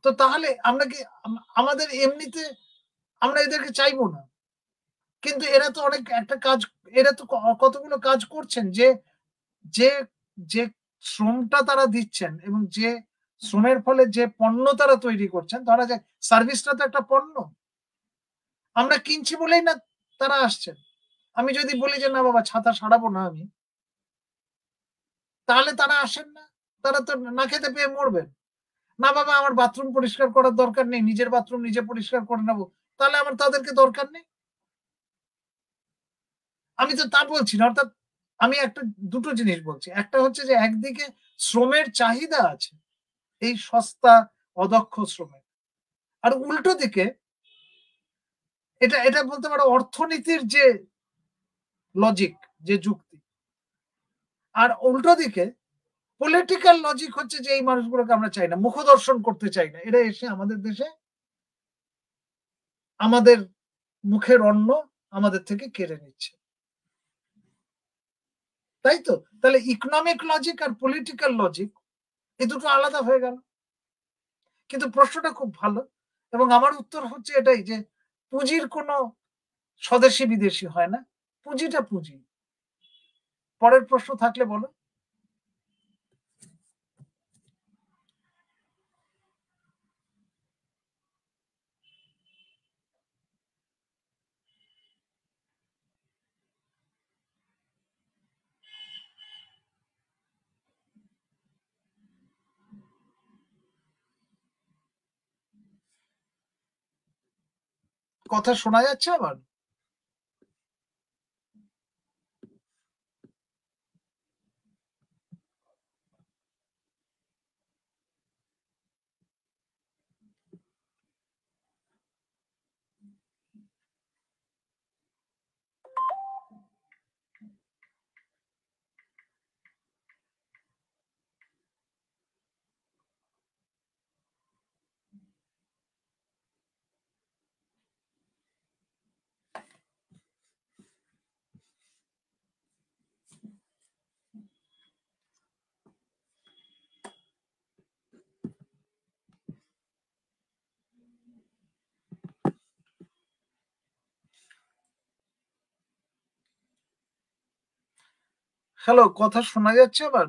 তো তাহলে আমরা কি আমাদের এমনিতে আমরা এদেরকে চাইবো না? কিন্তু এরা তো অনেক একটা কাজ, এরা তো কতগুলো কাজ করছেন যে যে যে শ্রমটা তারা দিচ্ছেন এবং যে শ্রমের ফলে যে পণ্য তারা তৈরি করছেন, ধরা যাক সার্ভিসটা তো একটা পণ্য। আমরা কিনছি বলেই না তারা আসছেন। আমি যদি বলি যে না বাবা ছাতা সারাবো না আমি, তাহলে তারা আসেন না। তারা তো না খেতে পেয়ে মরবেন। না বাবা আমার বাথরুম পরিষ্কার করার দরকার নেই, নিজের বাথরুম নিজে পরিষ্কার করে নেবো, তাহলে আমার তাদেরকে দরকার নেই। আমি তো তা বলছি না। অর্থাৎ আমি দুটো জিনিস বলছি। একটা হচ্ছে যে একদিকে শ্রমের চাহিদা আছে, এই সস্তা অদক্ষ শ্রমের। আর উল্টো দিকে এটা বলতে পারো অর্থনীতির যে লজিক, যে যুক্তি। আর উল্টো দিকে পলিটিক্যাল লজিক হচ্ছে যে এই মানুষগুলোকে আমরা চাই না, মুখদর্শন করতে চাই না। এরা এসে আমাদের দেশে আমাদের মুখের অন্ন আমাদের থেকে কেড়ে নিচ্ছে, তাই তো? তাহলে ইকোনমিক লজিক আর পলিটিক্যাল লজিক এই দুটো আলাদা হয়ে গেল। কিন্তু প্রশ্নটা খুব ভালো, এবং আমার উত্তর হচ্ছে এটাই যে পুঁজির কোনো স্বদেশী বিদেশি হয় না, পুঁজিটা পুঁজি। পরের প্রশ্ন থাকলে বলো। কথা শোনা যাচ্ছে আমার? হ্যালো, কথা শোনা যাচ্ছে আবার?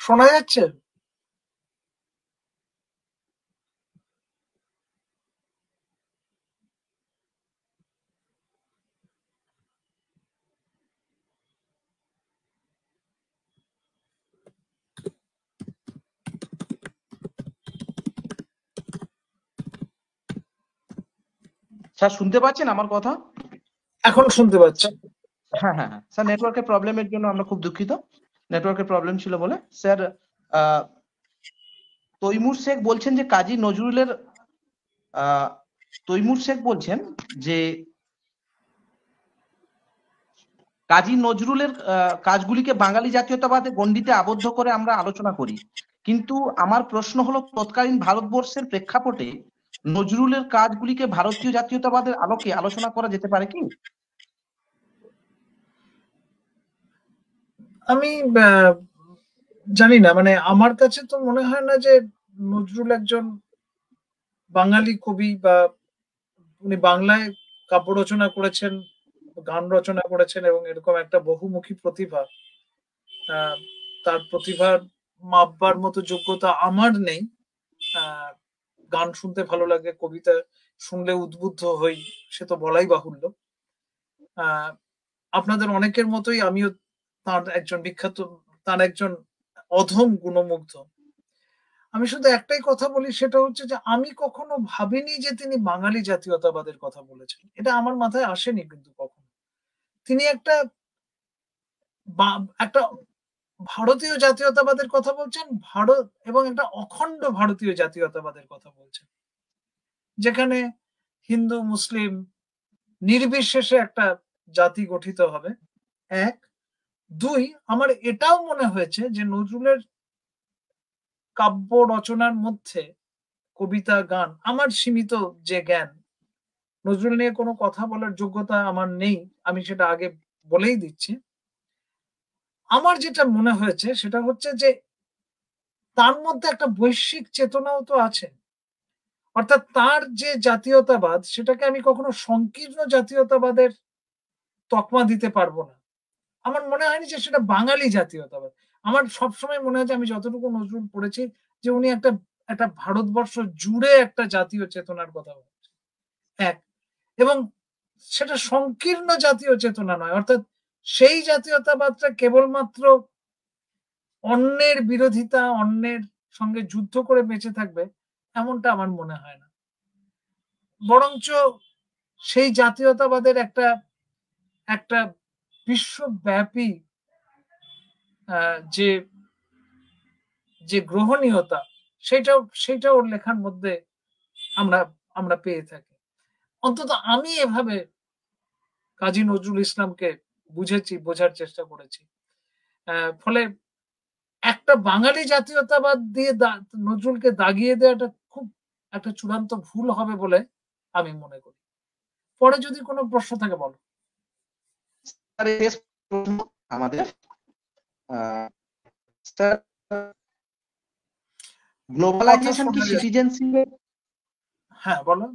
শোনা যাচ্ছে? স্যার শুনতে পাচ্ছেন আমার কথা? এখন শুনতে পাচ্ছি। হ্যাঁ হ্যাঁ হ্যাঁ স্যার, নেটওয়ার্কের প্রবলেমের জন্য আমরা খুব দুঃখিত, নেটওয়ার্কের প্রবলেম ছিল বলে। স্যার তৈমুর শেখ বলছেন যে কাজী নজরুলের তৈমুর শেখ বলছেন যে কাজী নজরুলের কাজগুলিকে বাঙালি জাতীয়তাবাদে গণ্ডিতে আবদ্ধ করে আমরা আলোচনা করি, কিন্তু আমার প্রশ্ন হলো তৎকালীন ভারতবর্ষের প্রেক্ষাপটে নজরুলের কাজগুলিকে ভারতীয় জাতীয়তাবাদের আলোকে আলোচনা করা যেতে পারে কি? আমি জানি না, মানে আমার কাছে তো মনে হয় না যে নজরুল একজন বাঙালি কবি, বা উনি বাংলায় কাব্য রচনা করেছেন, গান রচনা করেছেন, এবং এরকম একটা বহুমুখী প্রতিভা। তার প্রতিভার মাপবার মতো যোগ্যতা আমার নেই। গান শুনতে ভালো লাগে, কবিতা শুনলে উদ্বুদ্ধ হই, সে তো বলাই বাহুল্য। আপনাদের অনেকের মতোই আমিও তার একজন অধম গুণমুগ্ধ। আমি শুধু একটাই কথা বলি, সেটা হচ্ছে যে আমি কখনো ভাবিনি যে তিনি বাঙালি জাতীয়তাবাদের কথা বলেছেন। এটা আমার মাথায় আসেনি কিন্তু কখনো। তিনি একটা ভারতীয় জাতীয়তাবাদের কথা বলছেন, ভারত এবং একটা অখণ্ড ভারতীয় জাতীয়তাবাদের কথা বলছেন, যেখানে হিন্দু মুসলিম নির্বিশেষে একটা জাতি গঠিত হবে। এক। দুই, আমার এটাও মনে হয়েছে যে নজরুলের কাব্য রচনার মধ্যে, কবিতা গান, আমার সীমিত যে জ্ঞান, নজরুল নিয়ে কোনো কথা বলার যোগ্যতা আমার নেই, আমি সেটা আগে বলেই দিচ্ছি। আমার যেটা মনে হয়েছে সেটা হচ্ছে যে তার মধ্যে একটা বৈশ্বিক চেতনাও তো আছে। অর্থাৎ তার যে জাতীয়তাবাদ, সেটাকে আমি কখনো সংকীর্ণ জাতীয়তাবাদের তকমা দিতে পারবো না। আমার মনে হয়নি যে সেটা বাঙালি জাতীয়তাবাদ। আমার সবসময় মনে হয় যে আমি যতটুকু নজরুল পড়েছি, যে উনি একটা ভারতবর্ষ জুড়ে একটা জাতীয় চেতনার কথা বলছেন। এক। এবং সেটা সংকীর্ণ জাতীয় চেতনা নয়, অর্থাৎ সেই জাতীয়তাবাদটা কেবলমাত্র অন্যের বিরোধিতা, অন্যের সঙ্গে যুদ্ধ করে বেঁচে থাকবে, এমনটা আমার মনে হয় না। বরঞ্চ সেই জাতীয়তাবাদের একটা বিশ্বব্যাপী যে যে গ্রহণীয়তা, সেটা ওর লেখার মধ্যে আমরা আমরা পেয়ে থাকি। অন্তত আমি এভাবে কাজী নজরুল ইসলামকে বুঝেছি, বোঝার চেষ্টা করেছি। ফলে একটা বাঙালি জাতীয়তাবাদ দিয়ে নজরুলকে দাগিয়ে দেওয়াটা খুব একটা চূড়ান্ত ভুল হবে বলে আমি মনে করি। পরে যদি কোনো প্রশ্ন থাকে বলো। আমাদের গ্লোবালাইজেশন কি সিটিজেনশিপের? হ্যাঁ বলো,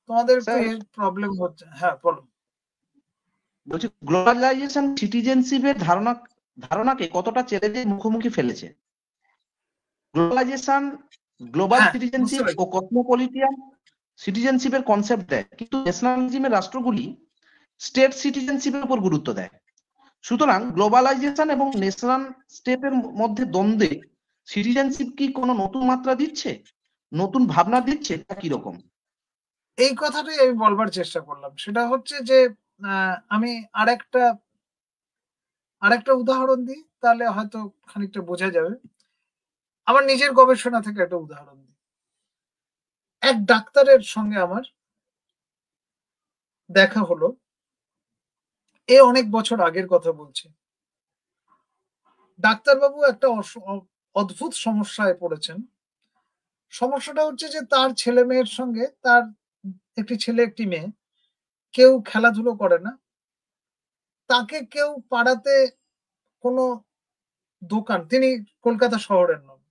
তোমাদের একটু এর প্রবলেম হচ্ছে। হ্যাঁ বলো। বলছি গ্লোবালাইজেশন সিটিজেনশিপের ধারণাকে কতটা চ্যালেঞ্জের মুখোমুখি ফেলেছে? গ্লোবালাইজেশন গ্লোবাল সিটিজেনশিপ ও কসমোপলিটিয়ান সিটিজেনশিপের কনসেপ্ট দেয়, কিন্তু ন্যাশনালিজমের রাষ্ট্রগুলি স্টেট সিটিজেনশিপের উপর গুরুত্ব দেয়। সুতরাং গ্লোবালাইজেশন এবং ন্যাশনাল স্টেটের মধ্যে দ্বন্দ্বে সিটিজেনশিপ কি কোনো নতুন মাত্রা দিচ্ছে, নতুন ভাবনা দিচ্ছে, তা কিরকম? এই কথাটাই আমি বলবার চেষ্টা করলাম। সেটা হচ্ছে যে আমি আরেকটা উদাহরণ দিই, তাহলে হয়তো খানিকটা বোঝা যাবে। আমার নিজের গবেষণা থেকে একটা উদাহরণ দিই। এক ডাক্তারের সঙ্গে আমার দেখা হলো, এ অনেক বছর আগের কথা বলছি। ডাক্তারবাবু একটা অদ্ভুত সমস্যায় পড়েছেন। সমস্যাটা হচ্ছে যে তার ছেলে মেয়ের সঙ্গে, তার একটি ছেলে একটি মেয়ে, কেউ খেলাধুলো করে না। তাকে কেউ পাড়াতে কোনো দোকান, তিনি কলকাতা শহরের নন,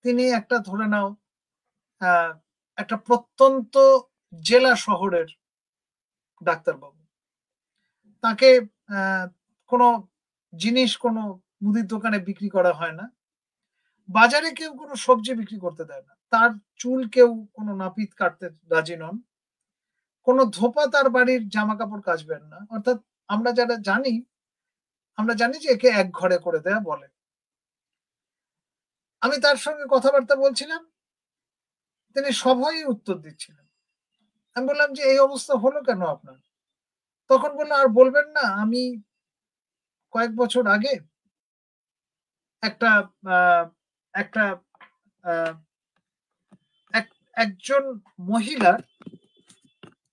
তিনি একটা ধরে নাও একটা প্রত্যন্ত জেলা শহরের ডাক্তারবাবু। তাকে কোনো জিনিস কোনো মুদির দোকানে বিক্রি করা হয় না। বাজারে কেউ কোনো সবজি বিক্রি করতে দেয় না। তার চুল কেউ কোনো নাপিত কাটতে রাজি নন। কোনো ধোপা তার বাড়ির জামাকাপড় কাচবেন না। অর্থাৎ আমরা যারা জানি, আমরা জানি যে একে এক ঘরে করে দেয়া বলে। আমি তার সঙ্গে কথাবার্তা বলছিলাম, তিনি সভয়ে উত্তর দিচ্ছিলেন। আমি বললাম যে, "এই অবস্থা হলো কেন আপনার?" তখন বলল, "আর বলবেন না, আমি কয়েক বছর আগে একটা আ একটা আ এক একজন মহিলার,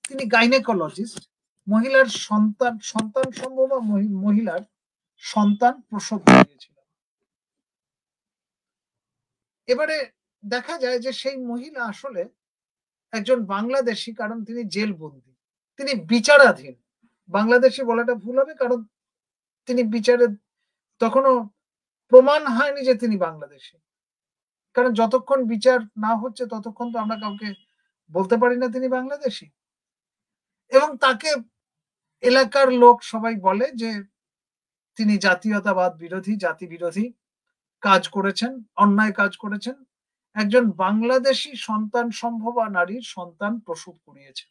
তিনি গাইনেকোলজিস্ট, মহিলার সন্তান সম্ভবা মহিলার সন্তান প্রসব করিয়েছিলেন। এবারে দেখা যায় যে সেই মহিলা আসলে একজন বাংলাদেশী, কারণ তিনি জেলবন্দী। তিনি বিচারাধীন। বাংলাদেশী বলাটা ভুল হবে, কারণ তিনি বিচারে তখনো প্রমাণ হয়নি যে তিনি বাংলাদেশী। কারণ যতক্ষণ বিচার না হচ্ছে ততক্ষণ তো আমরা কাউকে বলতে পারি না তিনি বাংলাদেশী। এবং তাকে এলাকার লোক সবাই বলে যে তিনি জাতীয়তাবাদ বিরোধী, জাতি বিরোধী কাজ করেছেন, অন্যায় কাজ করেছেন। একজন বাংলাদেশী সন্তান সম্ভবা নারীর সন্তান প্রসব করিয়েছেন।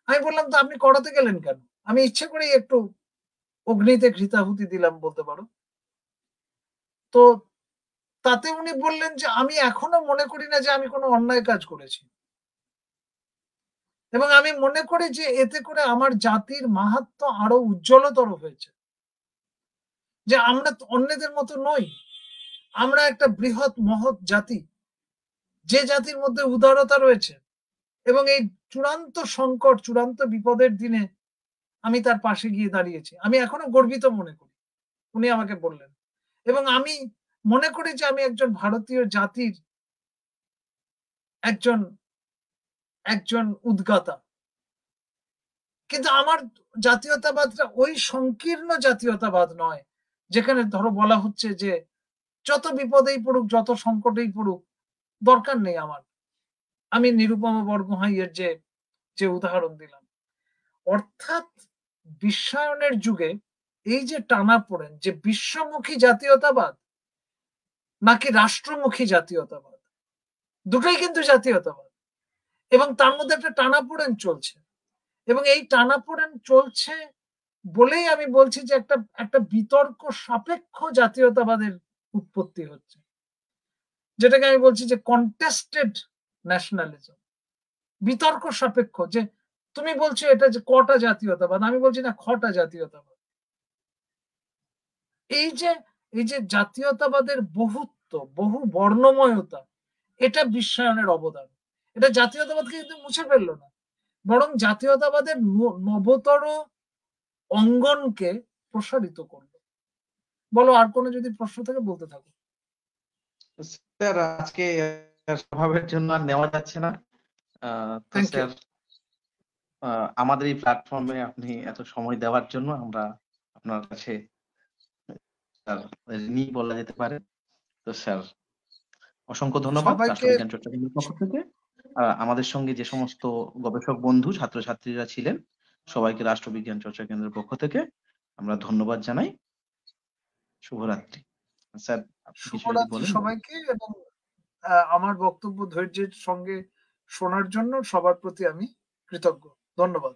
আমি বললাম, তো আপনি করাতে গেলেন কেন? আমি ইচ্ছে করেই একটু অগ্নিতে ঘৃতাহুতি দিলাম বলতে পারো। তো তাতে উনি বললেন যে, "আমি এখনো মনে করি না যে আমি কোনো অন্যায় কাজ করেছি। এবং আমি মনে করি যে এতে করে আমার জাতির মাহাত্ম্য আরো উজ্জ্বলতর হয়েছে। যে আমরা তো অন্যদের মতো নই। আমরা একটা বৃহৎ মহৎ জাতি। যে জাতির মধ্যে উদারতা রয়েছে। এবং এই চূড়ান্ত সংকট, চূড়ান্ত বিপদের দিনে আমি তার পাশে গিয়ে দাঁড়িয়েছি। আমি এখনো গর্বিত মনে করি।" উনি আমাকে বললেন। এবং আমি মনে করি যে আমি একজন ভারতীয় জাতির একজন একজন উদ্গাতা। কিন্তু আমার জাতীয়তাবাদটা ওই সংকীর্ণ জাতীয়তাবাদ নয়, যেখানে ধরো বলা হচ্ছে যে যত বিপদেই পড়ুক, যত সংকটেই পড়ুক, দরকার নেই আমার। আমি নিরুপমা বরগোহাঁইয়ের যে উদাহরণ দিলাম। অর্থাৎ বিশ্বায়নের যুগে এই যে টানাপোড়েন, যে বিশ্বমুখী জাতীয়তাবাদ নাকি রাষ্ট্রমুখী জাতীয়তাবাদ, দুটোই কিন্তু জাতীয়তাবাদ। এবং তার মধ্যে একটা টানাপোড়েন চলছে। এবং এই টানাপোড়েন চলছে বলেই আমি বলছি যে একটা বিতর্ক সাপেক্ষ জাতীয়তাবাদের উৎপত্তি হচ্ছে। যেটাকে আমি বলছি যে কন্টেস্টেড ন্যাশনালিজম। বিতর্ক সাপেক্ষ, যে তুমি বলছো এটা যে কটা জাতীয়তাবাদ, আমি বলছি না খটা জাতীয়তাবাদ। এই যে জাতীয়তাবাদের বহুত্ব, বহু বর্ণময়তা, এটা বিশ্বায়নের অবদান। এটা জাতীয়তাবাদকে কিন্তু মুছে ফেললো না, বরং জাতীয়তাবাদের নবতর অঙ্গনকে প্রসারিত করলো। বলো, আর কোনো যদি প্রশ্ন থাকে বলতে থাকো। স্যার, আজকে স্বভাবের জন্য আর নেওয়া যাচ্ছে না। তো থ্যাংক ইউ। স্যার, আমাদের এই প্ল্যাটফর্মে আপনি এত সময় দেওয়ার জন্য আমরা আপনার কাছে স্যার ঋণী বলা যেতে পারে। তো স্যার, অসংখ্য ধন্যবাদ সবাইকে রাষ্ট্রবিজ্ঞান চর্চা কেন্দ্রের পক্ষ থেকে। আমাদের সঙ্গে যে সমস্ত গবেষক বন্ধু, ছাত্রছাত্রীরা ছিলেন, সবাইকে রাষ্ট্রবিজ্ঞান চর্চা কেন্দ্রের পক্ষ থেকে আমরা ধন্যবাদ জানাই। শুভরাত্রি। স্যার, আপনি কিছু যদি শুভরাত্রি বলেন। সবাইকে। এবং আমার বক্তব্য ধৈর্যের সঙ্গে শোনার জন্য সবার প্রতি আমি কৃতজ্ঞ। ধন্যবাদ।